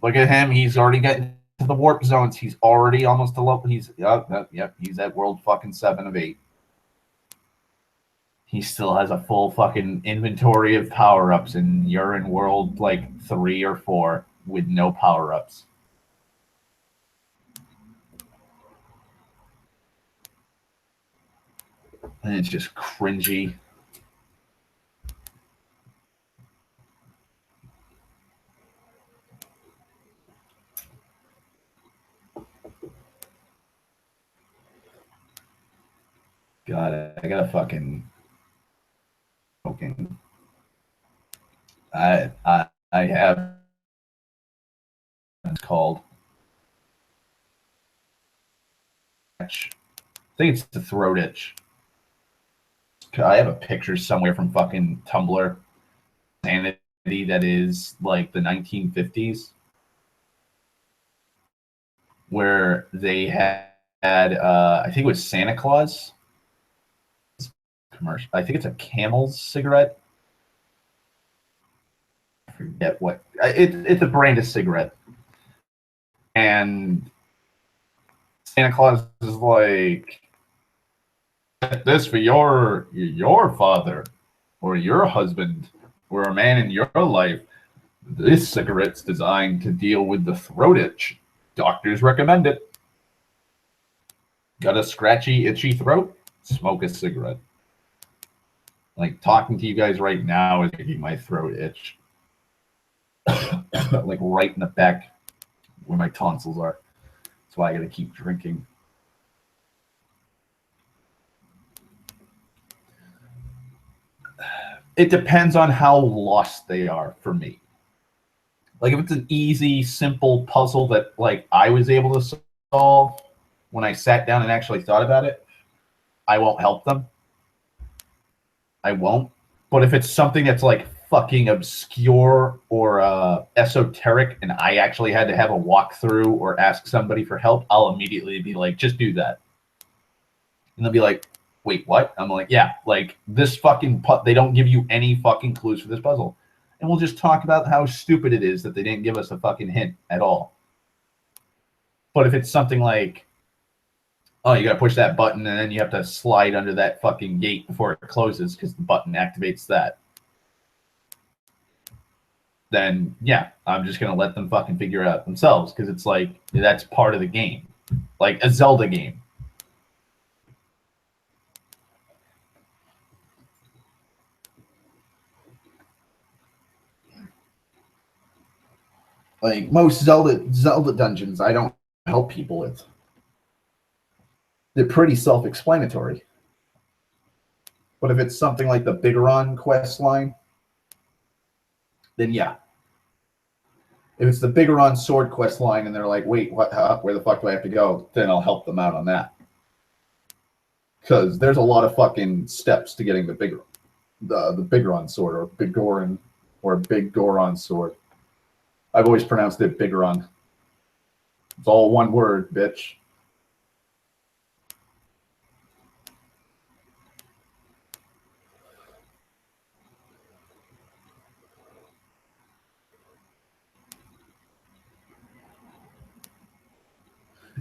look at him. He's already getting to the warp zones. He's already almost a level. He's he's at world fucking 7 of 8. He still has a full fucking inventory of power-ups, and you're in world like 3 or 4 with no power-ups. And it's just cringy. God, I gotta fucking I have it's called I think it's the throat itch. I have a picture somewhere from fucking Tumblr sanity that is like the 1950s where they had I think it was Santa Claus commercial. I think it's a Camel's cigarette. I forget what it's a brand of cigarette, and Santa Claus is like, "Get this for your father or your husband or a man in your life. This cigarette's designed to deal with the throat itch. Doctors recommend it. Got a scratchy, itchy throat? Smoke a cigarette." Like talking to you guys right now is making my throat itch. Like right in the back where my tonsils are. That's why I gotta keep drinking. It depends on how lost they are for me. Like if it's an easy, simple puzzle that like I was able to solve when I sat down and actually thought about it, I won't help them. I won't. But if it's something that's like fucking obscure or esoteric and I actually had to have a walkthrough or ask somebody for help, I'll immediately be like, just do that. And they'll be like, wait, what? I'm like, yeah, like this fucking they don't give you any fucking clues for this puzzle. And we'll just talk about how stupid it is that they didn't give us a fucking hint at all. But if it's something like, oh, you gotta push that button and then you have to slide under that fucking gate before it closes because the button activates that, then yeah, I'm just gonna let them fucking figure it out themselves because it's like that's part of the game, like a Zelda game. Like most Zelda dungeons, I don't help people with. They're pretty self-explanatory. But if it's something like the Bigoron quest line, then yeah. If it's the Bigoron sword quest line and they're like, wait, what? Where the fuck do I have to go? Then I'll help them out on that. Because there's a lot of fucking steps to getting the Bigoron sword, or Bigoron, or Big Goron sword. I've always pronounced it Bigoron. It's all one word, bitch.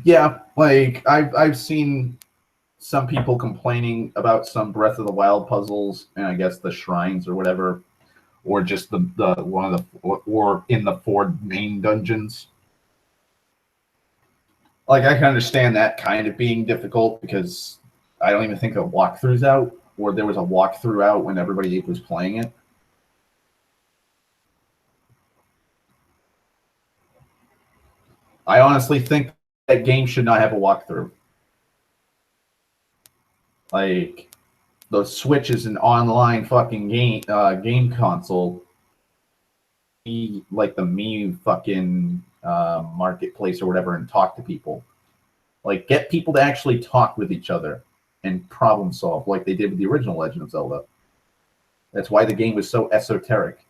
Yeah, like I've seen some people complaining about some Breath of the Wild puzzles, and I guess the shrines or whatever, or just the one of the or in the 4 main dungeons. Like I can understand that kind of being difficult because I don't even think a walkthrough's out, or there was a walkthrough out when everybody was playing it. I honestly think that game should not have a walkthrough. Like the Switch is an online fucking game console. Like the me fucking marketplace or whatever, and talk to people. Like get people to actually talk with each other and problem solve like they did with the original Legend of Zelda. That's why the game was so esoteric.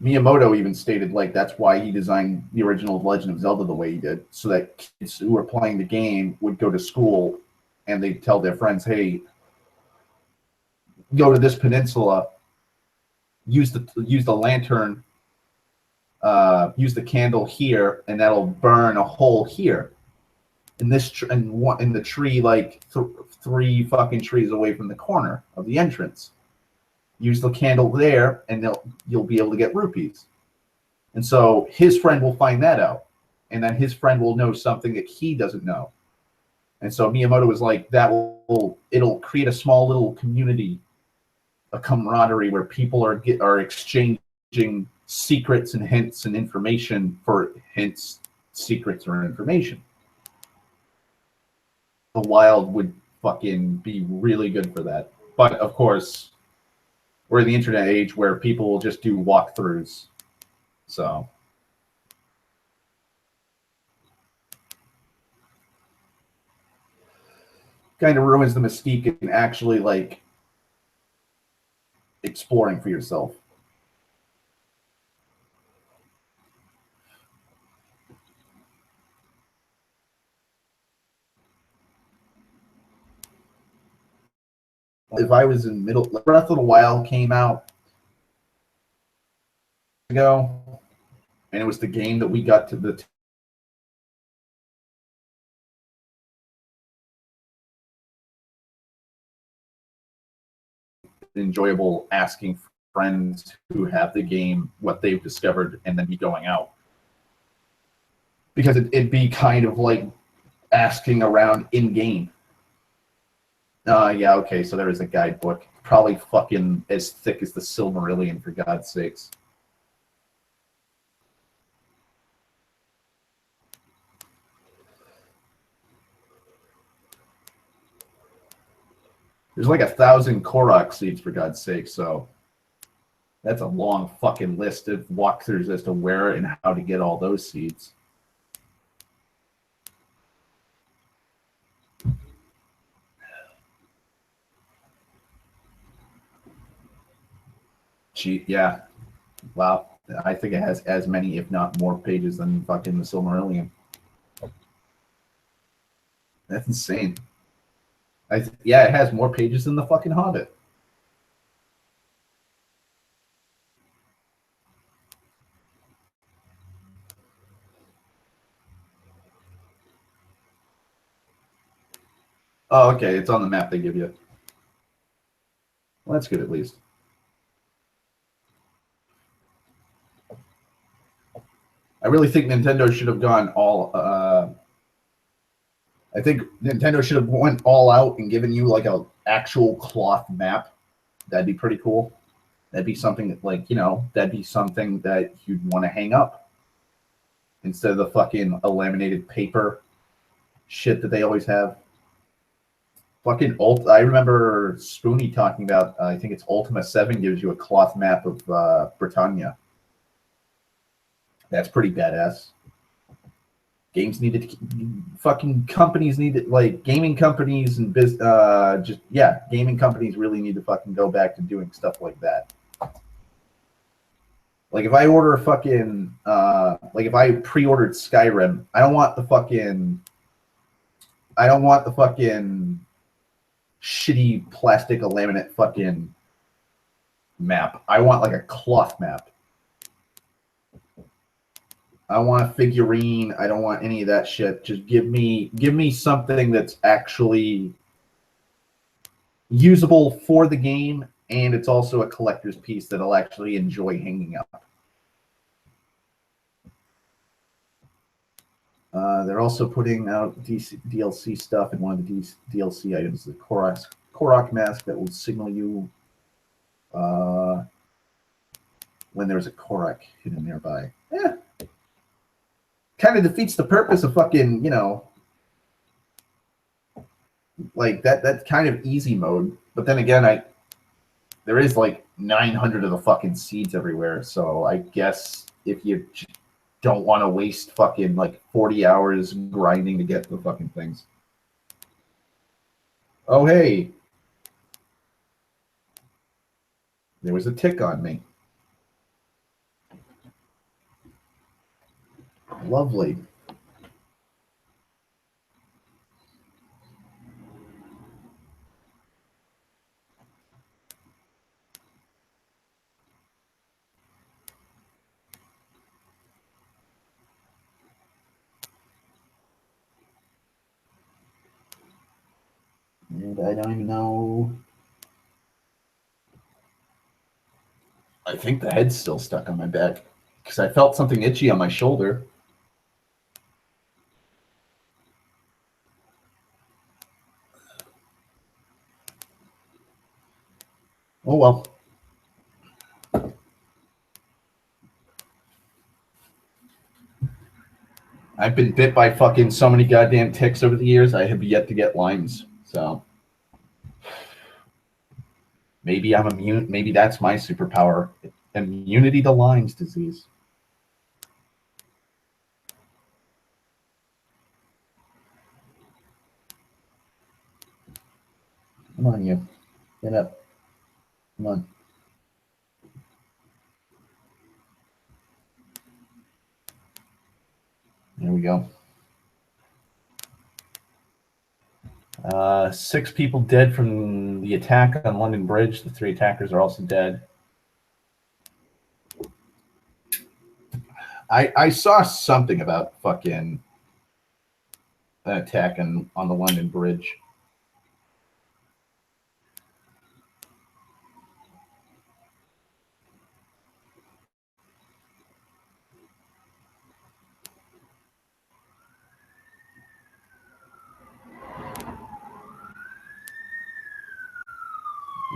Miyamoto even stated like that's why he designed the original Legend of Zelda the way he did, so that kids who were playing the game would go to school and they'd tell their friends, hey, go to this peninsula, use the lantern, use the candle here, and that'll burn a hole here. In this in the tree, like 3 fucking trees away from the corner of the entrance. Use the candle there, and you'll be able to get rupees. And so his friend will find that out, and then his friend will know something that he doesn't know. And so Miyamoto was like, it'll create a small little community, a camaraderie where people are exchanging secrets and hints and information for hints, secrets, or information. The Wild would fucking be really good for that. But of course, we're in the internet age where people will just do walkthroughs. So kind of ruins the mystique in actually like exploring for yourself. If I was in Breath of the Wild came out ago, and it was the game that we got to the enjoyable asking friends who have the game what they've discovered and then be going out, because it'd be kind of like asking around in game. Yeah, okay, so there is a guidebook, probably fucking as thick as the Silmarillion, for God's sakes. There's like 1,000 Korok seeds, for God's sake, so that's a long fucking list of walkthroughs as to where and how to get all those seeds. Gee, yeah. Wow. I think it has as many, if not more, pages than fucking the Silmarillion. That's insane. Yeah, it has more pages than the fucking Hobbit. Oh, okay. It's on the map they give you. Well, that's good at least. I really think Nintendo should have gone all. I think Nintendo should have went all out and given you like a actual cloth map. That'd be pretty cool. That'd be something that, like, you know, that'd be something that you'd want to hang up instead of the fucking laminated paper shit that they always have. Fucking I remember Spoonie talking about. I think it's Ultima 7 gives you a cloth map of Britannia. That's pretty badass. Games needed to, fucking companies need to, like, gaming companies and gaming companies really need to fucking go back to doing stuff like that. Like, if I order a fucking like if I pre-ordered Skyrim, I don't want the fucking shitty plastic laminate fucking map. I want like a cloth map. I want a figurine. I don't want any of that shit. Just give me something that's actually usable for the game, and it's also a collector's piece that I'll actually enjoy hanging up. They're also putting out DLC stuff, and one of the DLC items is the Korok mask that will signal you when there's a Korok hidden nearby. Yeah. Kind of defeats the purpose of fucking, you know, like that's kind of easy mode. But then again, there is like 900 of the fucking seeds everywhere. So I guess if you don't want to waste fucking like 40 hours grinding to get the fucking things. Oh, hey. There was a tick on me. Lovely. And I don't even know. I think the head's still stuck on my back because I felt something itchy on my shoulder. Oh, well. I've been bit by fucking so many goddamn ticks over the years. I have yet to get limes. So maybe I'm immune. Maybe that's my superpower. Immunity to Lyme's disease. Come on, you. Get up. Come on. There we go. 6 people dead from the attack on London Bridge. The 3 attackers are also dead. I saw something about fucking an attack on the London Bridge.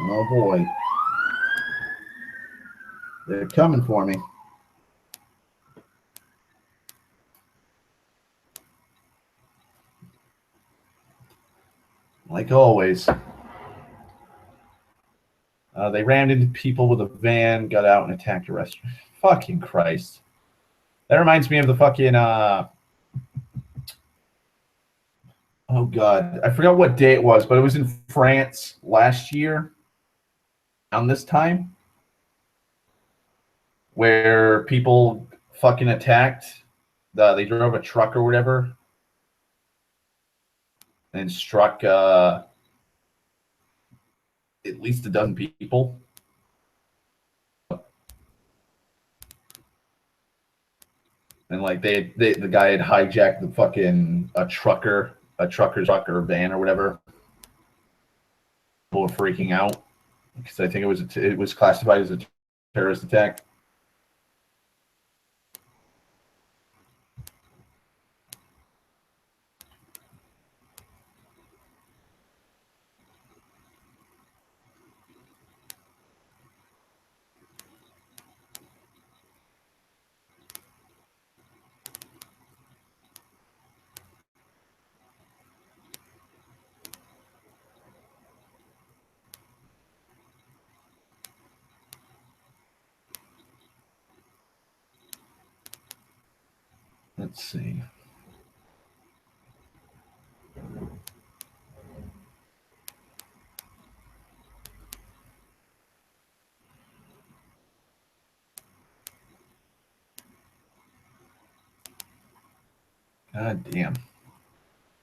Oh boy. They're coming for me. Like always. They rammed into people with a van, got out and attacked a restaurant. Fucking Christ. That reminds me of the fucking oh god, I forgot what day it was, but it was in France last year on this time where people fucking attacked. They drove a truck or whatever and struck at least a dozen people. And like the guy had hijacked the fucking trucker van or whatever. were freaking out because I think it was classified as a terrorist attack. Let's see. God damn.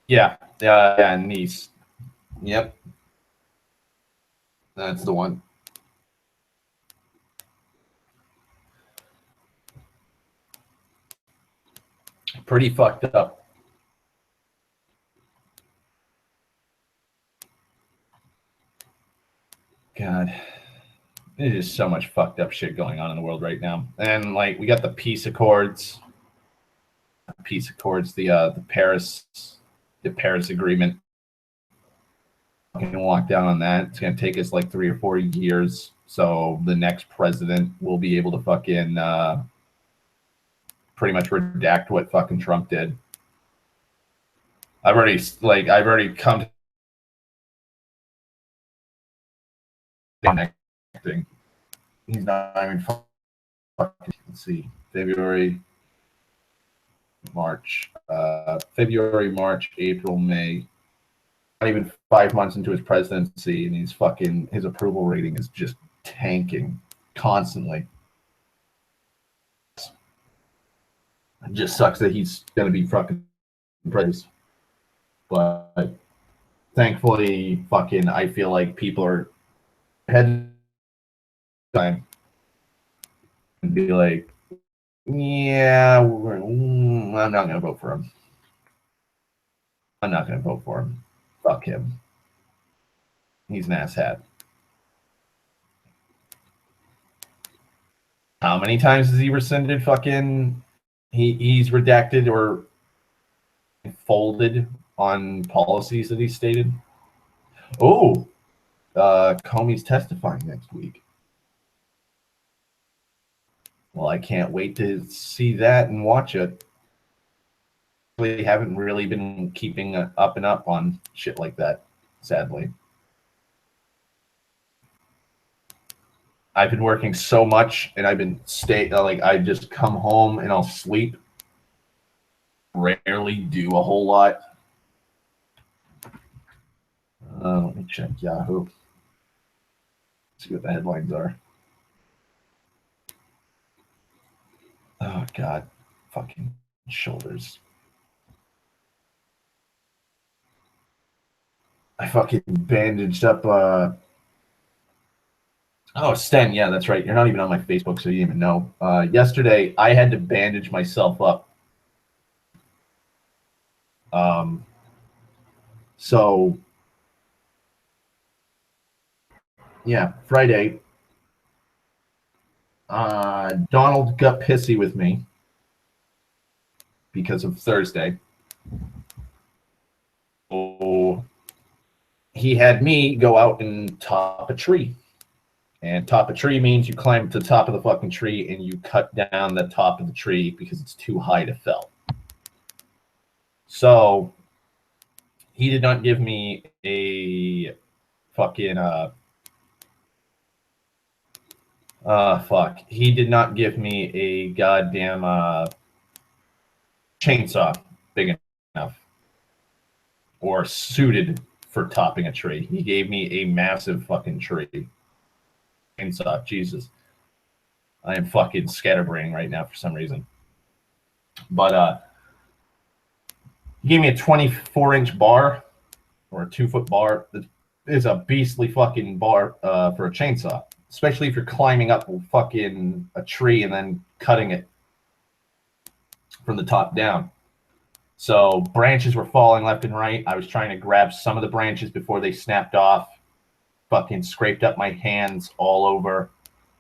Yeah, yeah, Nice. Yep, that's the one. Pretty fucked up. God, there's just so much fucked up shit going on in the world right now. And like, we got the peace accords, the Paris Agreement. Fucking walk down on that. It's gonna take us like 3 or 4 years. So the next president will be able to fucking pretty much redact what fucking Trump did. I've already come to connecting. He's not even fucking. Let's see, February, March, April, May. Not even 5 months into his presidency, and his approval rating is just tanking constantly. It just sucks that he's gonna be fucking praised. But thankfully, fucking, I feel like people are ahead time and be like, yeah, I'm not gonna vote for him. I'm not gonna vote for him. Fuck him. He's an asshat. How many times has he rescinded fucking? He's redacted or folded on policies that he stated. Oh, Comey's testifying next week. Well, I can't wait to see that and watch it. We haven't really been keeping up and up on shit like that, sadly. I've been working so much, and I've been I just come home and I'll sleep. Rarely do a whole lot. Let me check Yahoo. See what the headlines are. Oh God, fucking shoulders. I fucking bandaged up. Oh, Sten, yeah, that's right. You're not even on my Facebook, so you didn't even know. Yesterday, I had to bandage myself up. So, yeah, Friday, Donald got pissy with me because of Thursday. So he had me go out and top a tree. And top a tree means you climb to the top of the fucking tree and you cut down the top of the tree because it's too high to fell. So he did not give me a fucking he did not give me a goddamn chainsaw big enough or suited for topping a tree. He gave me a massive fucking tree. Chainsaw, Jesus. I am fucking scatterbraining right now for some reason. But he gave me a 24-inch bar or a 2-foot bar. That is a beastly fucking bar for a chainsaw, especially if you're climbing up fucking a tree and then cutting it from the top down. So branches were falling left and right. I was trying to grab some of the branches before they snapped off. fucking scraped up my hands all over,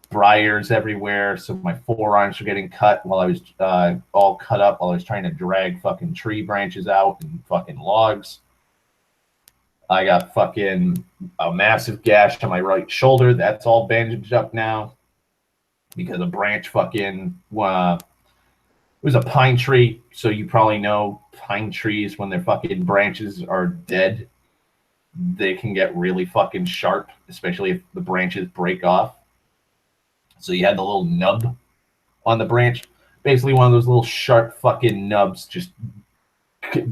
briars everywhere. So my forearms were getting cut while I was all cut up while I was trying to drag fucking tree branches out and fucking logs. I got fucking a massive gash on my right shoulder. That's all bandaged up now because a branch fucking it was a pine tree, so you probably know pine trees, when their fucking branches are dead, they can get really fucking sharp, especially if the branches break off. So you had the little nub on the branch. Basically one of those little sharp fucking nubs just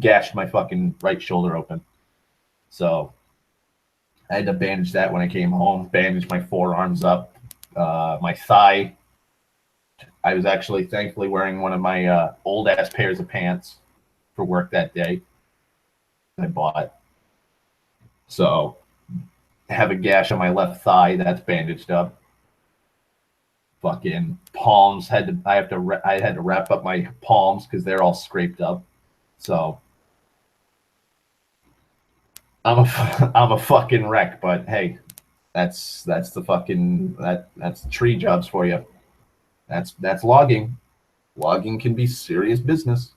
gashed my fucking right shoulder open. So I had to bandage that when I came home, bandage my forearms up, my thigh. I was actually thankfully wearing one of my old ass pairs of pants for work that day I bought. So I have a gash on my left thigh that's bandaged up. Fucking palms I had to wrap up my palms because they're all scraped up. So I'm a fucking wreck, but hey, that's the fucking that's tree jobs for you. That's logging. Logging can be serious business.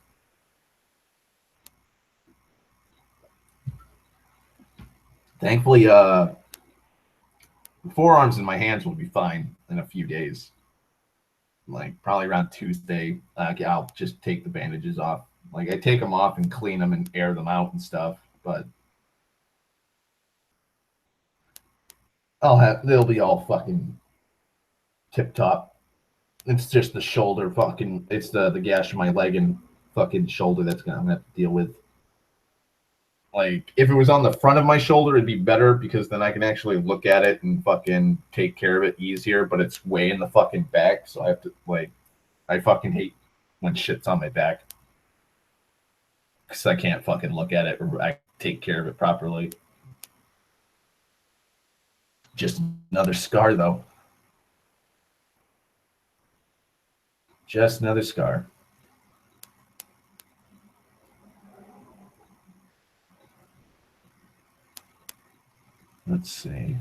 Thankfully, forearms and my hands will be fine in a few days. Like probably around Tuesday, I'll just take the bandages off. Like I take them off and clean them and air them out and stuff, but they'll be all fucking tip top. It's just the shoulder fucking. It's the gash in my leg and fucking shoulder I'm gonna have to deal with. Like if it was on the front of my shoulder, it'd be better because then I can actually look at it and fucking take care of it easier. But it's way in the fucking back, so I have to I fucking hate when shit's on my back because I can't fucking look at it or I take care of it properly. Just another scar though. Just another scar. Let's see.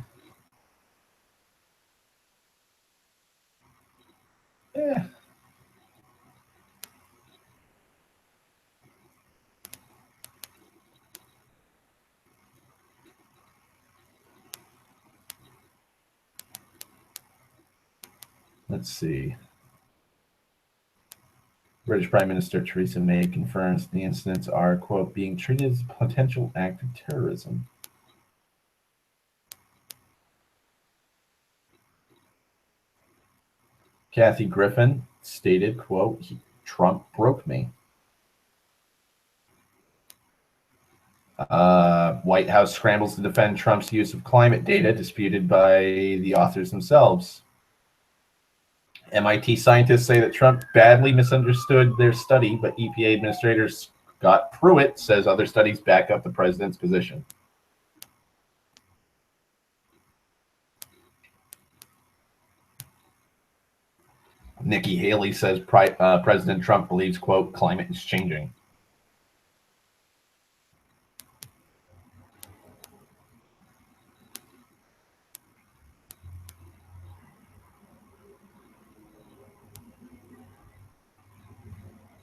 Yeah. Let's see. British Prime Minister Theresa May confirms the incidents are, quote, being treated as a potential act of terrorism. Kathy Griffin stated, quote, Trump broke me. White House scrambles to defend Trump's use of climate data disputed by the authors themselves. MIT scientists say that Trump badly misunderstood their study, but EPA Administrator Scott Pruitt says other studies back up the president's position. Nikki Haley says President Trump believes, quote, climate is changing.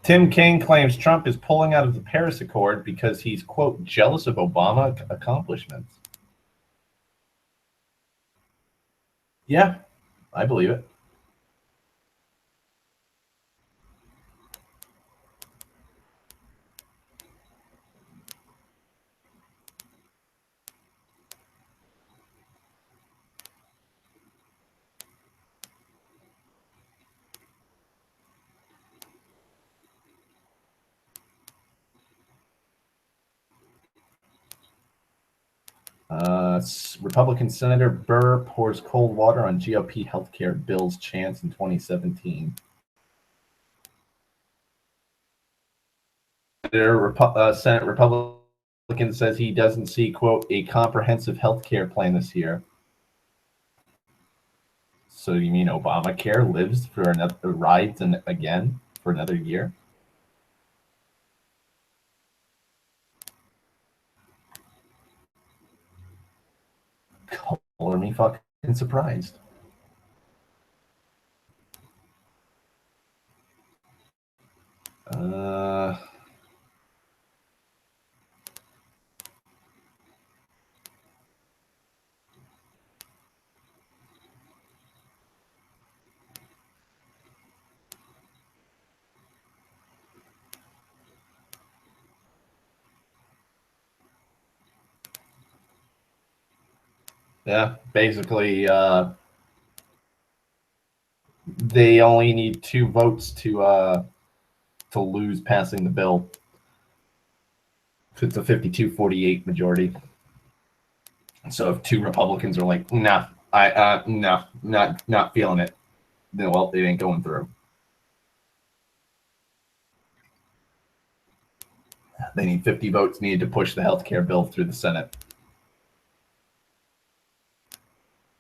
Tim Kaine claims Trump is pulling out of the Paris Accord because he's, quote, jealous of Obama accomplishments. Yeah, I believe it. Republican Senator Burr pours cold water on GOP healthcare bill's chance in 2017. Senate Republican says he doesn't see, quote, a comprehensive healthcare plan this year. So you mean Obamacare lives for rides again for another year? color me fucking surprised. Yeah, basically, they only need 2 votes to lose passing the bill. It's a 52-48 majority. So if 2 Republicans are like, nah, no, not feeling it, then well, it ain't going through. They need 50 votes needed to push the healthcare bill through the Senate.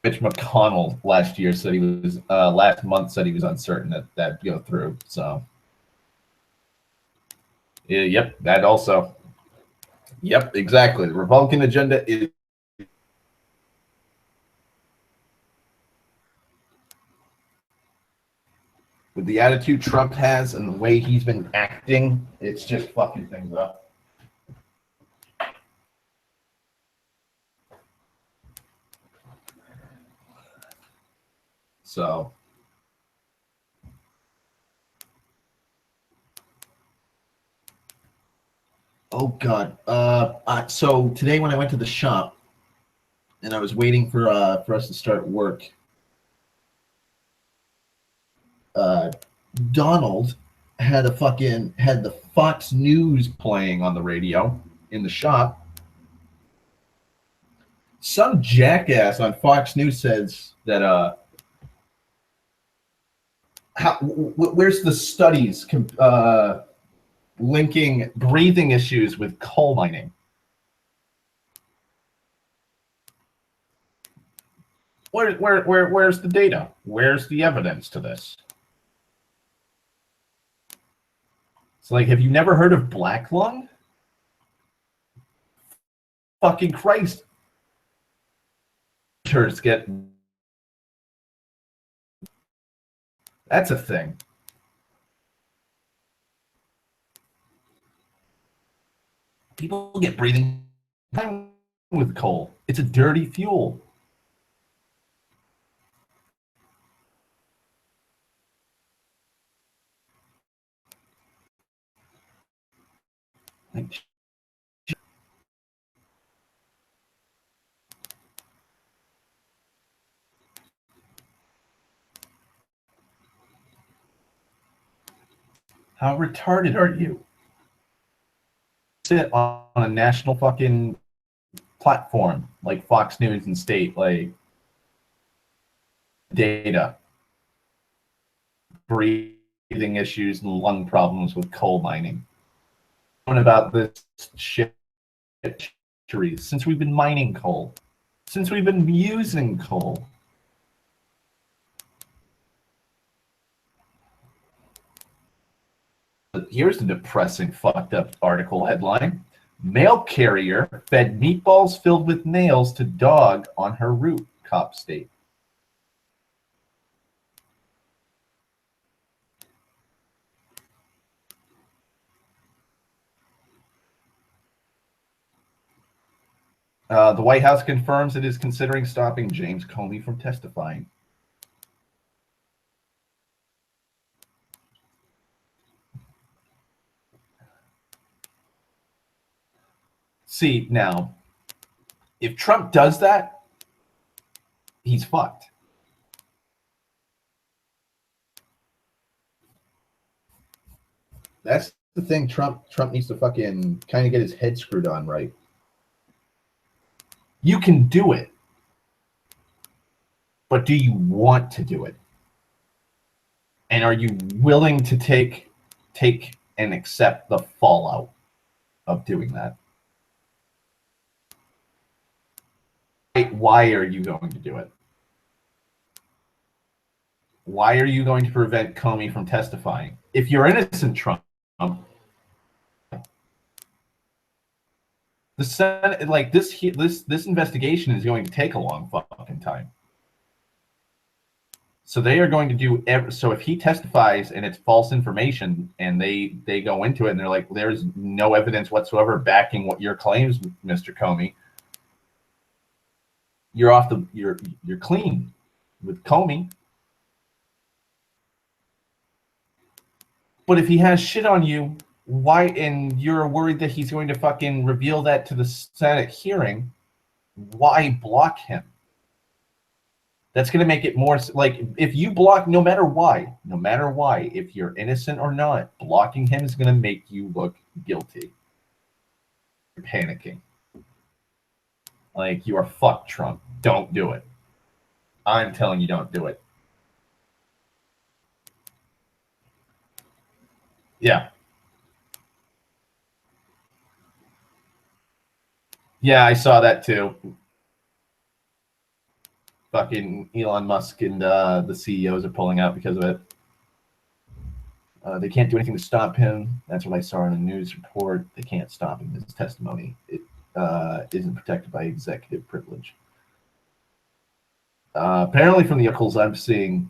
Mitch McConnell last month said he was uncertain that that'd go through. So, yeah, yep, that also. Yep, exactly. The Republican agenda is with the attitude Trump has and the way he's been acting, it's just fucking things up. So, oh God. So today when I went to the shop and I was waiting for us to start work, Donald had the Fox News playing on the radio in the shop. Some jackass on Fox News says that where's the studies linking breathing issues with coal mining? Where's the data? Where's the evidence to this? It's like, have you never heard of black lung? Fucking Christ. That's a thing. People get breathing with coal. It's a dirty fuel. Like, how retarded are you? Sit on a national fucking platform like Fox News and state like data, breathing issues and lung problems with coal mining. What about this shit since we've been mining coal, since we've been using coal? Here's a depressing, fucked up article headline. Mail carrier fed meatballs filled with nails to dog on her route, cop state. The White House confirms it is considering stopping James Comey from testifying. See, now, if Trump does that, he's fucked. That's the thing. Trump needs to fucking kind of get his head screwed on right. You can do it, but do you want to do it? And are you willing to take and accept the fallout of doing that? Why are you going to do it? Why are you going to prevent Comey from testifying? If you're innocent, Trump, the Senate, like this investigation is going to take a long fucking in time. So they are going to do so if he testifies and it's false information and they go into it and they're like, there's no evidence whatsoever backing what your claims, Mr. Comey, you're off the you're clean with Comey. But if he has shit on you, why, and you're worried that he's going to fucking reveal that to the Senate hearing, why block him? That's going to make it more like, if you block, no matter why, if you're innocent or not, blocking him is going to make you look guilty. You're panicking. Like, you are fucked, Trump. Don't do it. I'm telling you, don't do it. Yeah. Yeah, I saw that too. Fucking Elon Musk and the CEOs are pulling out because of it. They can't do anything to stop him. That's what I saw in a news report. They can't stop him. His testimony isn't protected by executive privilege. Apparently, from the articles I'm seeing,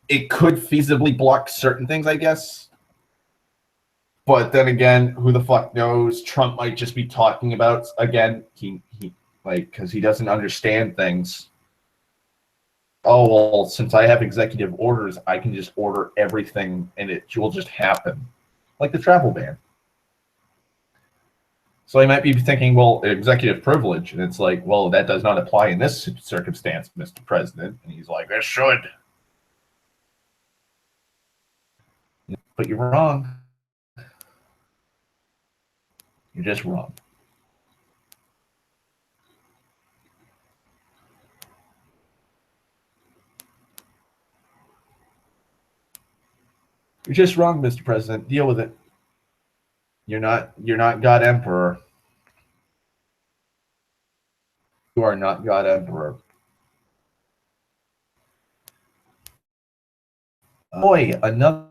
it could feasibly block certain things, I guess. But then again, who the fuck knows? Trump might just be talking about, again, he like, because he doesn't understand things. Oh, well, since I have executive orders, I can just order everything and it will just happen. Like the travel ban. So he might be thinking, well, executive privilege. And it's like, well, that does not apply in this circumstance, Mr. President. And he's like, it should. But you're wrong. You're just wrong. You're just wrong, Mr. President. Deal with it. You're not God Emperor. You are not God Emperor. Boy, another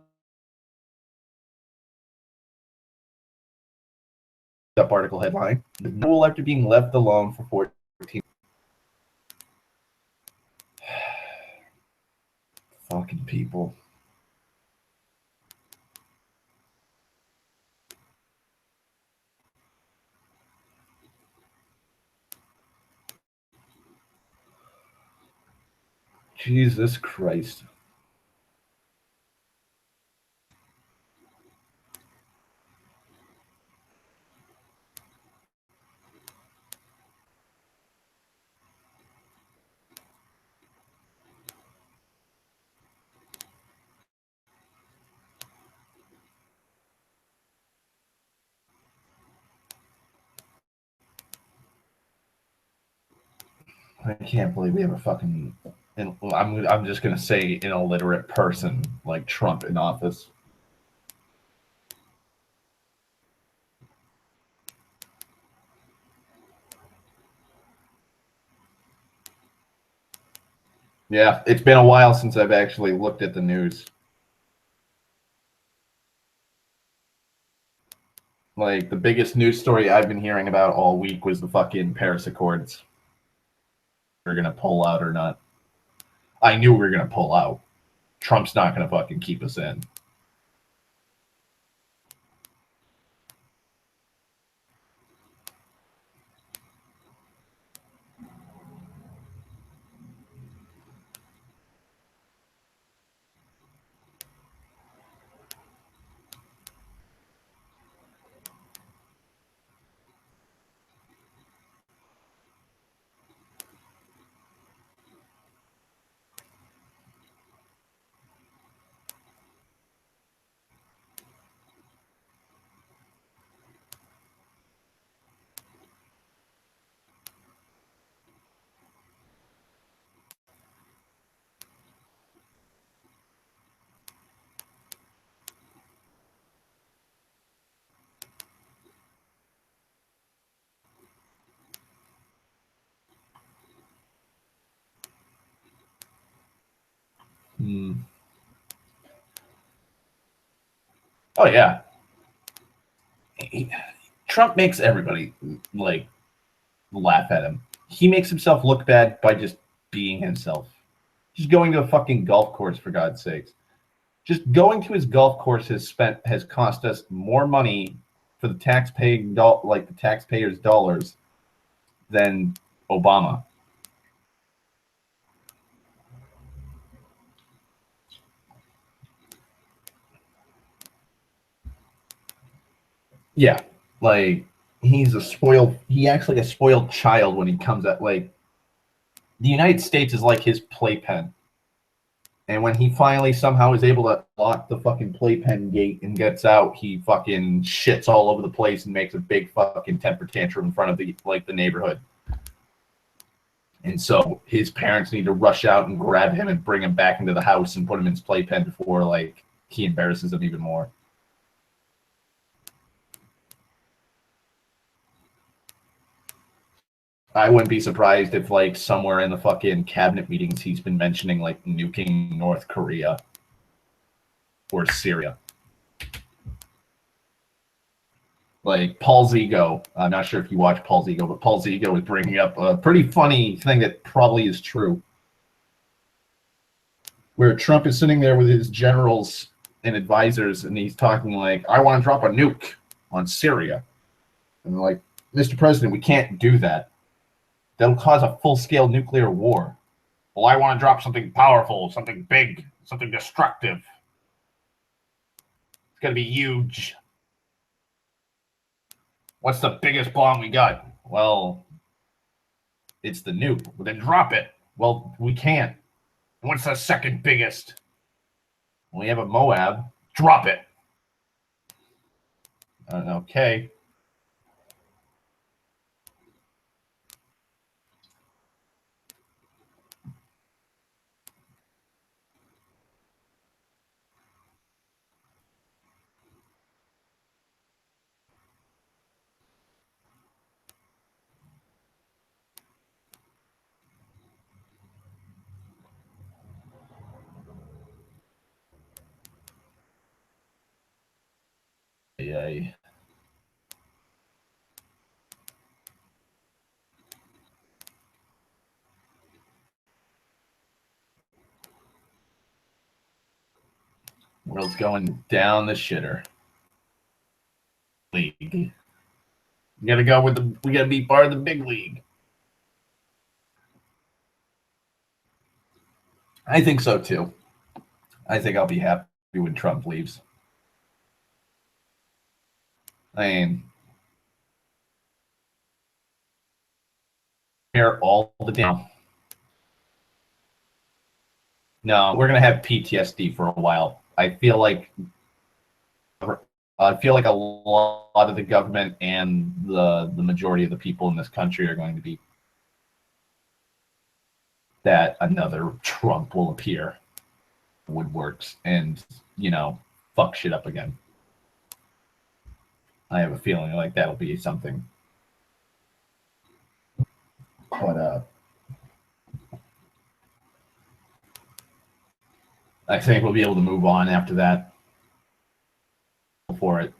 article headline. The rule after being left alone for 14. Fucking people. Jesus Christ. I can't believe we have a fucking, and I'm just gonna say, an illiterate person like Trump in office. Yeah, it's been a while since I've actually looked at the news. Like, the biggest news story I've been hearing about all week was the fucking Paris Accords. We're gonna pull out or not. I knew we were gonna pull out. Trump's not gonna fucking keep us in. Oh yeah. Trump makes everybody like laugh at him. He makes himself look bad by just being himself. Just going to a fucking golf course, for God's sakes. Just going to his golf course has cost us more money for the taxpayers' dollars than Obama. Yeah, like he acts like a spoiled child when he comes at like the United States is like his playpen. And when he finally somehow is able to lock the fucking playpen gate and gets out, he fucking shits all over the place and makes a big fucking temper tantrum in front of the neighborhood. And so his parents need to rush out and grab him and bring him back into the house and put him in his playpen before like he embarrasses them even more. I wouldn't be surprised if, like, somewhere in the fucking cabinet meetings, he's been mentioning, like, nuking North Korea or Syria. Like, Paul Zigo, I'm not sure if you watch Paul Zigo, but Paul Zigo was bringing up a pretty funny thing that probably is true. Where Trump is sitting there with his generals and advisors, and he's talking like, I want to drop a nuke on Syria. And they're like, Mr. President, we can't do that. That'll cause a full-scale nuclear war. Well, I want to drop something powerful, something big, something destructive. It's going to be huge. What's the biggest bomb we got? Well, it's the nuke. Well, then drop it. Well, we can't. And what's the second biggest? We have a Moab. Drop it. Okay. Yay. World's going down the shitter. League. We gotta go with we gotta be part of the big league. I think so too. I think I'll be happy when Trump leaves. I mean, here all the damn. No, we're gonna have PTSD for a while. I feel like a lot of the government and the majority of the people in this country are going to be that another Trump will appear, woodworks, and fuck shit up again. I have a feeling like that'll be something. But I think we'll be able to move on after that. For it.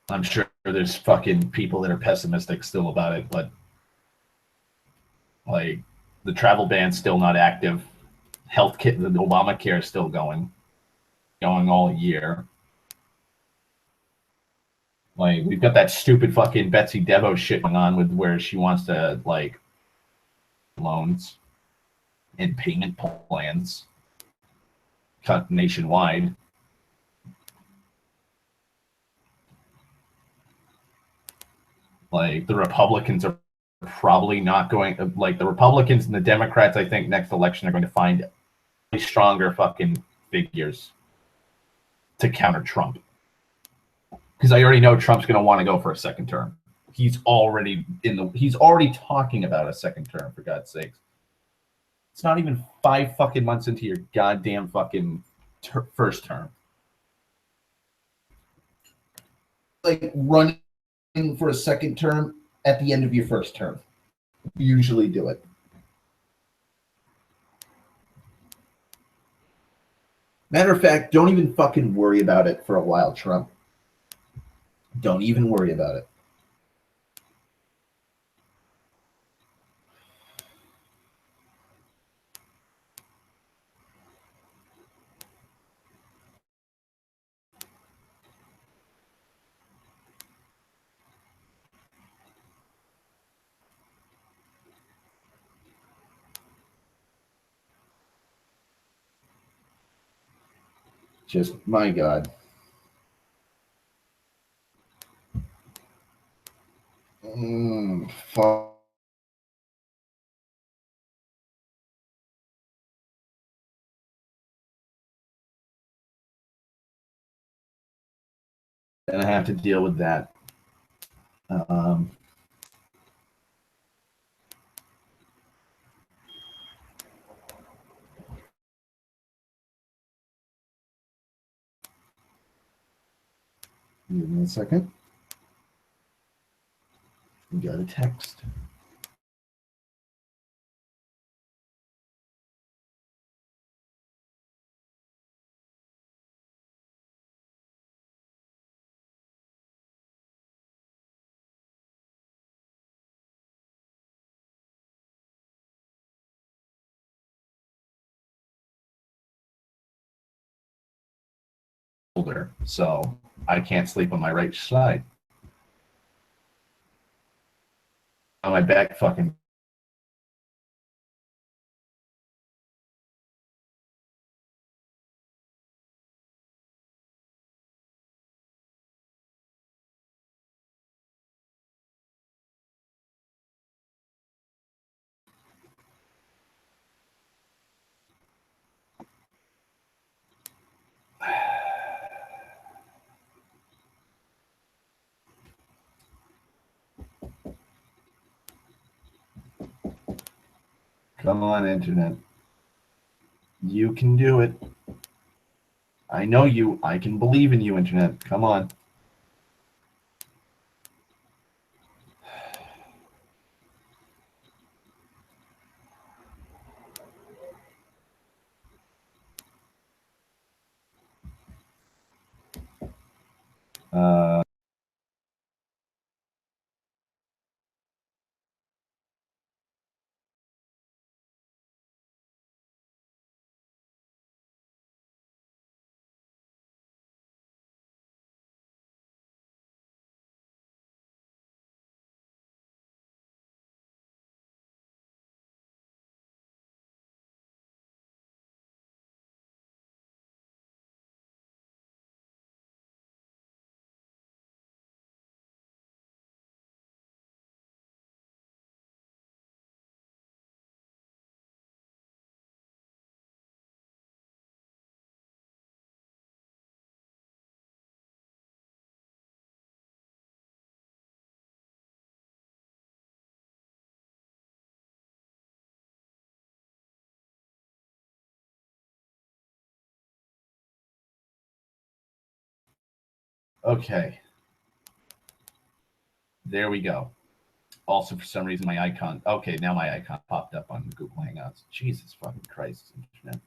I'm sure there's fucking people that are pessimistic still about it, but like the travel ban's still not active. Healthcare, the Obamacare is still going all year. Like we've got that stupid fucking Betsy DeVos shit going on with where she wants to like loans and payment plans cut nationwide. Like the Republicans are probably not going, like the Republicans and the Democrats, I think next election are going to find stronger fucking figures to counter Trump. Because I already know Trump's going to want to go for a second term. He's already talking about a second term, for God's sakes. It's not even 5 fucking months into your goddamn fucking first term. Like running for a second term at the end of your first term. You usually do it. Matter of fact, don't even fucking worry about it for a while, Trump. Don't even worry about it. Just, my God. Fuck. And I have to deal with that. Give me a second. We got a text. So I can't sleep on my right side. On my back fucking. Come on, internet. You can do it. I know you. I can believe in you, internet. Come on. Okay. There we go. Also, for some reason, my icon. Okay, now my icon popped up on Google Hangouts. Jesus fucking Christ, internet.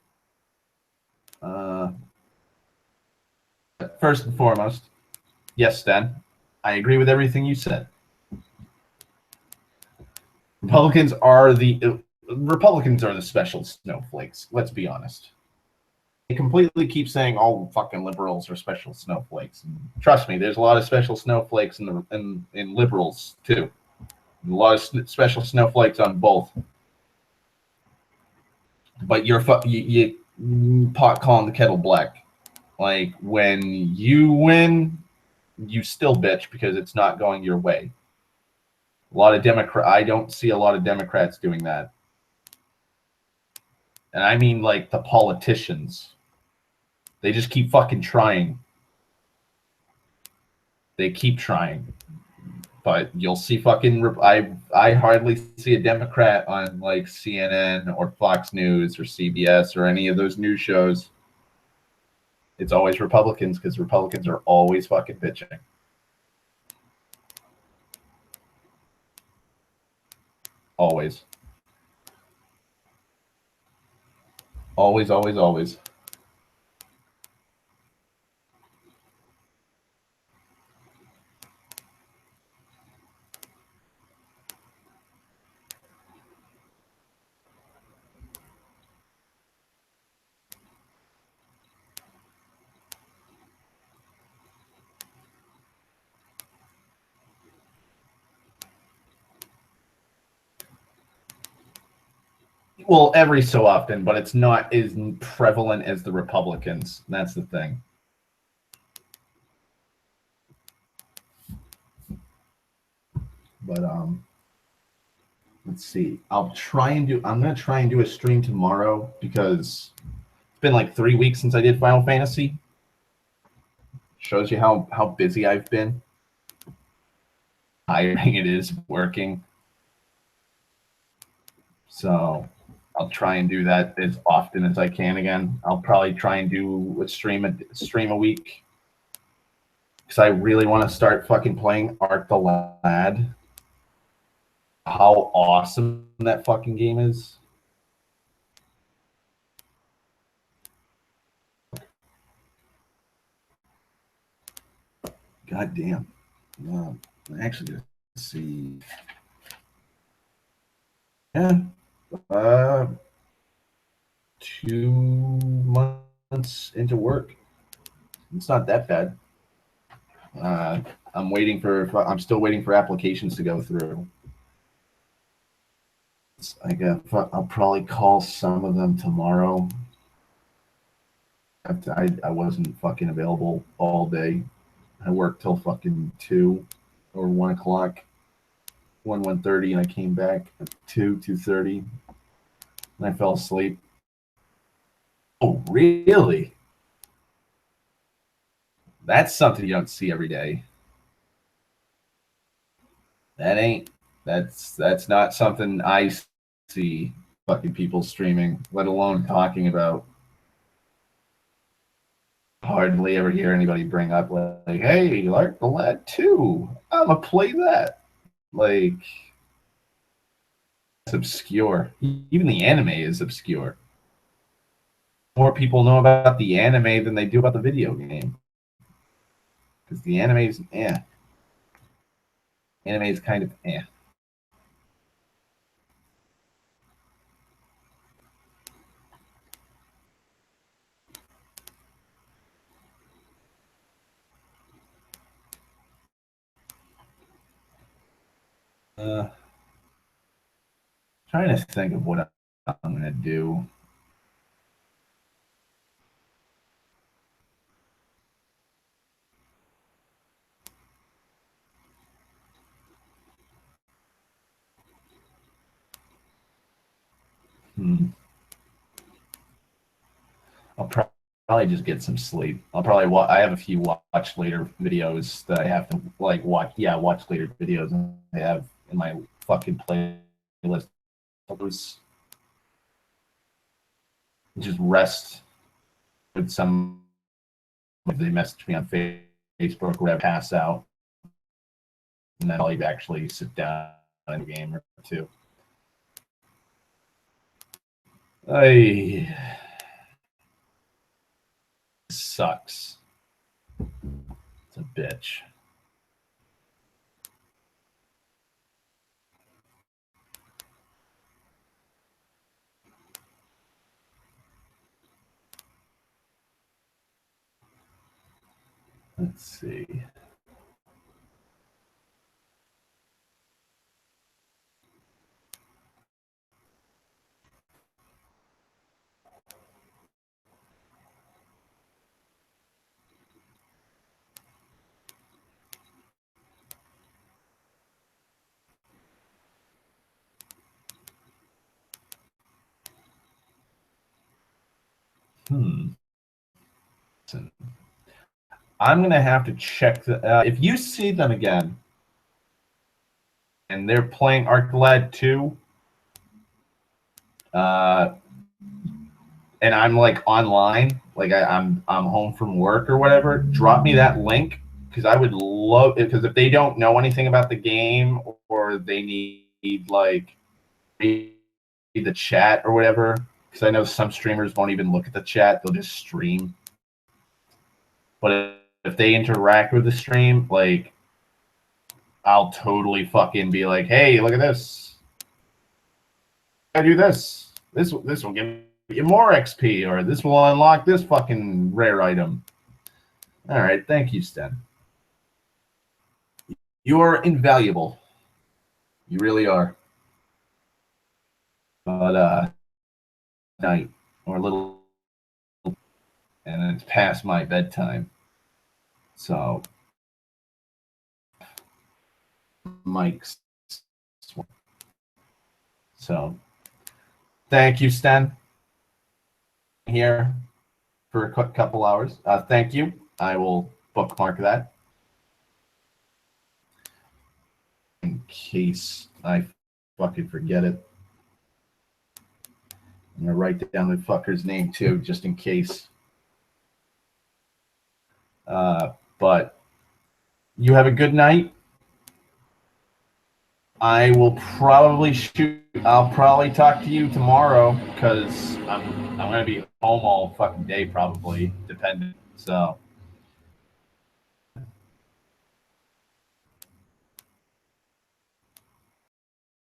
First and foremost, yes, Stan, I agree with everything you said. Republicans are the special snowflakes. Let's be honest. They completely keep saying all fucking liberals are special snowflakes. And trust me, there's a lot of special snowflakes in liberals too. A lot of special snowflakes on both. But you pot calling the kettle black. Like when you win, you still bitch because it's not going your way. A lot of I don't see a lot of Democrats doing that. And I mean like the politicians. They just keep fucking trying. They keep trying. But you'll see fucking I hardly see a Democrat on like CNN or Fox News or CBS or any of those news shows. It's always Republicans because Republicans are always fucking bitching. Always. Always, always, always. Well, every so often, but it's not as prevalent as the Republicans. That's the thing. But let's see. I'm gonna try and do a stream tomorrow because it's been like 3 weeks since I did Final Fantasy. Shows you how busy I've been. Tiring it is working. So I'll try and do that as often as I can again. I'll probably try and do a stream a week. Because I really want to start fucking playing Art the Lad. How awesome that fucking game is. God damn. Actually, let's see. Yeah. 2 months into work. It's not that bad. I'm still waiting for applications to go through. I'll probably call some of them tomorrow. I wasn't fucking available all day. I worked till fucking 2 or 1 o'clock, 1:30, and I came back at 2:30, and I fell asleep. Oh, really? That's something you don't see every day. That's not something I see fucking people streaming, let alone talking about. Hardly ever hear anybody bring up like, hey, Art the Lad 2. I'ma play that. Like, it's obscure. Even the anime is obscure. More people know about the anime than they do about the video game. Because the anime is Anime is kind of Trying to think of what I'm gonna do. I'll probably just get some sleep. I'll probably I have a few watch later videos that I have to like watch. Yeah, watch later videos I have in my fucking playlist. Just rest with some. If they message me on Facebook, or I pass out, and then I'll actually sit down in a game or two. Sucks. It's a bitch. Let's see. I'm gonna have to check if you see them again, and they're playing Art the Lad 2, and I'm like online, like I'm home from work or whatever. Drop me that link because I would love it. Because if they don't know anything about the game or they need like read the chat or whatever, because I know some streamers won't even look at the chat; they'll just stream. But if they interact with the stream, like, I'll totally fucking be like, hey, look at this. I do this. This will give you more XP, or this will unlock this fucking rare item. All right, thank you, Sten. You are invaluable. You really are. But night or a little, and it's past my bedtime. So Mike's. So thank you, Sten, here for a couple hours. Thank you. I will bookmark that in case I fucking forget it. I'm going to write down the fucker's name too, just in case. But you have a good night. I will probably shoot. I'll probably talk to you tomorrow because I'm going to be home all fucking day probably, depending. So